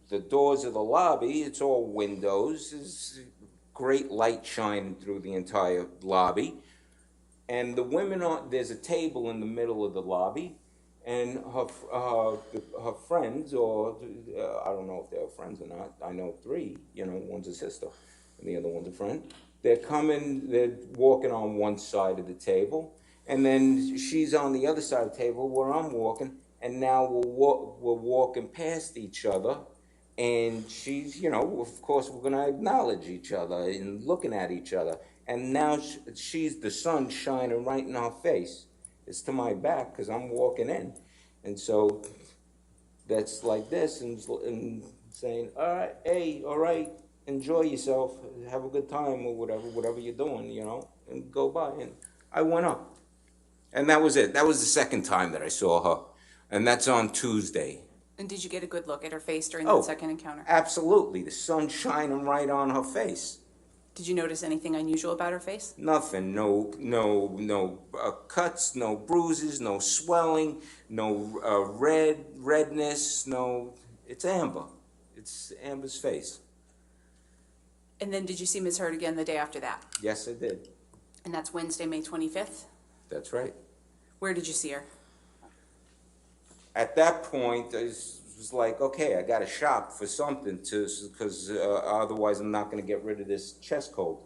the doors of the lobby, it's all windows, great light shining through the entire lobby. And the women there's a table in the middle of the lobby, and her friends, or I don't know if they're friends or not. I know three. One's a sister, and the other one's a friend. They're walking on one side of the table, and then she's on the other side of the table where I'm walking, and now we're walking past each other, and she's, of course we're gonna acknowledge each other and looking at each other. And now she's the sun shining right in her face. It's to my back because I'm walking in. And so that's like this, and saying, all right, hey, all right, enjoy yourself, have a good time, or whatever you're doing, and go by. And I went up. And that was it. That was the second time that I saw her. And that's on Tuesday. And did you get a good look at her face during Oh, that second encounter? Absolutely. The sun shining right on her face. Did you notice anything unusual about her face? Nothing. No cuts, no bruises, no swelling, no redness. No. It's Amber. It's Amber's face. And then did you see Ms. Heard again the day after that? Yes, I did. And that's Wednesday, May 25th? That's right. Where did you see her? At that point, I was like, okay, I got to shop for something because otherwise I'm not going to get rid of this chest cold.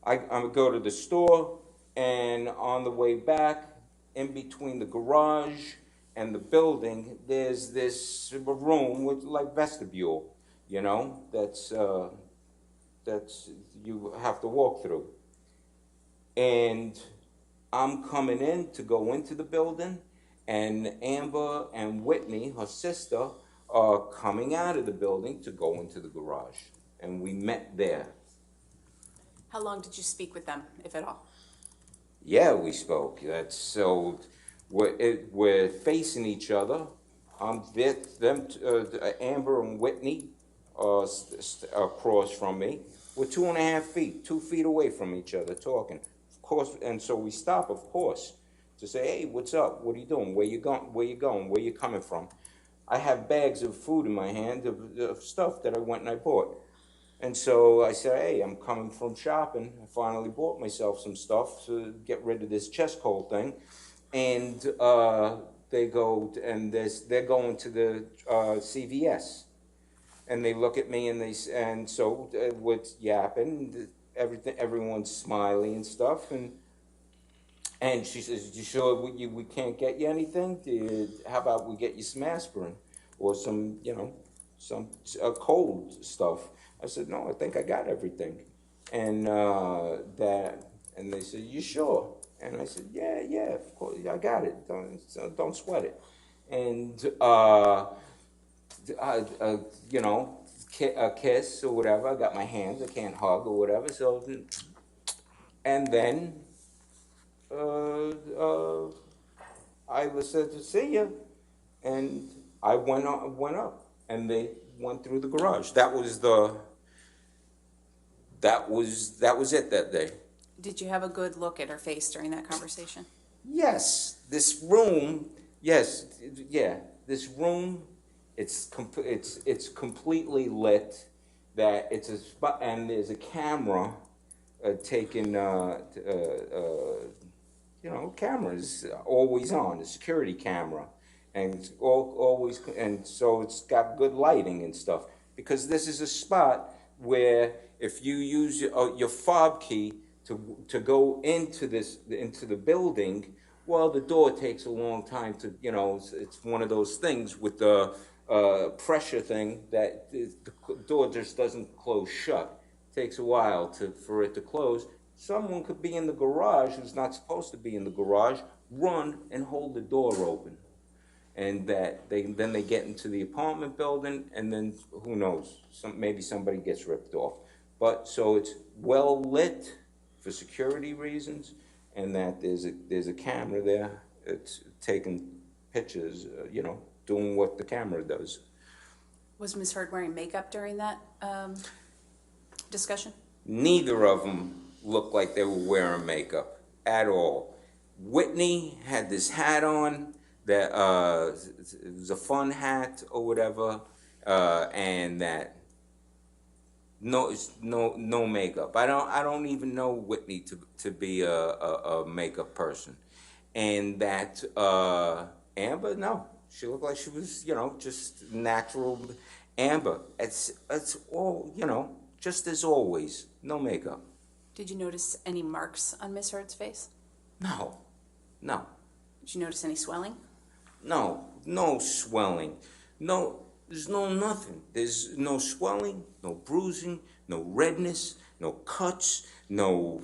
I go to the store, and on the way back, in between the garage and the building, there's this room with like vestibule, that's you have to walk through. And I'm coming in to go into the building, and Amber and Whitney, her sister, are coming out of the building to go into the garage. And we met there. How long did you speak with them, if at all? Yeah, we spoke. So we're facing each other. Amber and Whitney are across from me. We're 2.5 feet, 2 feet away from each other, talking. Of course, and so we stop, of course, to say, hey, what's up? What are you doing? Where you going? Where you coming from? I have bags of food in my hand of stuff that I went and I bought. And so I said, hey, I'm coming from shopping. I finally bought myself some stuff to get rid of this chest cold thing. And they go, and they're going to the CVS. And they look at me, and so what's yapping, everyone's smiling and stuff. And she says, you sure we can't get you anything? How about we get you some aspirin or some cold stuff? I said, no, I think I got everything. And and they said, you sure? And I said, yeah, of course, I got it. Don't sweat it. And a kiss or whatever. I got my hands. I can't hug or whatever. So, and then I said to see you, and I went up, and they went through the garage. That was it that day. Did you have a good look at her face during that conversation? Yes, this room. Yes, yeah, this room. It's completely lit. That it's a spot, and there's a camera taking. Cameras always on, a security camera, and always, and so it's got good lighting and stuff. Because this is a spot where if you use your fob key to go into the building, well, the door takes a long time to, it's one of those things with the pressure thing that the door just doesn't close shut. It takes a while for it to close. Someone could be in the garage who's not supposed to be in the garage, run and hold the door open. And that then they get into the apartment building, and then who knows, maybe somebody gets ripped off. But so it's well lit for security reasons, and that there's a camera there. It's taking pictures, doing what the camera does. Was Ms. Heard wearing makeup during that discussion? Neither of them looked like they were wearing makeup at all. Whitney had this hat on that it was a fun hat or whatever, and that no makeup. I don't even know Whitney to be a makeup person, and that Amber, no, she looked like she was, just natural Amber. It's all, just as always, no makeup. Did you notice any marks on Ms. Heard's face? No. Did you notice any swelling? No swelling. There's nothing. There's no swelling, no bruising, no redness, no cuts, no,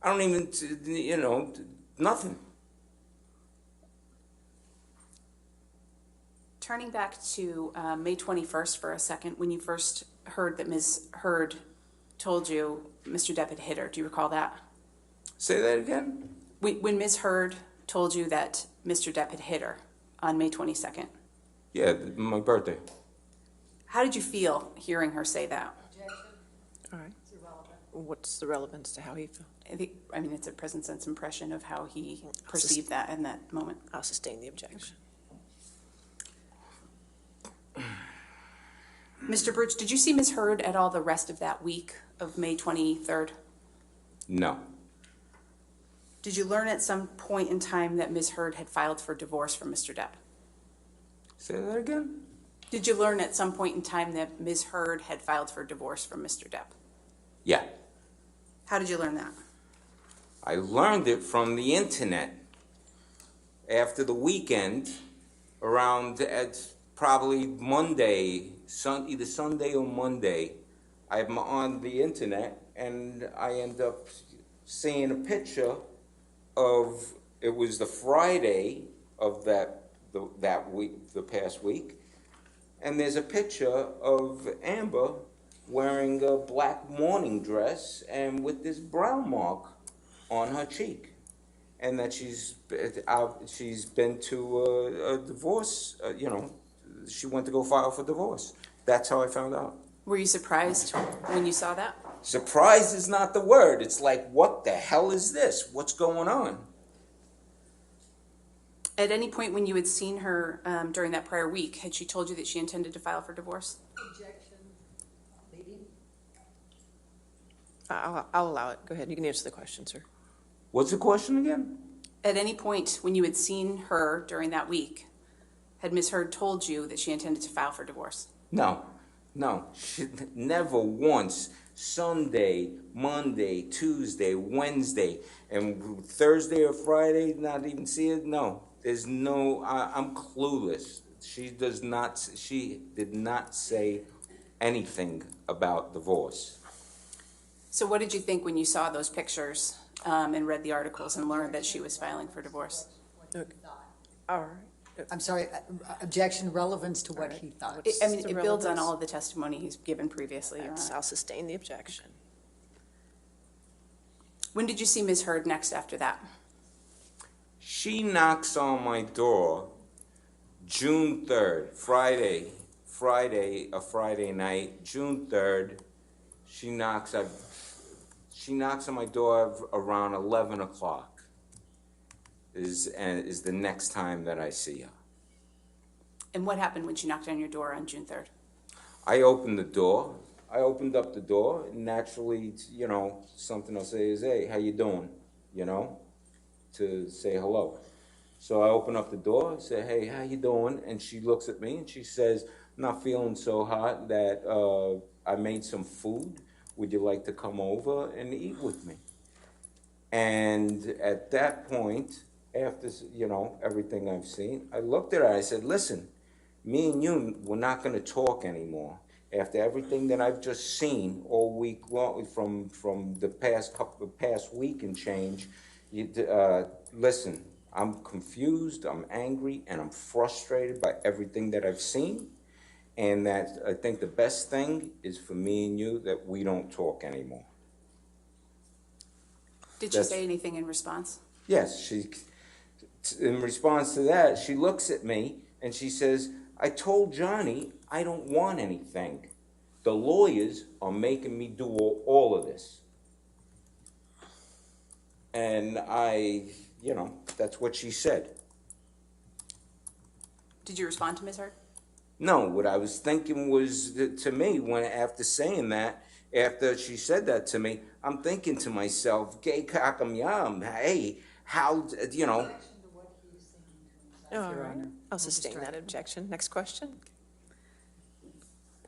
I don't even, nothing. Turning back to May 21st for a second, when you first heard that Ms. Heard told you Mr. Depp had hit her, do you recall that? Say that again? When Ms. Heard told you that Mr. Depp had hit her on May 22nd. Yeah, my birthday. How did you feel hearing her say that? All right. It's irrelevant. What's the relevance to how he felt? I mean, it's a present sense impression of how he perceived that in that moment. I'll sustain the objection. Mr. Birch, did you see Ms. Heard at all the rest of that week of May 23rd? No. Did you learn at some point in time that Ms. Heard had filed for divorce from Mr. Depp? Say that again? Did you learn at some point in time that Ms. Heard had filed for divorce from Mr. Depp? Yeah. How did you learn that? I learned it from the internet. After the weekend, around at probably Monday, either Sunday or Monday, I'm on the internet and I end up seeing a picture of, it was the Friday of that week, the past week, and there's a picture of Amber wearing a black morning dress and with this brown mark on her cheek, and that she's been to a divorce, she went to go file for divorce. That's how I found out. Were you surprised when you saw that? Surprised is not the word. It's like, what the hell is this? What's going on? At any point when you had seen her during that prior week, had she told you that she intended to file for divorce? Objection. Leading. I'll allow it. Go ahead. You can answer the question, sir. What's the question again? At any point when you had seen her during that week, had Ms. Heard told you that she intended to file for divorce? No. She never once. Sunday, Monday, Tuesday, Wednesday, and Thursday or Friday, not even see it? No. There's no, I'm clueless. She did not say anything about divorce. So what did you think when you saw those pictures and read the articles and learned that she was filing for divorce? Okay. All right. I'm sorry, objection, relevance to what he thought. It builds on all of the testimony he's given previously, Your Honor. I'll sustain the objection. When did you see Ms. Heard next after that? She knocks on my door June 3rd, Friday night, June 3rd. She knocks on my door around 11 o'clock. Is the next time that I see her. And what happened when she knocked on your door on June 3rd? I opened the door. I opened up the door. And naturally, something I'll say is, hey, how you doing? To say hello. So I open up the door, say, hey, how you doing? And she looks at me and she says, not feeling so hot that I made some food. Would you like to come over and eat with me? And at that point, after, everything I've seen, I looked at her, I said, listen, me and you, we're not gonna talk anymore. After everything that I've just seen all week long, from the past week and change, listen, I'm confused, I'm angry, and I'm frustrated by everything that I've seen. And that I think the best thing is for me and you that we don't talk anymore. Did she say anything in response? Yes, in response to that, she looks at me and she says, I told Johnny I don't want anything. The lawyers are making me do all of this. And that's what she said. Did you respond to Ms. Heard? No, what I was thinking was that to me, when after saying that, after she said that to me, I'm thinking to myself, gay cock'em yum, hey, how, you know, All right, I'll sustain that objection. Next question.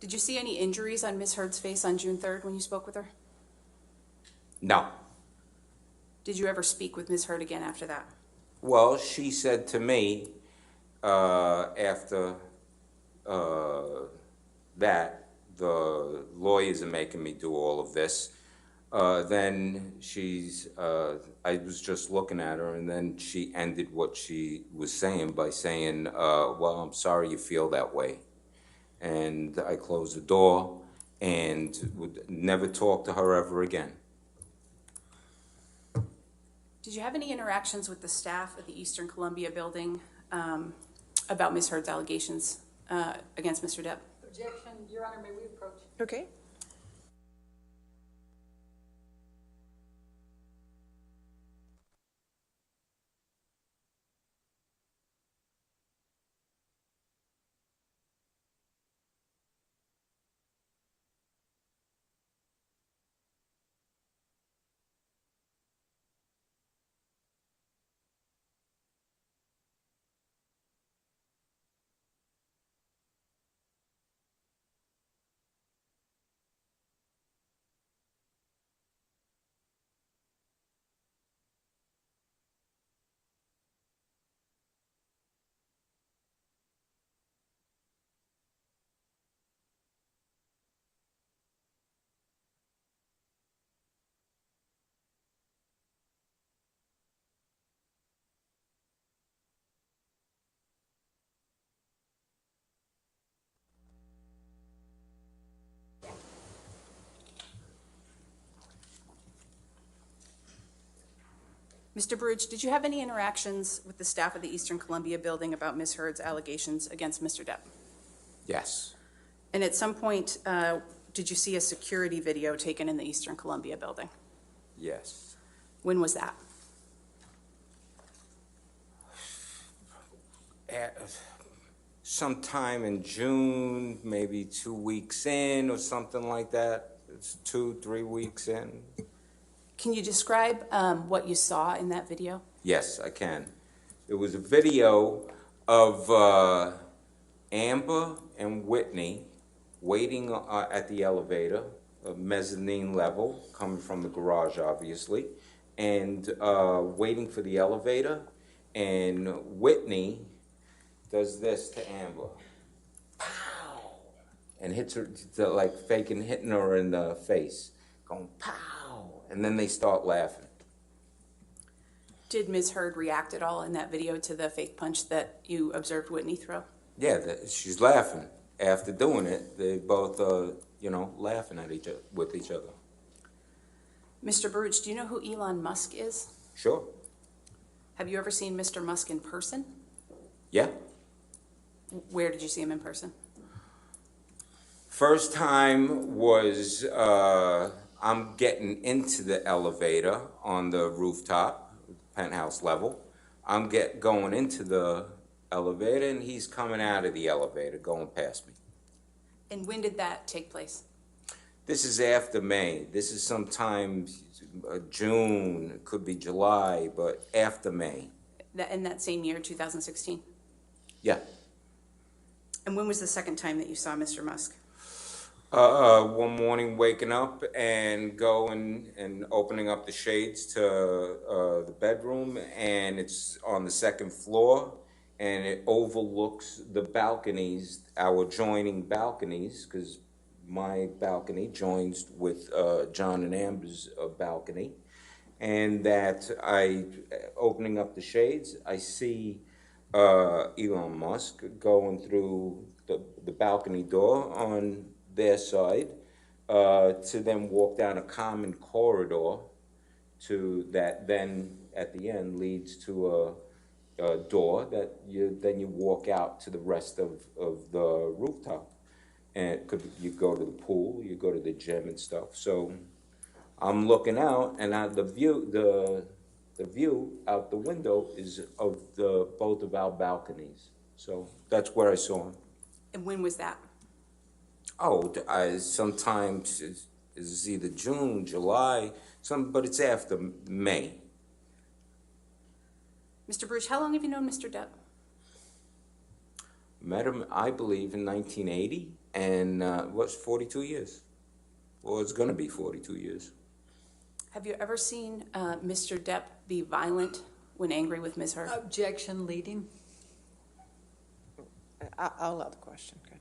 Did you see any injuries on Ms. Heard's face on June 3rd when you spoke with her? no. Did you ever speak with Ms. Heard again after that? Well, she said to me, after that, the lawyers are making me do all of this. Then I was just looking at her, and then she ended what she was saying by saying, well, I'm sorry you feel that way. And I closed the door and would never talk to her ever again. Did you have any interactions with the staff at the Eastern Columbia building about Ms. Heard's allegations against Mr. Depp? Objection, Your Honor, may we approach? Okay. Mr. Baruch, did you have any interactions with the staff of the Eastern Columbia building about Ms. Heard's allegations against Mr. Depp? Yes. And at some point, did you see a security video taken in the Eastern Columbia building? Yes. When was that? Sometime in June, maybe 2 weeks in or something like that. It's 2-3 weeks in. Can you describe what you saw in that video? Yes, I can. It was a video of Amber and Whitney waiting at the elevator, a mezzanine level, coming from the garage, obviously, and waiting for the elevator. And Whitney does this to Amber. Pow! And hits her, like faking hitting her in the face, going pow! And then they start laughing. Did Ms. Heard react at all in that video to the fake punch that you observed Whitney throw? Yeah, she's laughing. After doing it, they both, laughing at with each other. Mr. Baruch, do you know who Elon Musk is? Sure. Have you ever seen Mr. Musk in person? Yeah. Where did you see him in person? First time was I'm getting into the elevator on the rooftop, penthouse level. I'm going into the elevator, and he's coming out of the elevator, going past me. And when did that take place? This is after May. This is sometime June, it could be July, but after May. In that same year, 2016? Yeah. And when was the second time that you saw Mr. Musk? One morning waking up and going and opening up the shades to the bedroom, and it's on the second floor, and it overlooks the balconies, our joining balconies, because my balcony joins with John and Amber's balcony, and that opening up the shades, I see Elon Musk going through the balcony door on their side to then walk down a common corridor that then at the end leads to a door that you walk out to the rest of the rooftop. And you go to the pool, you go to the gym and stuff. So I'm looking out, and the view out the window is of both of our balconies. So that's where I saw him. And when was that? Oh, sometimes it's either June, July, but it's after May. Mr. Bruce, how long have you known Mr. Depp? Met him, I believe, in 1980, and what's 42 years? Well, it's going to be 42 years. Have you ever seen Mr. Depp be violent when angry with Ms. Heard? Objection leading. I'll allow the question. Okay.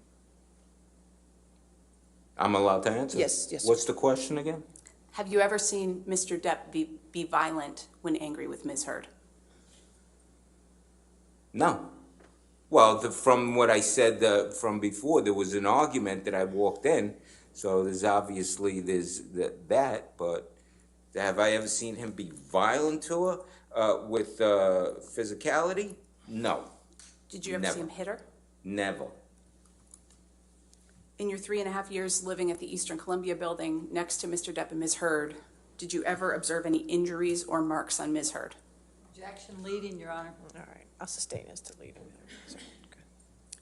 I'm allowed to answer? Yes, yes. What's the question again? Have you ever seen Mr. Depp be violent when angry with Ms. Heard? No. Well, from what I said from before, there was an argument that I walked in, so there's that, but have I ever seen him be violent to her with physicality? No. Did you ever Never. see him hit her? Never. In your 3.5 years living at the Eastern Columbia building next to Mr. Depp and Ms. Heard, did you ever observe any injuries or marks on Ms. Heard? Objection leading, Your Honor. All right, I'll sustain as to leading. Sorry. Okay.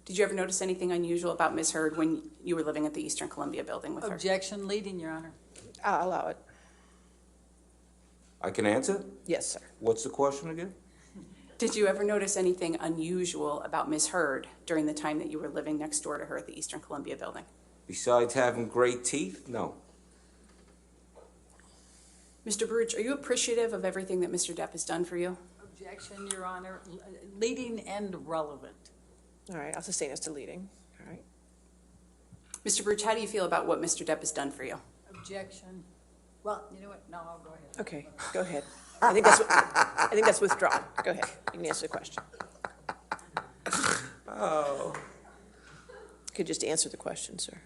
Did you ever notice anything unusual about Ms. Heard when you were living at the Eastern Columbia building with her? Objection leading, Your Honor. I'll allow it. I can answer? Yes, sir. What's the question again? Did you ever notice anything unusual about Ms. Heard during the time that you were living next door to her at the Eastern Columbia building? Besides having great teeth? No. Mr. Baruch, are you appreciative of everything that Mr. Depp has done for you? Objection, Your Honor. Leading and relevant. All right, I'll sustain as to leading. All right. Mr. Baruch, how do you feel about what Mr. Depp has done for you? Objection. Well, you know what? No, I'll go ahead. Okay, go ahead. I think that's withdrawn. Go ahead. You can answer the question. Oh. You could just answer the question, sir.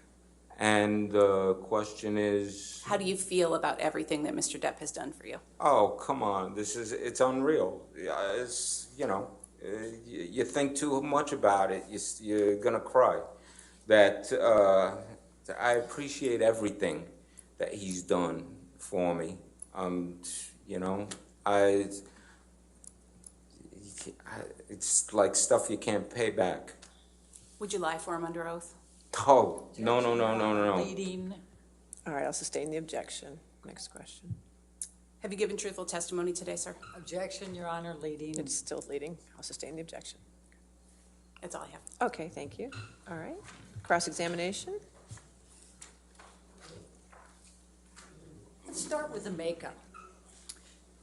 And the question is, How do you feel about everything that Mr. Depp has done for you? oh, come on, it's unreal. It's, you think too much about it, you're gonna cry. That I appreciate everything that he's done for me. It's like stuff you can't pay back. Would you lie for him under oath? Oh, no. Leading. All right, I'll sustain the objection. Next question. Have you given truthful testimony today, sir? Objection, Your Honor. Leading. It's still leading. I'll sustain the objection. That's all I have. Okay, thank you. All right. Cross-examination. Let's start with the makeup.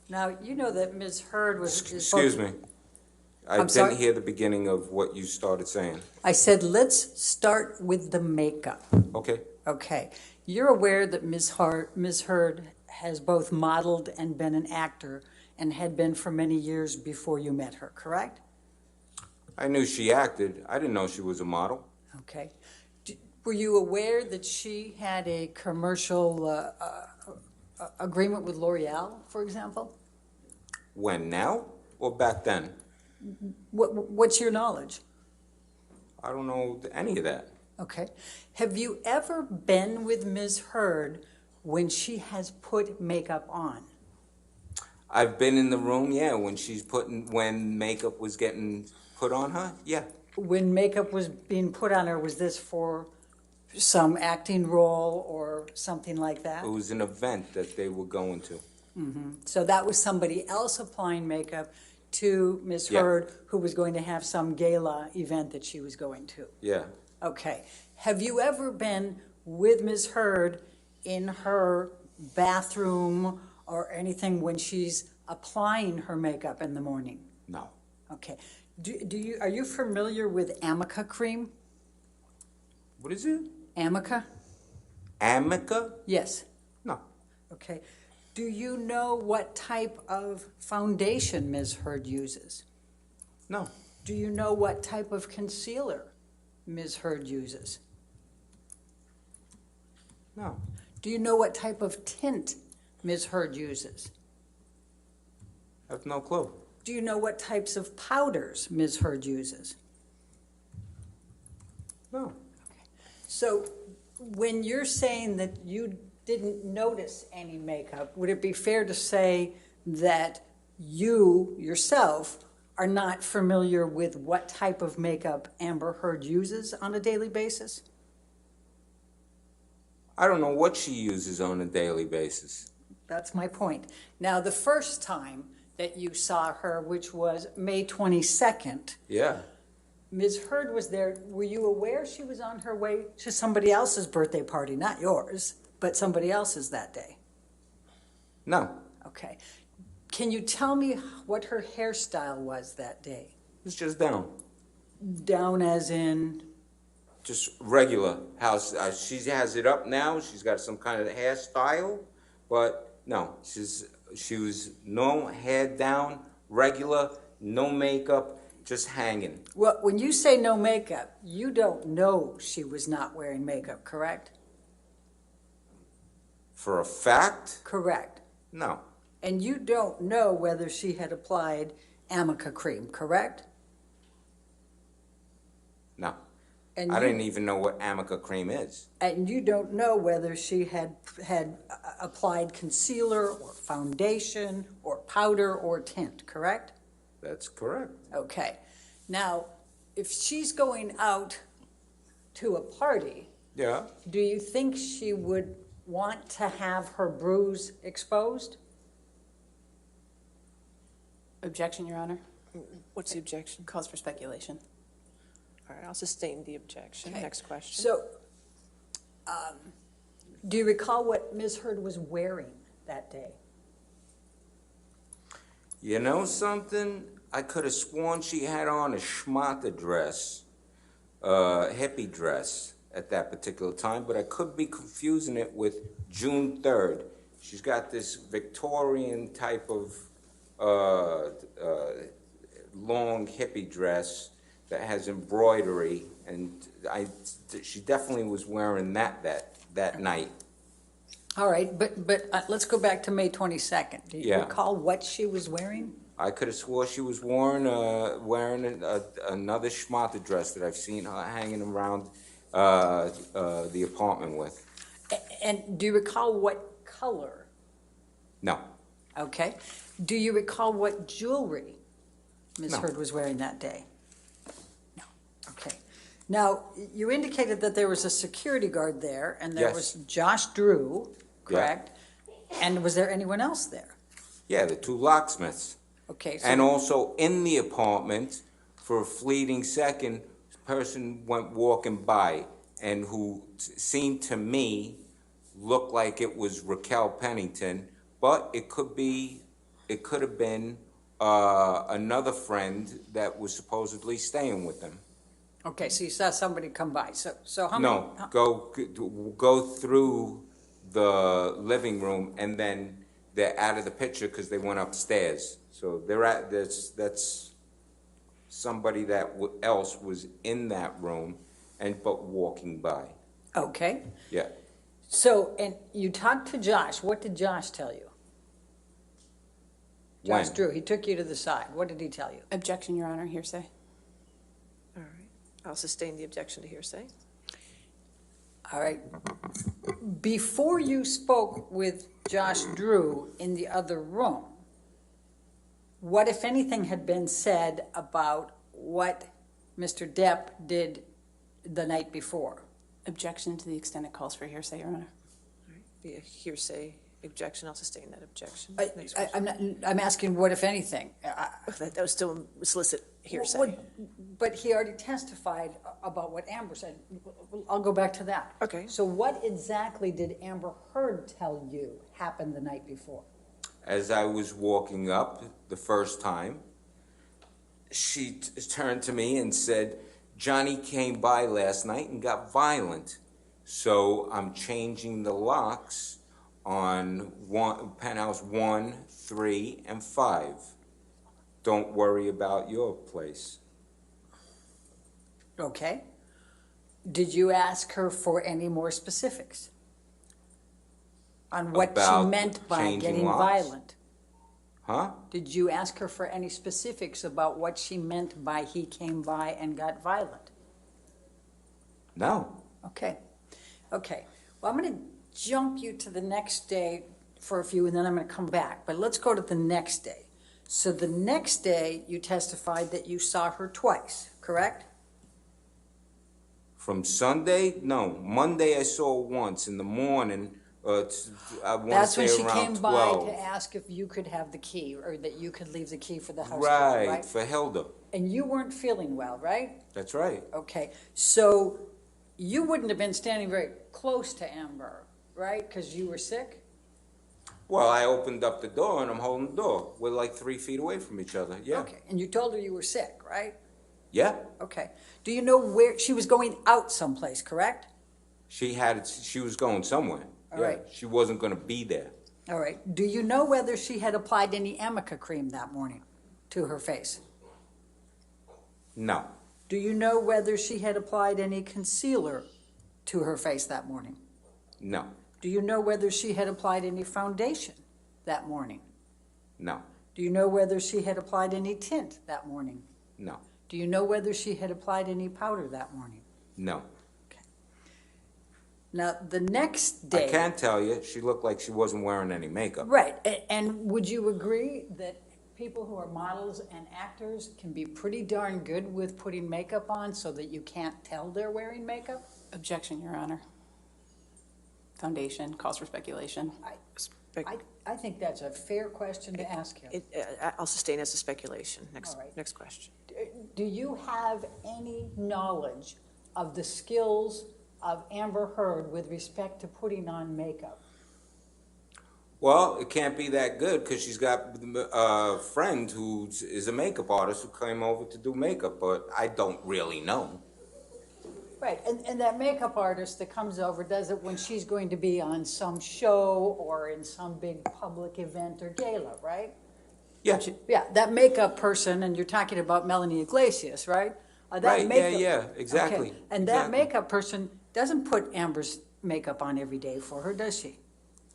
Now, you know that Ms. Heard was... Excuse me. I I'm sorry? didn't hear the beginning of what you started saying. I said, let's start with the makeup. Okay. Okay. You're aware that Ms. Heard has both modeled and been an actor and had been for many years before you met her, correct? I knew she acted. I didn't know she was a model. Okay. Were you aware that she had a commercial agreement with L'Oreal, for example? When, now or back then? What's your knowledge? I don't know any of that. Okay. Have you ever been with Ms. Heard when she has put makeup on? I've been in the room, yeah, when makeup was getting put on her, yeah. When makeup was being put on her, was this for some acting role or something like that? It was an event that they were going to. Mm-hmm. So that was somebody else applying makeup to Ms. Yeah. Heard, who was going to have some gala event that she was going to. Yeah. Okay. Have you ever been with Ms. Heard in her bathroom or anything when she's applying her makeup in the morning? No. Okay. Are you familiar with Amica cream? What is it? Amica? Amica? Yes. No. Okay. Do you know what type of foundation Ms. Heard uses? No. Do you know what type of concealer Ms. Heard uses? No. Do you know what type of tint Ms. Heard uses? I have no clue. Do you know what types of powders Ms. Heard uses? No. So when you're saying that you didn't notice any makeup, would it be fair to say that you yourself are not familiar with what type of makeup Amber Heard uses on a daily basis? I don't know what she uses on a daily basis. That's my point. Now, the first time that you saw her, which was May 22nd, Yeah. Ms. Heard was there. Were you aware she was on her way to somebody else's birthday party, not yours, but somebody else's that day? No. Okay. Can you tell me what her hairstyle was that day? It's just down. Down as in? Just regular. How she has it up now. She's got some kind of hairstyle, but no, she was no hair down, regular, no makeup, just hanging. Well, when you say no makeup, you don't know she was not wearing makeup, correct? For a fact? Correct. No. And you don't know whether she had applied Amica cream, correct? No. And I you- didn't even know what Amica cream is. And you don't know whether she had applied concealer or foundation or powder or tint, correct? That's correct. Okay. Now, if she's going out to a party, Yeah. do you think she would want to have her bruise exposed? Objection, Your Honor. What's the objection? Cause for speculation. All right, I'll sustain the objection. Okay. Next question. So, do you recall what Ms. Heard was wearing that day? You know something? I could have sworn she had on a schmata dress, hippie dress at that particular time, but I could be confusing it with June 3rd. She's got this Victorian type of long hippie dress that has embroidery, and she definitely was wearing that night. All right, but let's go back to May 22nd. Do you Yeah. recall what she was wearing? I could have swore she was wearing another schmata dress that I've seen her hanging around the apartment with. And do you recall what color? No. Okay. Do you recall what jewelry Ms. No. Heard was wearing that day? No. Okay. Now, you indicated that there was a security guard there, and there Yes. was Josh Drew, correct? And was there anyone else there? Yeah, the two locksmiths. Okay. So And also in the apartment, for a fleeting second, a person went walking by and who seemed to me looked like it was Raquel Pennington, but it could have been another friend that was supposedly staying with them. Okay, so you saw somebody come by. So how many? No, go through the living room and then they're out of the picture because they went upstairs. So that's somebody that else was in that room but walking by. Okay. Yeah. So, and you talked to Josh. What did Josh tell you? Josh When? Drew, he took you to the side. What did he tell you? Objection, Your Honor, hearsay. All right, I'll sustain the objection to hearsay. All right. Before you spoke with Josh Drew in the other room, what, if anything, had been said about what Mr. Depp did the night before? Objection to the extent it calls for hearsay, Your Honor. All right, be a hearsay objection. I'll sustain that objection. Next I'm asking what, if anything. That was still solicit hearsay. But he already testified about what Amber said. I'll go back to that. Okay. So what exactly did Amber Heard tell you happened the night before? As I was walking up the first time, she turned to me and said, Johnny came by last night and got violent. So I'm changing the locks on penthouse 1, 3, and 5. Don't worry about your place. Okay. Did you ask her for any more specifics on what About she meant by changing getting locks? violent? Huh? Did you ask her for any specifics about what she meant by he came by and got violent? No. Okay. Okay. Well, I'm going to jump you to the next day for a few, and then I'm going to come back. But let's go to the next day. So the next day, you testified that you saw her twice, correct? From Sunday? No, Monday I saw her once in the morning. I want to That's when say she around came 12. by to ask if you could have the key, or that you could leave the key for the house key, Right, right? for Hilda. And you weren't feeling well, right? That's right. Okay, so you wouldn't have been standing very close to Amber, right? Because you were sick? Well, I opened up the door and I'm holding the door. We're like 3 feet away from each other. Yeah. Okay, and you told her you were sick, right? Yeah. Okay. Do you know where, she was going out someplace, correct? She was going somewhere. All Yeah. right. She wasn't going to be there. All right. Do you know whether she had applied any Amica cream that morning to her face? No. Do you know whether she had applied any concealer to her face that morning? No. Do you know whether she had applied any foundation that morning? No. Do you know whether she had applied any tint that morning? No. Do you know whether she had applied any powder that morning? No. Now, the next day. I can tell you, she looked like she wasn't wearing any makeup. Right, and would you agree that people who are models and actors can be pretty darn good with putting makeup on so that you can't tell they're wearing makeup? Objection, Your Honor. Foundation, cause for speculation. I think that's a fair question to ask him. I'll sustain as a speculation. All right. Next question. Do you have any knowledge of the skills of Amber Heard with respect to putting on makeup? Well, it can't be that good because she's got a friend who is a makeup artist who came over to do makeup, but I don't really know. Right, and that makeup artist that comes over does it when she's going to be on some show or in some big public event or gala, right? Yeah. Yeah, that makeup person, and you're talking about Melanie Iglesias, right? That Right, makeup- yeah, exactly. Okay. And that Exactly. makeup person doesn't put Amber's makeup on every day for her, does she?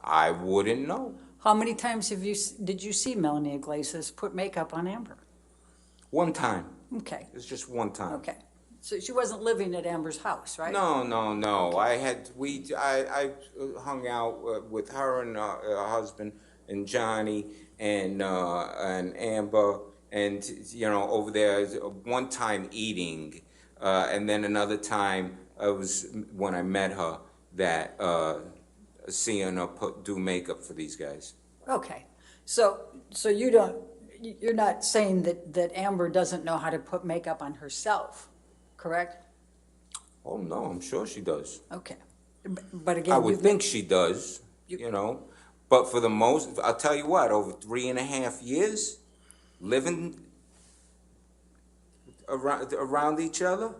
I wouldn't know. How many times did you see Melanie Iglesias put makeup on Amber? One time. Okay, It's just one time. okay. So she wasn't living at Amber's house, right? No. I hung out with her and her husband and Johnny and Amber and over there one time eating, and then another time was when I met her that seeing her do makeup for these guys. Okay, so you're not saying that Amber doesn't know how to put makeup on herself, correct? Oh no, I'm sure she does. Okay, but again, I would think she does, But for the most, I'll tell you what, over 3.5 years, living around each other,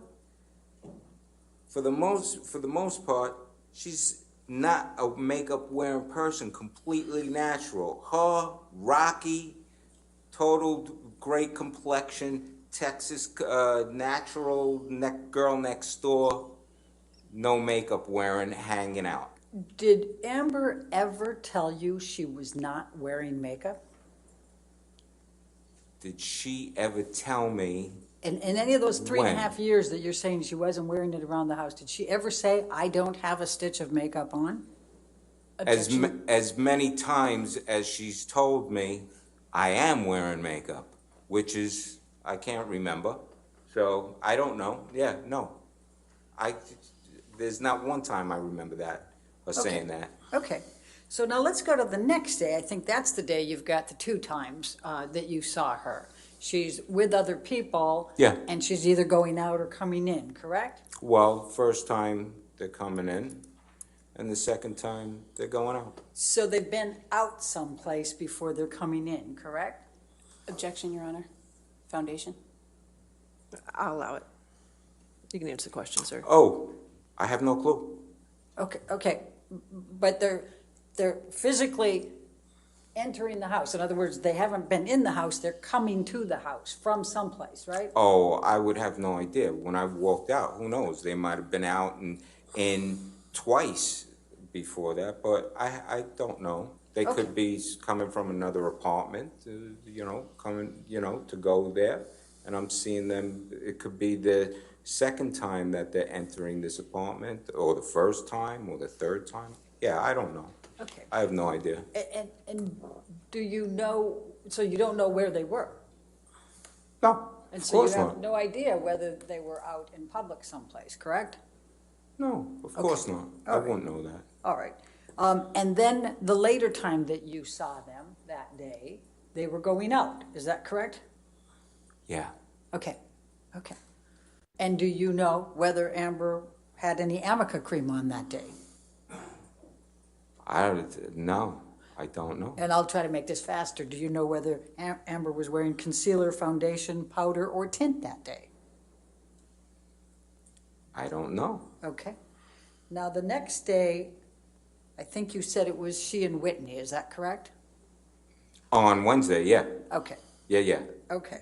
for the most part, she's not a makeup wearing person, completely natural. Her, Rocky, total great complexion, Texas natural girl next door, no makeup wearing, hanging out. Did Amber ever tell you she was not wearing makeup? Did she ever tell me? In any of those 3.5 When? years that you're saying she wasn't wearing it around the house, did she ever say, I don't have a stitch of makeup on? As many times as she's told me, I am wearing makeup, which is, I can't remember. So I don't know. Yeah, no. There's not one time I remember that or saying that. Okay, so now let's go to the next day. I think that's the day you've got the 2 times that you saw her. She's with other people. Yeah. And she's either going out or coming in, correct? Well, first time they're coming in, and the second time they're going out. So they've been out someplace before they're coming in, correct? Objection, Your Honor. Foundation. I'll allow it. You can answer the question, sir. Oh, I have no clue. Okay, but they're physically entering the house. In other words, they haven't been in the house, they're coming to the house from someplace, right? Oh, I would have no idea. When I walked out, who knows? They might have been out and in twice before that, but I don't know. They could be coming from another apartment, coming, to go there. And I'm seeing them, it could be the second time that they're entering this apartment, or the first time, or the third time. Yeah, I don't know. Okay. I have no idea. And do you know so you don't know where they were? No, And of so you course have not. no idea whether they were out in public someplace, correct? No, of course not. I All right. wouldn't know that. All right. And then the later time that you saw them that day, they were going out, is that correct? Yeah. Okay, okay. And do you know whether Amber had any Amica cream on that day? No, I don't know. And I'll try to make this faster. Do you know whether Amber was wearing concealer, foundation, powder, or tint that day? I don't know. Okay. Now, the next day, I think you said it was she and Whitney, is that correct? On Wednesday, yeah. Okay, Yeah. okay.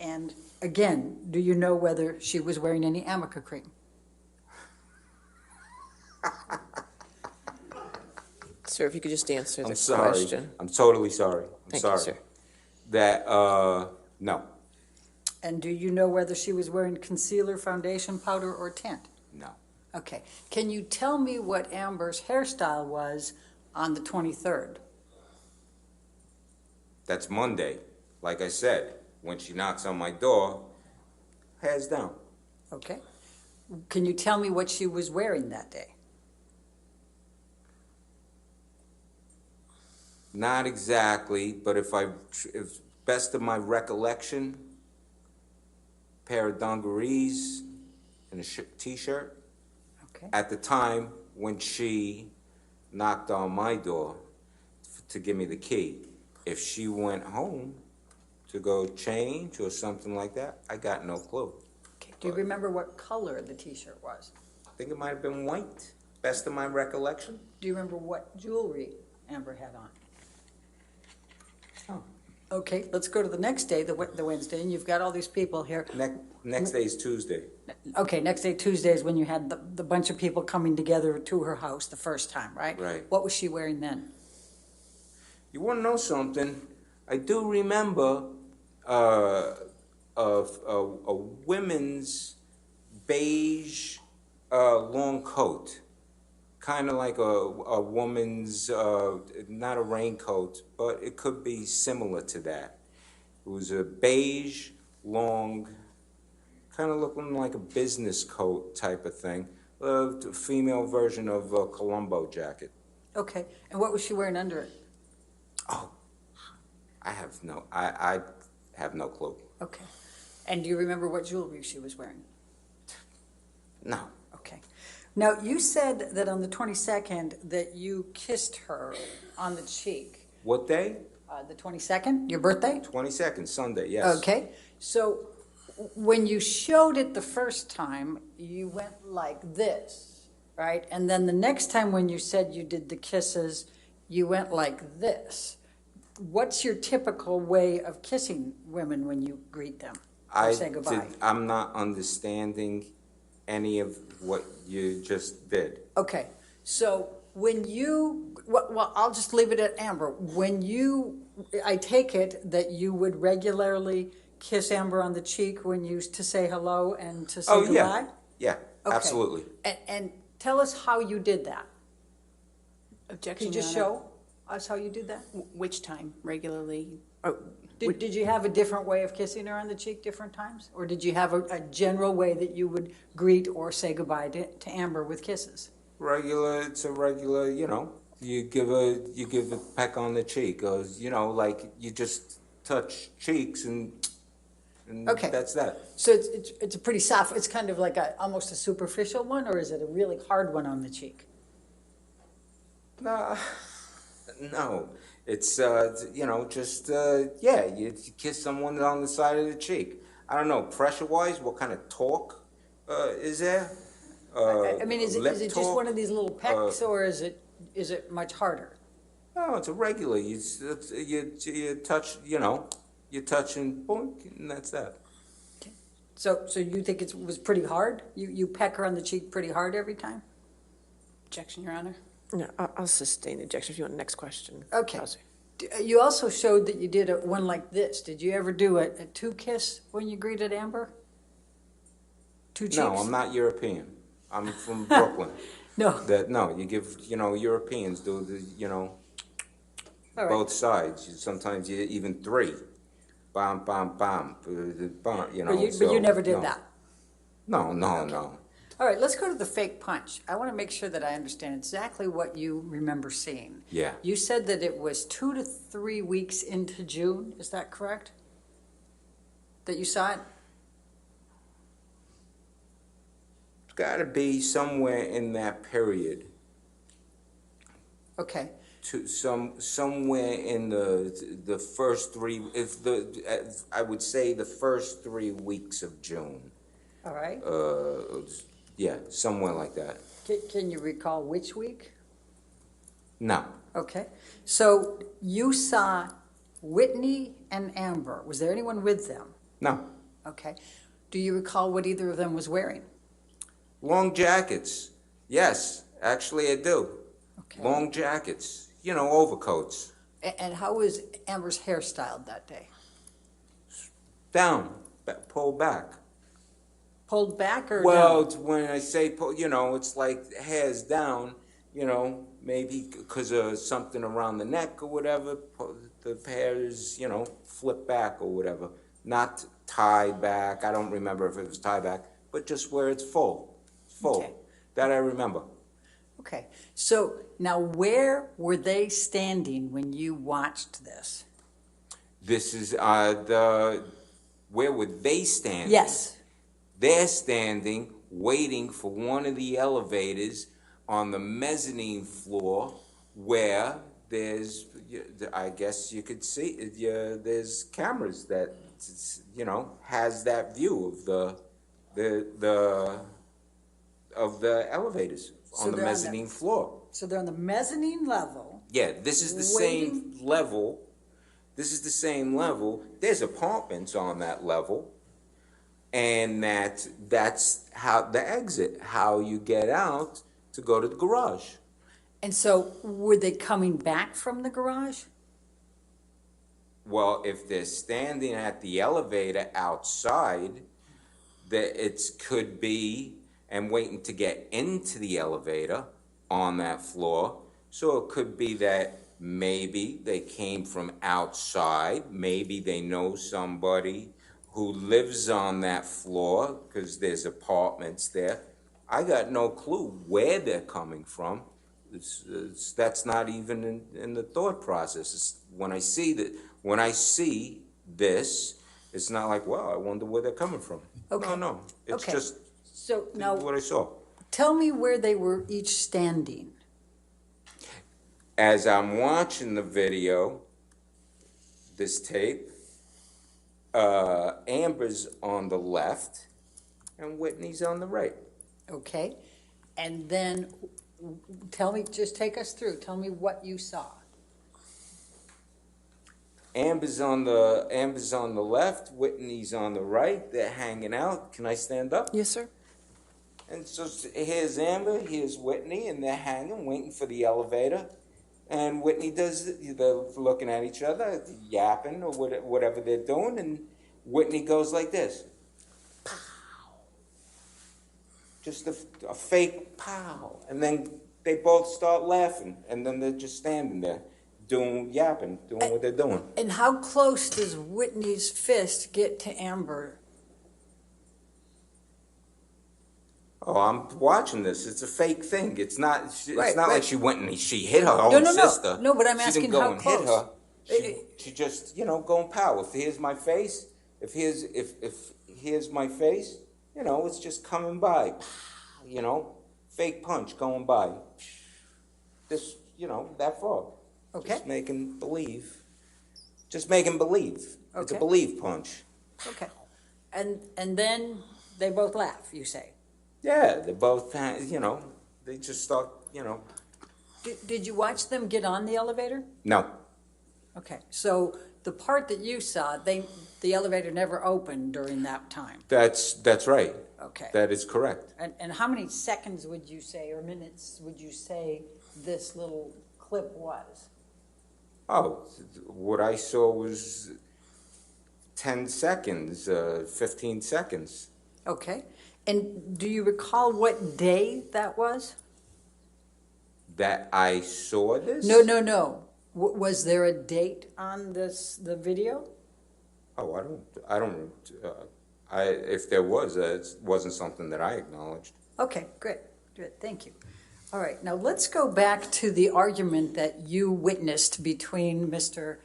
And again, do you know whether she was wearing any Amica cream? Sir, if you could just answer the I'm sorry. question. I'm totally sorry. Thank you, sir. That, no. And do you know whether she was wearing concealer, foundation, powder, or tint? No. Okay. Can you tell me what Amber's hairstyle was on the 23rd? That's Monday. Like I said, when she knocks on my door, hands down. Okay. Can you tell me what she was wearing that day? Not exactly, but if best of my recollection, pair of dungarees and a t-shirt. Okay. At the time when she knocked on my door to give me the key. If she went home to go change or something like that, I got no clue. Okay. Do you remember what color the t-shirt was? I think it might have been white, best of my recollection. Do you remember what jewelry Amber had on? Oh. Okay, let's go to the next day, the Wednesday, and you've got all these people here. Next day is Tuesday. Okay, next day, Tuesday, is when you had the bunch of people coming together to her house the first time, right? Right. What was she wearing then? You want to know something? I do remember a women's beige long coat, kind of like a woman's, not a raincoat, but it could be similar to that. It was a beige, long, kind of looking like a business coat type of thing, a female version of a Columbo jacket. Okay, and what was she wearing under it? Oh, I have no clue. Okay, and do you remember what jewelry she was wearing? No. Okay. Now, you said that on the 22nd that you kissed her on the cheek. What day? The 22nd, your birthday? 22nd, Sunday, yes. Okay, so when you showed it the first time, you went like this, right? And then the next time when you said you did the kisses, you went like this. What's your typical way of kissing women when you greet them or say goodbye? I'm not understanding any of what you just did. Okay, so when you, well, I'll just leave it at Amber. When you, I take it that you would regularly kiss Amber on the cheek when you to say hello and to say goodbye? Yeah, Okay. absolutely. And tell us how you did that. Objection, Could you just Your Honor. show us how you did that? Which time, regularly? Did you have a different way of kissing her on the cheek different times? Or did you have a general way that you would greet or say goodbye to Amber with kisses? It's a regular, you give a peck on the cheek, or, like you just touch cheeks and Okay. that's that. So it's a pretty soft, it's kind of like almost a superficial one, or is it a really hard one on the cheek? No, it's, you kiss someone on the side of the cheek. I don't know, pressure-wise, what kind of talk is there? I mean, is it just talk? one of these little pecks, or is it much harder? No, it's a regular. You touch, you touch and boink, and that's that. So you think it was pretty hard? You peck her on the cheek pretty hard every time? Objection, Your Honor. No, I'll sustain the objection if you want the next question. Okay. How's it? You also showed that you did one like this. Did you ever do a two-kiss when you greeted Amber? Two cheeks? No, I'm not European. I'm from Brooklyn. No. You give, Europeans do the, All right. both sides. Sometimes even three. Bam, bam, bam, bam, you know. But you so, never did no. that? No, no. All right, let's go to the fake punch. I want to make sure that I understand exactly what you remember seeing. Yeah. You said that it was 2 to 3 weeks into June, is that correct? That you saw it? It's got to be somewhere in that period. Okay. To somewhere in the first three, I would say the first 3 weeks of June. All right. Yeah, somewhere like that. Can you recall which week? No. Okay. So you saw Whitney and Amber. Was there anyone with them? No. Okay. Do you recall what either of them was wearing? Long jackets. Yes, actually I do. Okay. Long jackets. You know, overcoats. And how was Amber's hair styled that day? Down, pulled back. Pulled back or Well, down? it's when I say pull, you know, it's like hair's down, you know, maybe because of something around the neck or whatever, the hair is, you know, flipped back or whatever. Not tied back, I don't remember if it was tied back, but just where it's full. Okay. That I remember. Okay. So now where were they standing when you watched this? This is where would they stand? Yes. They're standing, waiting for one of the elevators on the mezzanine floor where there's, I guess you could see, there's cameras that, you know, has that view of the elevators So on the they're on mezzanine floor. So they're on the mezzanine level. Yeah, this is the same level. This is the same level. There's apartments on that level. And that's how the exit, how you get out to go to the garage. And so were they coming back from the garage? Well, if they're standing at the elevator outside, it could be, and waiting to get into the elevator on that floor. So it could be that maybe they came from outside, maybe they know somebody who lives on that floor, because there's apartments there. I got no clue where they're coming from. That's not even in the thought process. When I see this, it's not like, well, I wonder where they're coming from. Okay. No, it's Okay. just So now what I saw. tell me where they were each standing. As I'm watching the video, this tape, Amber's on the left and Whitney's on the right. Okay. And then just take us through. Tell me what you saw. Amber's on the left, Whitney's on the right. They're hanging out. Can I stand up? Yes, sir. And so here's Amber, here's Whitney, and they're hanging, waiting for the elevator. And Whitney they're looking at each other, yapping or whatever they're doing, and Whitney goes like this. Pow. Just a fake pow. And then they both start laughing, and then they're just standing there, yapping, doing what they're doing. And how close does Whitney's fist get to Amber? Oh, I'm watching this. It's a fake thing. It's not. It's Right, not right. like she went and she hit her own sister. No, but I'm She asking didn't go how and close. hit her. She just, going pow. If here's my face, if here's my face, it's just coming by. Fake punch going by. This, that far. Okay. Just making believe. Just making believe. It's a Okay. believe punch. Okay. And then they both laugh, you say. Yeah, they both, they just start, Did you watch them get on the elevator? no. Okay, so the part that you saw, the elevator never opened during that time. That's right. Okay. That is correct. And how many seconds would you say, or minutes would you say this little clip was? Oh, what I saw was 10 seconds, 15 seconds. Okay. And do you recall what day that was? That I saw this? No. Was there a date on the video? Oh, if there was, it wasn't something that I acknowledged. Okay, great, good, thank you. All right, now let's go back to the argument that you witnessed between Mr.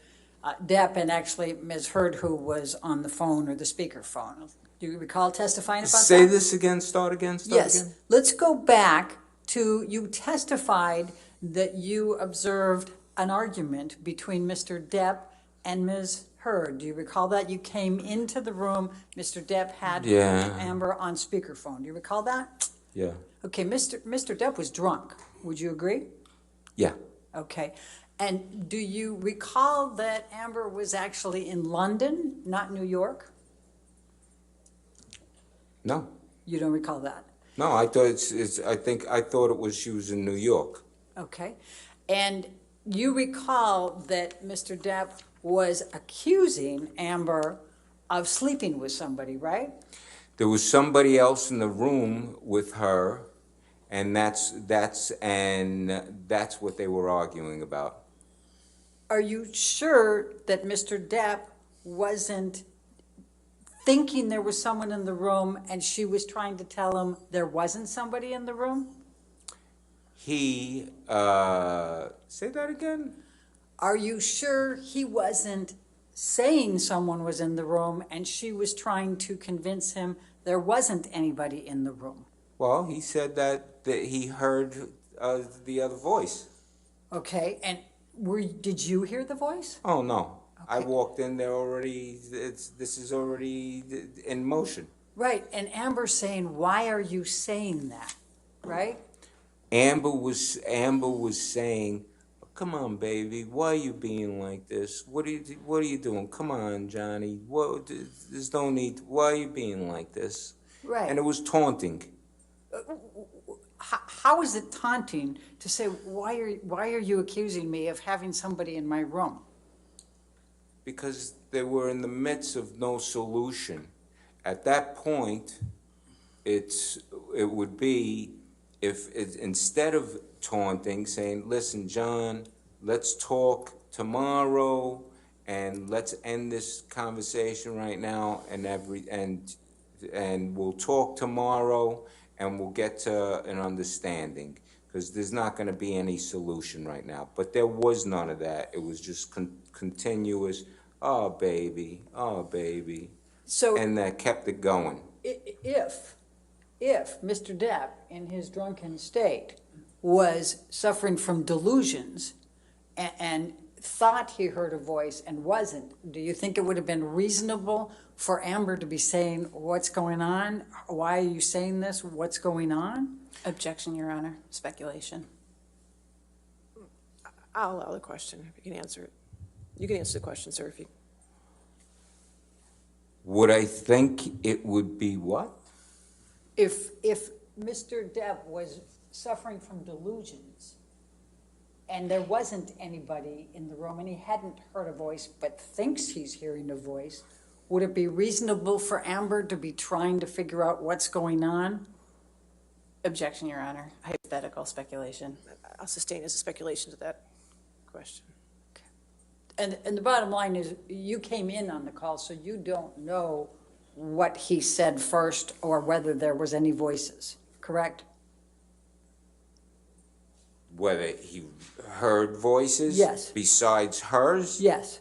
Depp and actually Ms. Heard, who was on the phone or the speakerphone. Do you recall testifying about that? Say this again, start again, start again? Yes, let's go back to, you testified that you observed an argument between Mr. Depp and Ms. Heard. Do you recall that? You came into the room, Mr. Depp had Amber on speakerphone. Do you recall that? Yeah. Okay, Mr. Depp was drunk. Would you agree? Yeah. Okay. And do you recall that Amber was actually in London, not New York? No. You don't recall that? No, I thought I thought it was she was in New York. Okay. And you recall that Mr. Depp was accusing Amber of sleeping with somebody, right? There was somebody else in the room with her, and that's what they were arguing about. Are you sure that Mr. Depp wasn't thinking there was someone in the room and she was trying to tell him there wasn't somebody in the room? He, say that again? Are you sure he wasn't saying someone was in the room and she was trying to convince him there wasn't anybody in the room? Well, he said that he heard the other voice. Okay, and did you hear the voice? Oh, no. I walked in there already, this is already in motion. Right, and Amber's saying, why are you saying that, right? Amber was saying, come on, baby, why are you being like this? What are you doing? Come on, Johnny, there's no need, why are you being like this? Right. And it was taunting. How is it taunting to say, why are you accusing me of having somebody in my room? Because they were in the midst of no solution. At that point, it would be, instead of taunting, saying, listen, John, let's talk tomorrow, and let's end this conversation right now, and we'll talk tomorrow, and we'll get to an understanding, because there's not going to be any solution right now. But there was none of that. It was just continuous, oh, baby, So, and that kept it going. if Mr. Depp, in his drunken state, was suffering from delusions and thought he heard a voice and wasn't, do you think it would have been reasonable for Amber to be saying, what's going on? Why are you saying this? What's going on? Objection, Your Honor. Speculation. I'll allow the question, if you can answer it. You can answer the question, sir, if you... Would I think it would be what? If Mr. Depp was suffering from delusions and there wasn't anybody in the room and he hadn't heard a voice but thinks he's hearing a voice, would it be reasonable for Amber to be trying to figure out what's going on? Objection, Your Honor. Hypothetical speculation. I'll sustain as a speculation to that question. And the bottom line is, you came in on the call, so you don't know what he said first or whether there was any voices, correct? Whether he heard voices? Yes. Besides hers? Yes.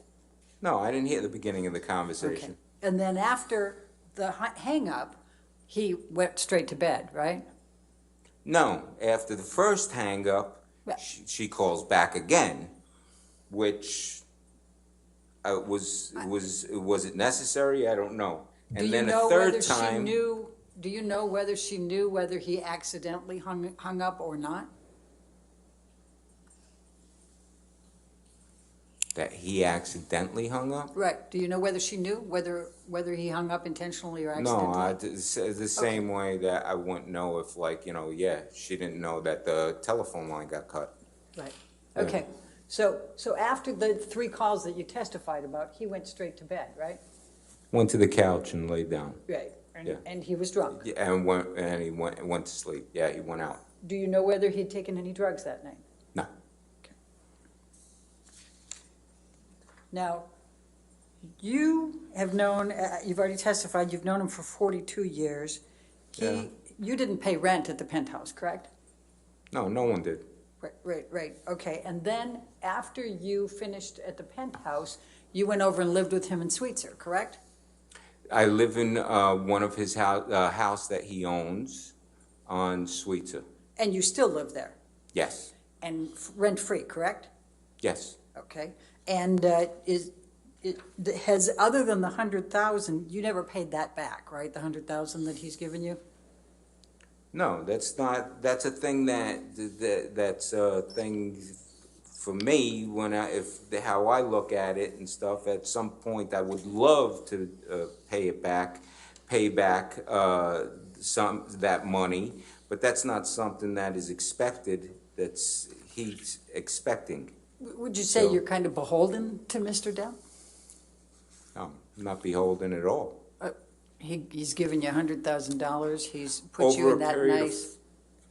No, I didn't hear the beginning of the Okay. conversation. And then after the hang-up, he went straight to bed, right? No, after the first hang-up, Right. she calls back again, which was it necessary? I don't know. And then a third time. Do you know whether she knew whether he accidentally hung up or not? That he accidentally hung up? Right. Do you know whether she knew whether he hung up intentionally or accidentally? No, the same way that I wouldn't know if, she didn't know that the telephone line got cut. Right. Yeah. Okay. So after the 3 calls that you testified about, he went straight to bed, right? Went to the couch and laid down. Right. Yeah. And he was drunk. Yeah, and he went to sleep. Yeah, he went out. Do you know whether he'd taken any drugs that night? No. Now, you have known, you've already testified, you've known him for 42 years. Yeah. You didn't pay rent at the penthouse, correct? No, no one did. Right, okay. And then after you finished at the penthouse, you went over and lived with him in Sweetser, correct? I live in one of his house that he owns on Sweetser. And you still live there? Yes, And rent-free, correct? yes. Okay. And has, other than the 100,000, you never paid that back, right? The 100,000 that he's given you? No, that's not, that's a thing that's a thing for me when how I look at it and stuff. At some point, I would love to pay back that money, but that's not something that is expected, he's expecting. Would you say So- you're kind of beholden to Mr. Depp? No, I'm not beholden at all. He's given you $100,000, he's put you Over in a that period of, nice.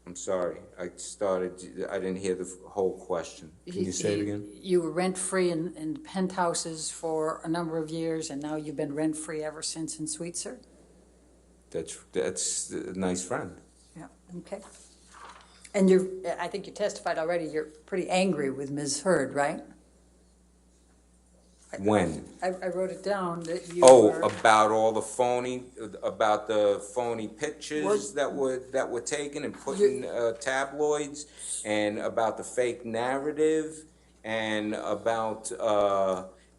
I'm sorry, I didn't hear the whole question. Can you say it again? You were rent-free in penthouses for a number of years, and now you've been rent-free ever since in Sweetser? That's a nice friend. Yeah, okay. And I think you testified already, you're pretty angry with Ms. Heard, right? When? I wrote it down that you Oh, were. about the phony pictures that were taken and put in tabloids, and about the fake narrative, and about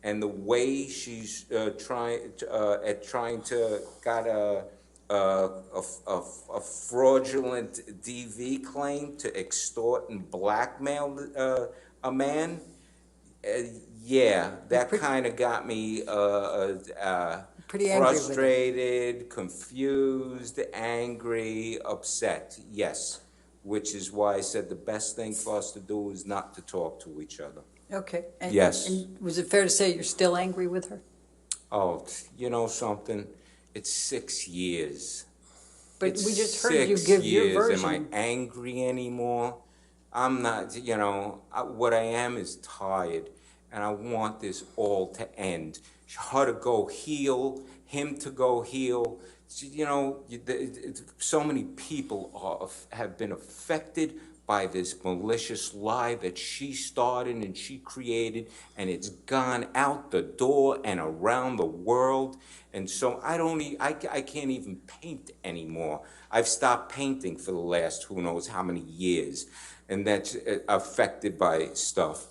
and the way she's trying to got a fraudulent DV claim to extort and blackmail a man. Yeah, that kind of got me Pretty angry with it. frustrated, confused, angry, upset. Yes, which is why I said the best thing for us to do is not to talk to each other. Okay. And- Yes. And was it fair to say you're still angry with her? Oh, you know something? It's 6 years. But It's we just heard you 6 give your years. Am I version. angry anymore? I'm not, what I am is tired, and I want this all to end. Her to go heal, him to go heal. So many people have been affected by this malicious lie that she started and she created, and it's gone out the door and around the world. And so I can't even paint anymore. I've stopped painting for the last who knows how many years, and that's affected by stuff.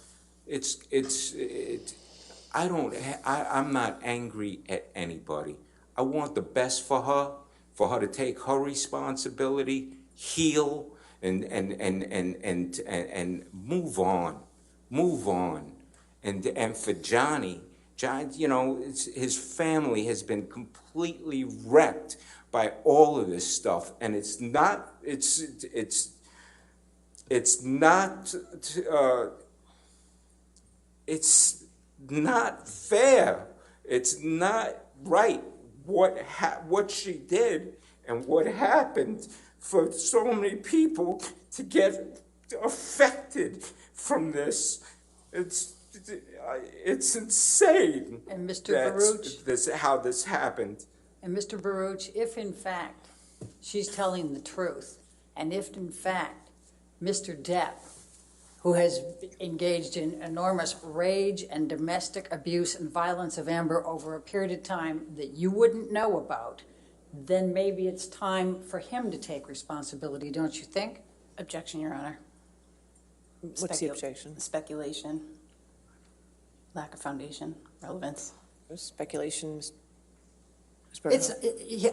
I'm not angry at anybody. I want the best for her to take her responsibility, heal, and move on. And for Johnny, his family has been completely wrecked by all of this stuff, and it's not fair. It's not right what she did and what happened for so many people to get affected from this. It's insane. And Mr. That's how this happened. And Mr. Baruch, if in fact she's telling the truth, and if in fact Mr. Depp, who has engaged in enormous rage and domestic abuse and violence of Amber over a period of time that you wouldn't know about, then maybe it's time for him to take responsibility, don't you think? Objection, Your Honor. What's the objection? Speculation, lack of foundation, relevance. Speculation.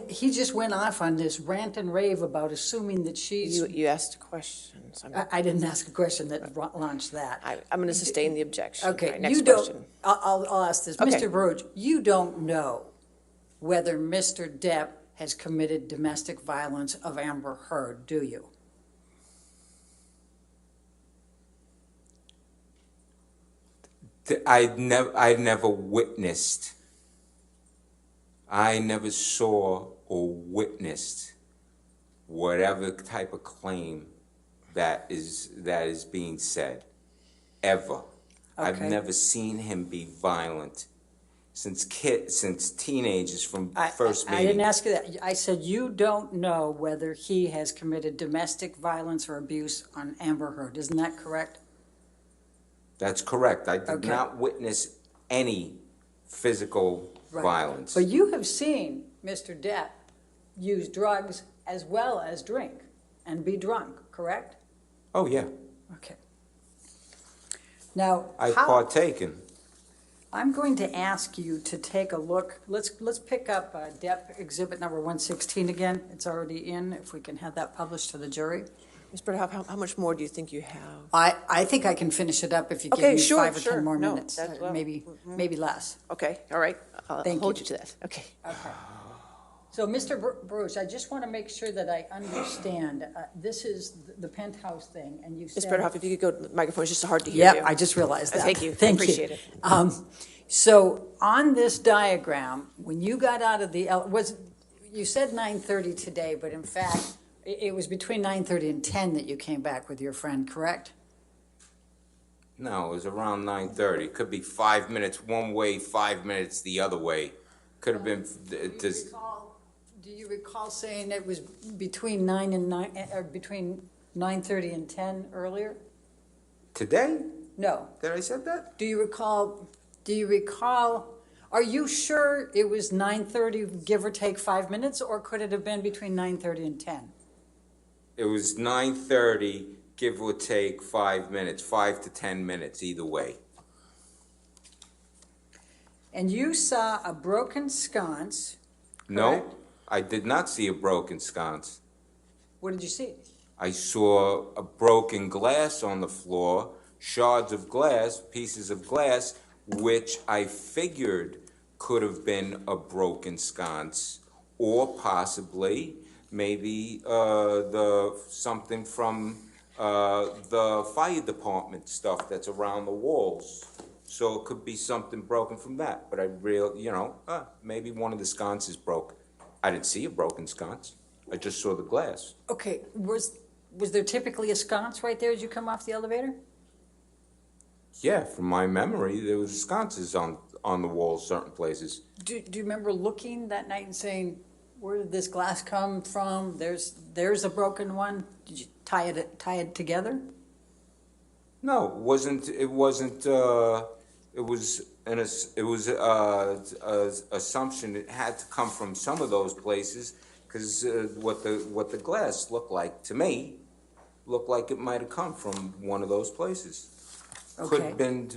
He just went off on this rant and rave about assuming that she's. You asked questions. I didn't ask a question that launched that. I'm going to sustain the objection. Okay, All right, next you don't. question. I'll ask this, Okay. Mr. Baruch. You don't know whether Mr. Depp has committed domestic violence of Amber Heard, do you? I never witnessed. I never saw or witnessed whatever type of claim that is being said, ever. I've Okay. never seen him be violent since teenagers from first I didn't meeting. ask you that. I said you don't know whether he has committed domestic violence or abuse on Amber Heard. Isn't that correct? That's correct. I did Okay. not witness any physical Right. violence. But you have seen Mr. Depp use drugs as well as drink and be drunk, correct? Oh, yeah. Okay. Now, I've how, partaken. I'm going to ask you to take a look. Let's pick up Depp Exhibit number 116 again. It's already in, if we can have that published to the jury. Ms. Birdhoff, how much more do you think you have? I think I can finish it up if you give Okay, me sure, 5 or sure. 10 more No, minutes, that's well- maybe less. Okay, all right. I'll Thank hold you. you to that. Okay. Okay. So, Mr. Bruce, I just want to make sure that I understand. This is the penthouse thing, and you Ms. said... Birdhoff, if you could go to the microphone, it's just so hard to hear you. Yep, I just realized that. Thank you. Thank you. Appreciate it. So on this diagram, when you got out of the, you said 9:30 today, but in fact, it was between 9:30 and 10 that you came back with your friend, correct? No, it was around 9:30. Could be 5 minutes one way, 5 minutes the other way. Could have been. Do you recall saying it was between 9:30 and 10 earlier? Today? No. Did I said that? Do you recall, are you sure it was 9:30, give or take 5 minutes, or could it have been between 9:30 and 10? It was 9:30, give or take 5 minutes, 5 to 10 minutes, either way. And you saw a broken sconce. No, Correct. I did not see a broken sconce. What did you see? I saw a broken glass on the floor, shards of glass, pieces of glass, which I figured could have been a broken sconce, or possibly maybe something from the fire department stuff that's around the walls. So it could be something broken from that, but maybe one of the sconces broke. I didn't see a broken sconce. I just saw the glass. Okay, was there typically a sconce right there as you come off the elevator? Yeah, from my memory, there was sconces on the walls, certain places. Do you remember looking that night and saying, where did this glass come from? There's a broken one. Did you tie it together? No, it wasn't. It was an assumption it had to come from some of those places, because what the glass looked like to me looked like it might have come from one of those places. Could Okay. have been,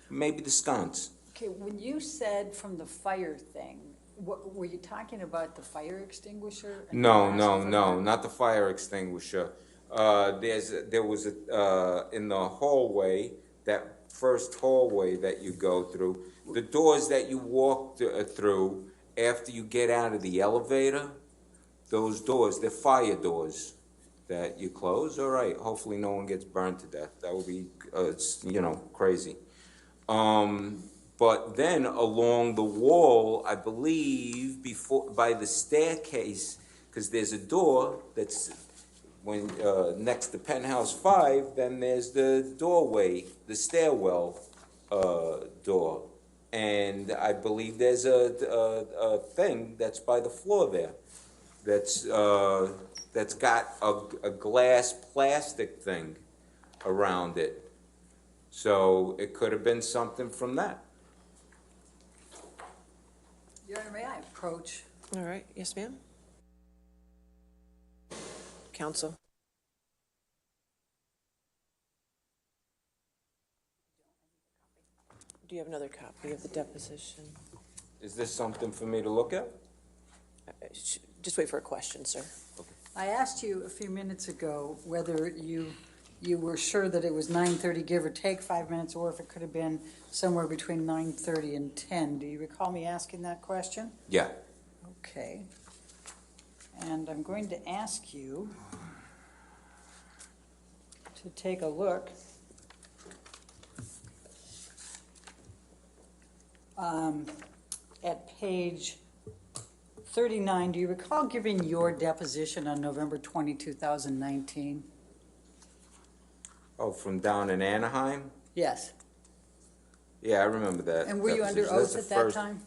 maybe the sconce. Okay, when you said from the fire thing, were you talking about the fire extinguisher? and the No, glass no, in front no, of it? not the fire extinguisher. There was in the hallway, that first hallway that you go through, the doors that you walk through after you get out of the elevator, those doors, they're fire doors that you close. All right, hopefully no one gets burned to death. That would be, crazy. But then along the wall, I believe, by the staircase, because there's a door that's next to penthouse 5, then there's the doorway, the stairwell door, and I believe there's a thing that's by the floor there, that's got a glass plastic thing around it. So it could have been something from that. Your Honor, may I approach? All right, yes, ma'am? Counsel. Do you have another copy of the deposition? Is this something for me to look at? Just wait for a question, sir. I asked you a few minutes ago whether you were sure that it was 9:30, give or take 5 minutes, or if it could have been somewhere between 9:30 and 10. Do you recall me asking that question? Yeah. Okay. And I'm going to ask you to take a look at page 39. Do you recall giving your deposition on November 20, 2019? Oh, from down in Anaheim? Yes. Yeah, I remember that. And were That you was- under that's oath the at that first- time?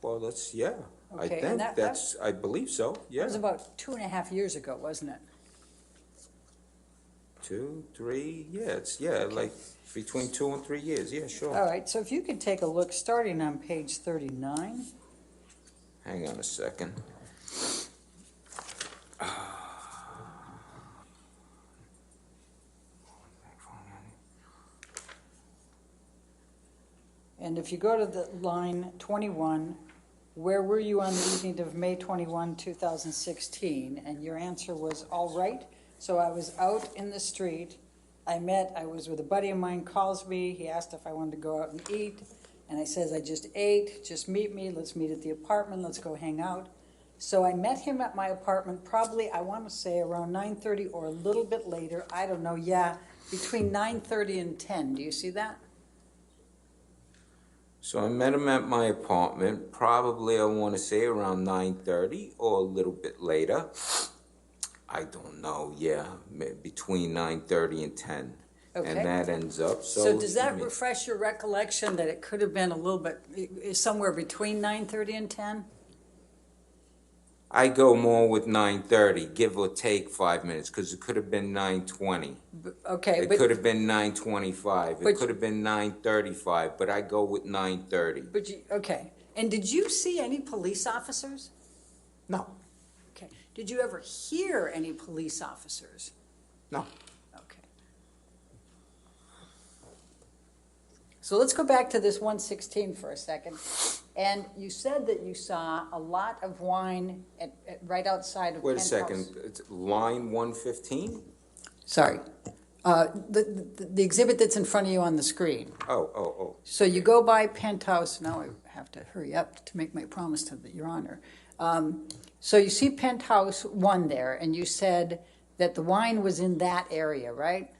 Well, that's, yeah, I Okay, and think that- that's, I believe so, That yeah. was about 2.5 years ago, wasn't it? 2, 3, yeah, it's, yeah, like between 2 and 3 years, yeah, sure. All right, so if you could take a look, starting on page 39. Hang on a second. And if you go to the line 21, where were you on the evening of May 21, 2016? And your answer was, all right. So I was out in the street. I was with a buddy of mine, calls me. He asked if I wanted to go out and eat. And I says, I just ate, just meet me. Let's meet at the apartment. Let's go hang out. So I met him at my apartment probably, I want to say, around 9:30 or a little bit later. I don't know, yeah, between 9:30 and 10. Do you see that? So I met him at my apartment, probably I want to say around 9:30 or a little bit later. I don't know, yeah, between 9:30 and 10. Okay. And that ends up, So does that refresh your recollection that it could have been a little bit, somewhere between 9:30 and 10? I go more with 9:30, give or take 5 minutes, because it could have been 9:20. Okay, It but, could have been 9:25. It But- could have been 9:35, but I go with 9:30. okay. And did you see any police officers? No, Okay. Did you ever hear any police officers? no. Okay. So let's go back to this 116 for a second. And you said that you saw a lot of wine right outside of Wait a Penthouse. second, it's line 115? Sorry. The exhibit that's in front of you on the screen. Oh. So you go by Penthouse, now I have to hurry up to make my promise to Your Honor. So you see Penthouse 1 there, and you said that the wine was in that area, right?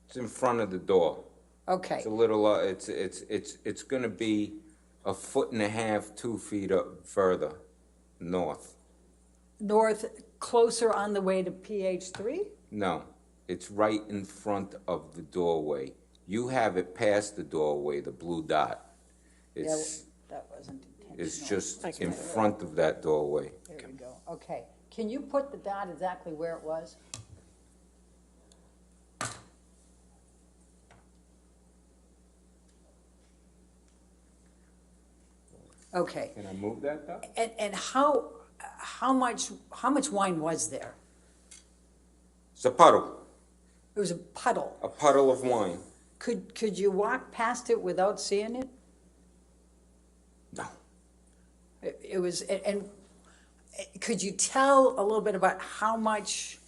It's in front of the door. Okay. It's a little, it's gonna be 1.5 feet, 2 feet up further north. North, closer on the way to PH3? No, it's right in front of the doorway. You have it past the doorway, the blue dot. Yeah, It's, that wasn't intentional. it's just I can in do it. front of that doorway. There we go. Okay. Can you put the dot exactly where it was? Okay. Can I move that dot? And how much wine was there? It's a puddle, It was a puddle. a puddle of wine. Could you walk past it without seeing it? No. It was, and could you tell a little bit about how much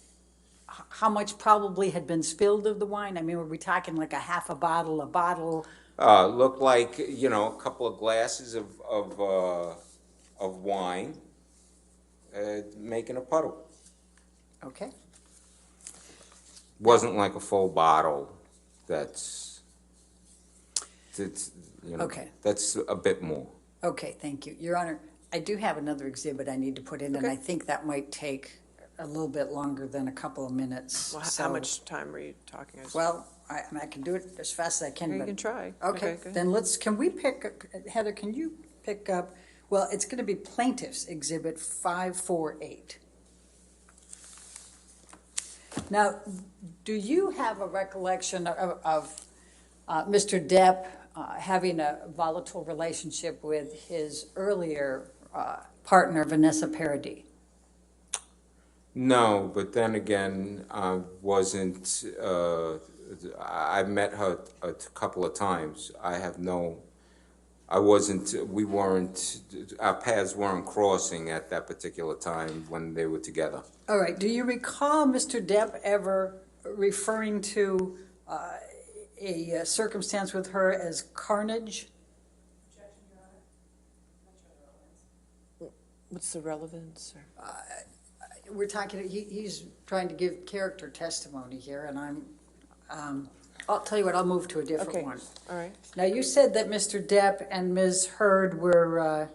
probably had been spilled of the wine? I mean, were we talking like a half a bottle, a bottle? Looked like, a couple of glasses of wine, making a puddle. Okay. Wasn't like a full bottle. That's Okay. That's a bit more. Okay, thank you. Your Honor, I do have another exhibit I need to put in, and I think that might take a little bit longer than a couple of minutes. Well, So- how much time were you talking? Well, I can do it as fast as I can, You but. can try. Okay, Okay, good. then can we Heather, can you pick up, well, it's going to be Plaintiff's Exhibit 548. Now, do you have a recollection of Mr. Depp having a volatile relationship with his earlier partner, Vanessa Paradis? No, but then again, I wasn't, I met her a couple of times. We weren't, our paths weren't crossing at that particular time when they were together. All right, do you recall Mr. Depp ever referring to a circumstance with her as carnage? What's the relevance? We're talking, he's trying to give character testimony here, and I'll tell you what, I'll move to a different Okay, one. all right. Now, you said that Mr. Depp and Ms. Heard were,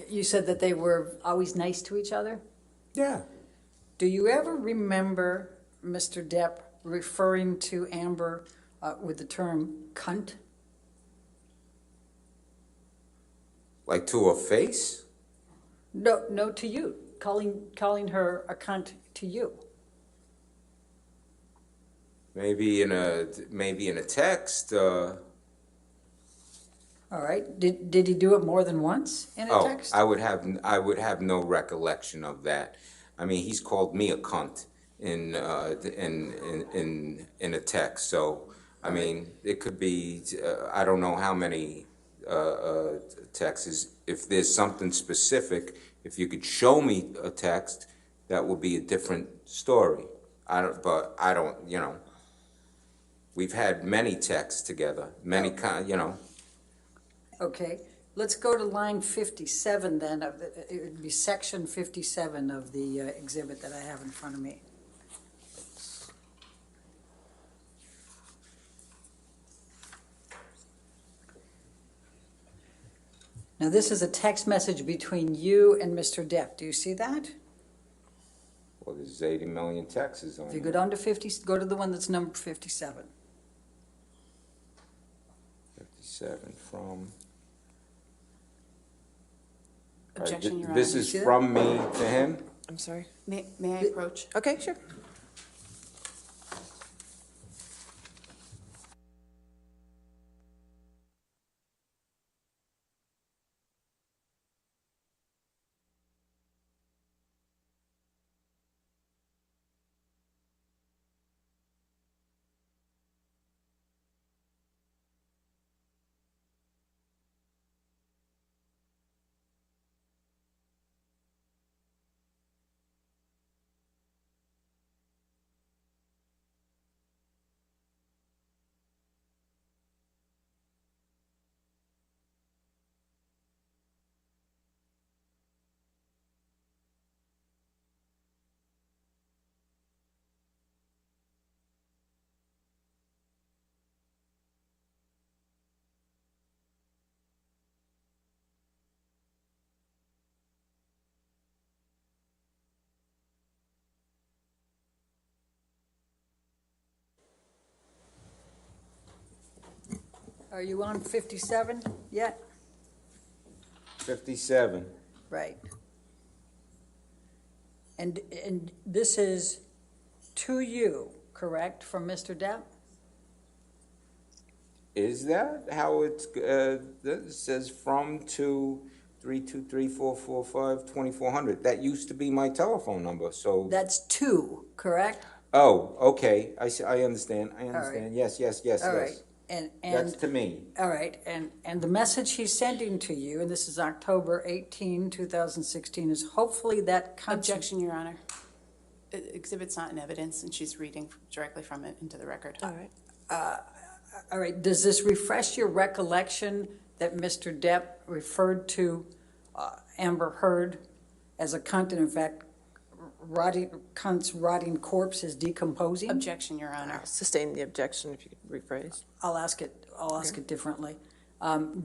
you said that they were always nice to each other? Yeah. Do you ever remember Mr. Depp referring to Amber with the term cunt? Like to her face? No, no, to you, calling her a cunt to you. Maybe in a text. All right, did he do it more than once in a text? I would have no recollection of that. I mean, he's called me a cunt in a text. So I mean, it could be. I don't know how many texts. If there's something specific, if you could show me a text, that would be a different story. But I don't. You know, we've had many texts together, many you know. Okay, let's go to line 57 then, it would be section 57 of the exhibit that I have in front of me. Now, this is a text message between you and Mr. Depp. Do you see that? Well, there's 80 million texts on If you it. go down to 50, go to the one that's numbered 57. 57 from. Objection, Your Honor. This is from me to him? I'm sorry. May I approach? Okay, sure. Are you on 57 yet? 57. Right. And this is to you, correct, from Mr. Depp? Is that how it's, it says from to 323-445-2400. That used to be my telephone number, so. That's to, correct? Oh, okay, I understand, right. Yes. All right. That's to me. All right, and the message he's sending to you, and this is October 18, 2016, is hopefully that Objection, Your Honor. Exhibit's not in evidence, and she's reading directly from it into the record. All right. All right, does this refresh your recollection that Mr. Depp referred to Amber Heard as a cunt, and in fact, cunt's rotting corpse is decomposing? Objection, Your Honor. I'll sustain the objection if you could rephrase. I'll ask it differently.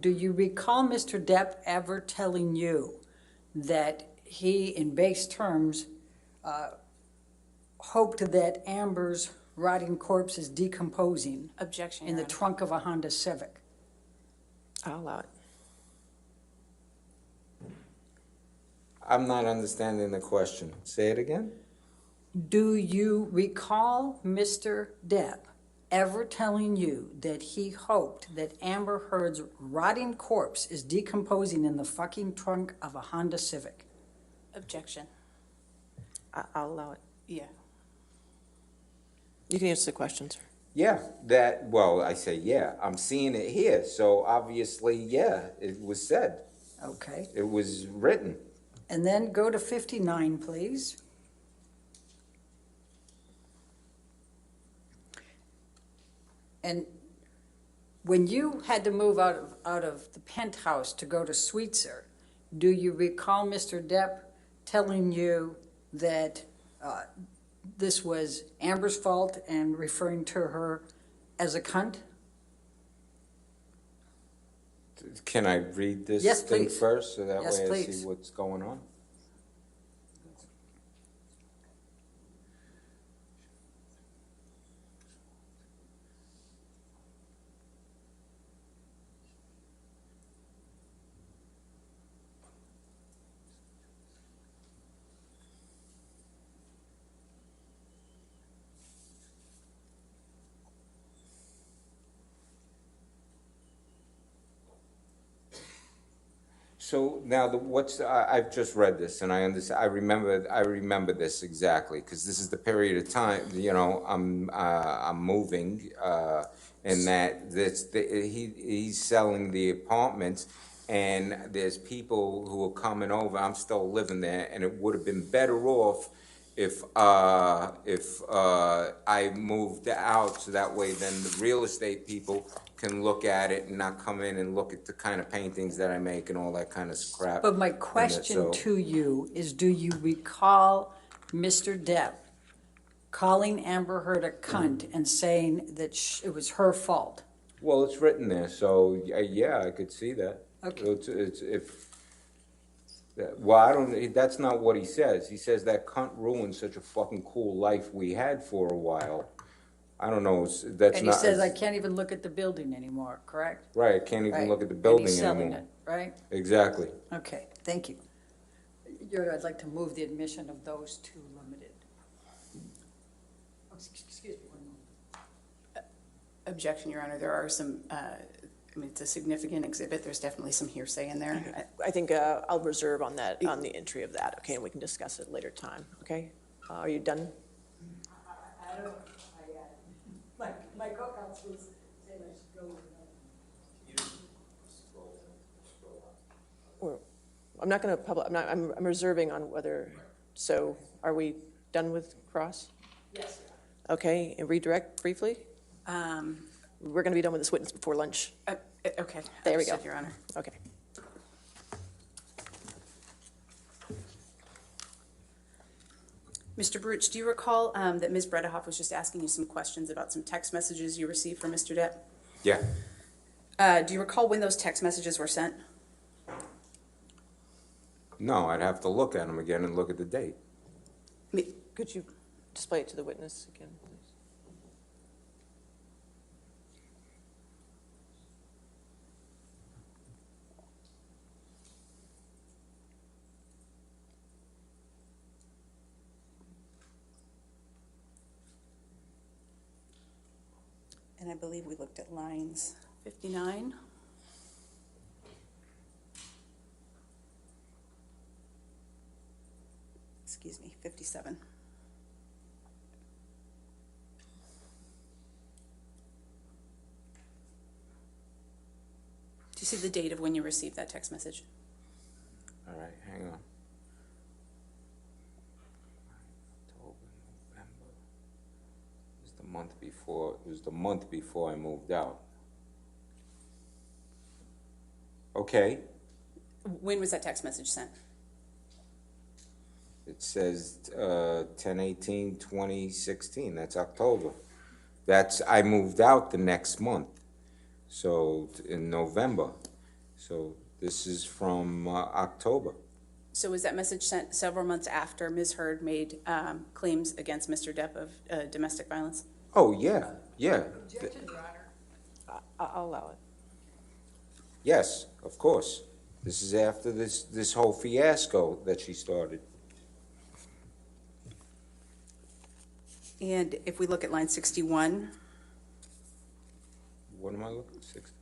Do you recall Mr. Depp ever telling you that he, in base terms, hoped that Amber's rotting corpse is decomposing Objection, in Your the Honor. trunk of a Honda Civic? I'll allow it. I'm not understanding the question. Say it again? Do you recall Mr. Depp ever telling you that he hoped that Amber Heard's rotting corpse is decomposing in the fucking trunk of a Honda Civic? Objection. I'll allow it. Yeah. You can answer the question, sir. Yeah, I say yeah. I'm seeing it here, so obviously, yeah, it was said. Okay. It was written. And then go to 59, please. And when you had to move out of the penthouse to go to Sweetser, do you recall Mr. Depp telling you that this was Amber's fault and referring to her as a cunt? Can I read this Yes, thing please. first, so that Yes, way I please. see what's going on? So now, I've just read this, and I understand, I remember this exactly, because this is the period of time, you know, I'm moving, and that he's selling the apartments, and there's people who are coming over, I'm still living there, and it would have been better off if I moved out, so that way then the real estate people can look at it and not come in and look at the kind of paintings that I make and all that kind of crap. But my And question so- to you is, do you recall Mr. Depp calling Amber Heard a cunt and saying that it was her fault? Well, it's written there, so yeah, I could see that. Okay. Well, I don't, that's not what he says. He says that cunt ruined such a fucking cool life we had for a while. I don't know, that's not. And he says, I can't even look at the building anymore, correct? Right, I can't even Right. look at the building And he's selling anymore. it, right? Exactly. Okay, thank you. I'd like to move the admission of those two limited. Excuse me, one moment. Objection, Your Honor, there are some, I mean, it's a significant exhibit, there's definitely some hearsay in there. I think I'll reserve on that, on the entry of that, okay, and we can discuss it later time, okay? Are you done? I don't, my cookouts was saying I should go with I'm not going to I'm reserving on whether, so are we done with Cross? Yes. Okay, and redirect briefly? We're going to be done with this witness before lunch. Okay. There we go. Understood, Your Honor. Okay. Mr. Baruch, do you recall that Ms. Bredehoff was just asking you some questions about some text messages you received from Mr. Depp? Yeah. Do you recall when those text messages were sent? No, I'd have to look at them again and look at the date. Could you display it to the witness again, please? And I believe we looked at lines 59. Excuse me, 57. Do you see the date of when you received that text message? All right, hang on. October, November. It was the month before I moved out. Okay, When was that text message sent? it says 10/18/2016, that's October. I moved out the next month, so in November. So this is from October. So was that message sent several months after Ms. Heard made claims against Mr. Depp of domestic violence? Oh, yeah, yeah. Objection, Your Honor. I'll allow it. Yes, of course. This is after this whole fiasco that she started. And if we look at line 61, What am I looking, 60?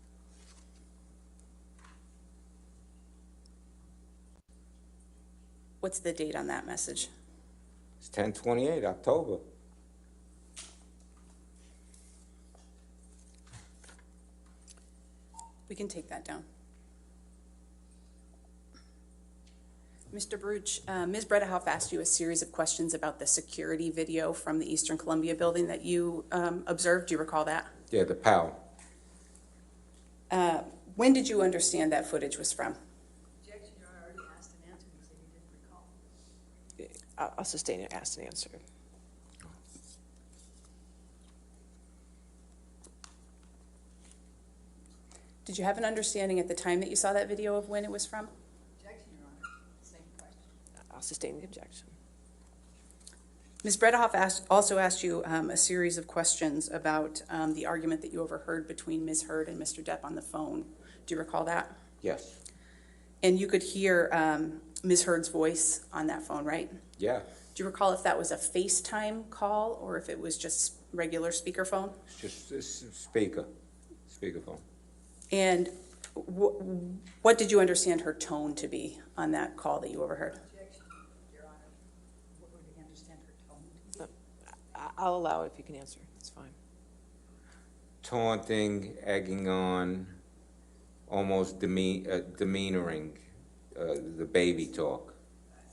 what's the date on that message? It's 10/28, October. We can take that down. Mr. Baruch, Ms. Bredehoff asked you a series of questions about the security video from the Eastern Columbia building that you observed. Do you recall that? Yeah, the POW. When did you understand that footage was from? Objection, Your Honor, I already asked and answered, you said you didn't recall. I'll sustain it, asked and answered. Did you have an understanding at the time that you saw that video of when it was from? Objection, Your Honor, same question. I'll sustain the objection. Ms. Bredehoff also asked you a series of questions about the argument that you overheard between Ms. Heard and Mr. Depp on the phone. Do you recall that? Yes. And you could hear Ms. Heard's voice on that phone, right? Yeah. Do you recall if that was a FaceTime call or if it was just regular speakerphone? It's just this speakerphone. And What did you understand her tone to be on that call that you overheard? Your Honor. What would you understand her tone? I'll allow it if you can answer. It's fine. Taunting, egging on, almost demeanoring the baby talk.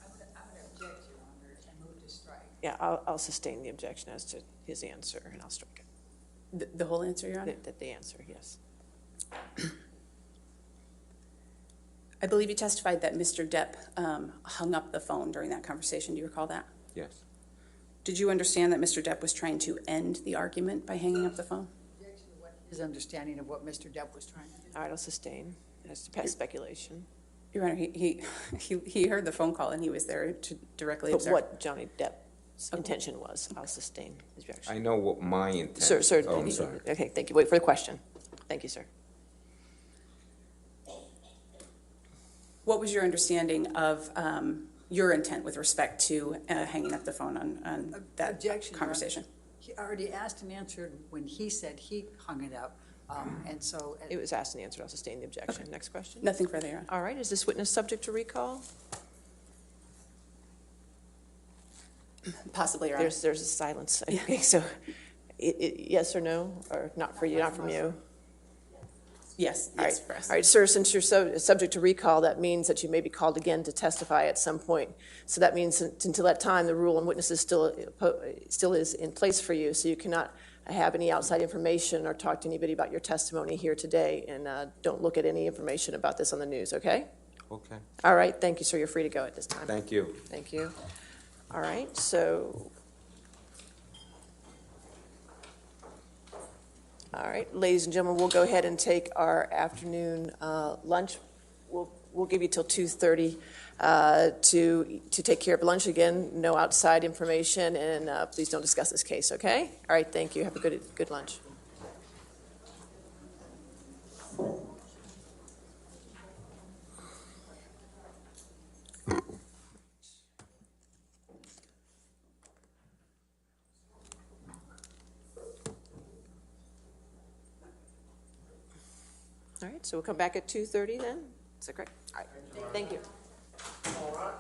I'm going to object, Your Honor, and move to strike. Yeah, I'll sustain the objection as to his answer, and I'll strike it. The whole answer, Your Honor? The answer, yes. I believe you testified that Mr. Depp hung up the phone during that conversation. Do you recall that? Yes. Did you understand that Mr. Depp was trying to end the argument by hanging up the phone? Objection to what his understanding of what Mr. Depp was trying to do. All right, I'll sustain as to past speculation. Your Honor, he heard the phone call and he was there to directly But observe. what Johnny Depp's intention was, I'll sustain his objection. I know what my intent. Sir, Oh, I'm sorry. okay, thank you. Wait for the question. Thank you, sir. What was your understanding of your intent with respect to hanging up the phone on that Objection, Your Honor. conversation? He already asked and answered when he said he hung it up, and so. It was asked and answered. I'll sustain the objection. Next question. Nothing further, Your Honor. All right, is this witness subject to recall? Possibly, Your Honor. There's a silence. Okay, so yes or no, or not for you, not from you? Yes, All yes, right. for us. All right, sir, since you're subject to recall, that means that you may be called again to testify at some point. So that means until that time, the rule on witnesses still is in place for you, so you cannot have any outside information or talk to anybody about your testimony here today, and don't look at any information about this on the news, okay? Okay. All right, thank you, sir. You're free to go at this time. Thank you. Thank you. All right, so. All right, ladies and gentlemen, we'll go ahead and take our afternoon lunch. We'll give you till 2:30 to take care of lunch. Again, no outside information, and please don't discuss this case, okay? All right, thank you. Have a good lunch. All right, so we'll come back at 2:30 then? Is that correct? All right, thank you. All right.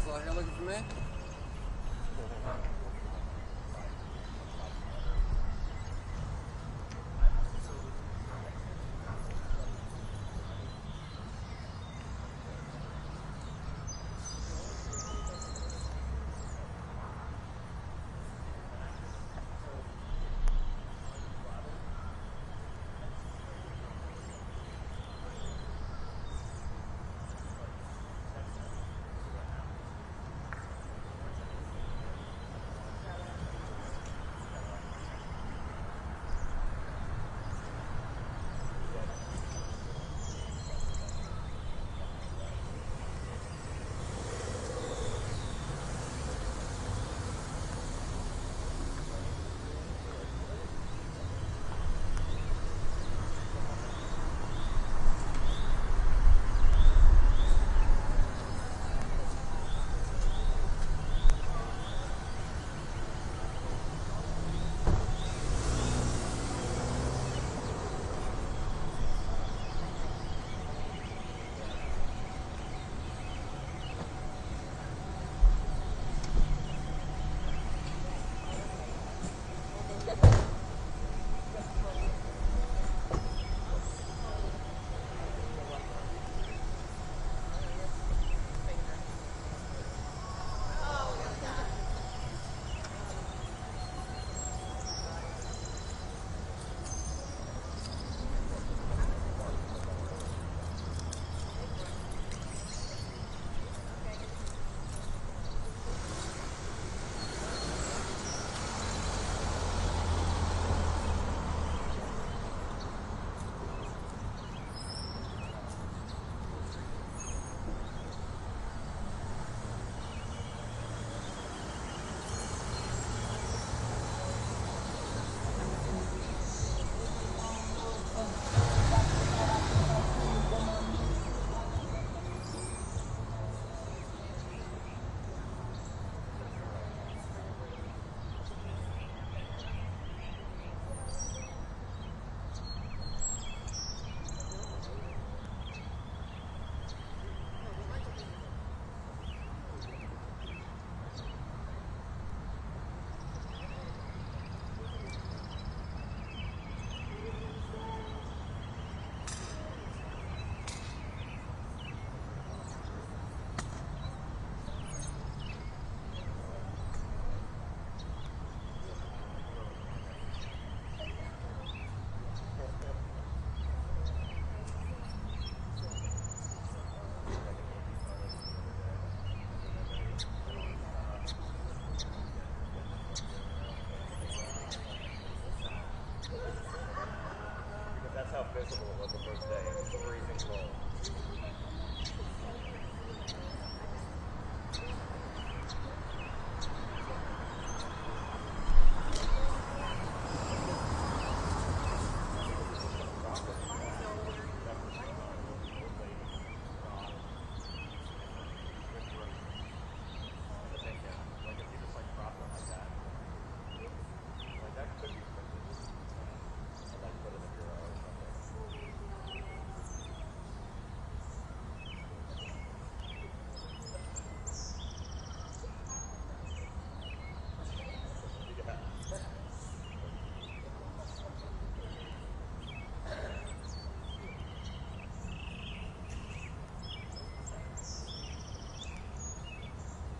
still here looking for me?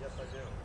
Yes, I do.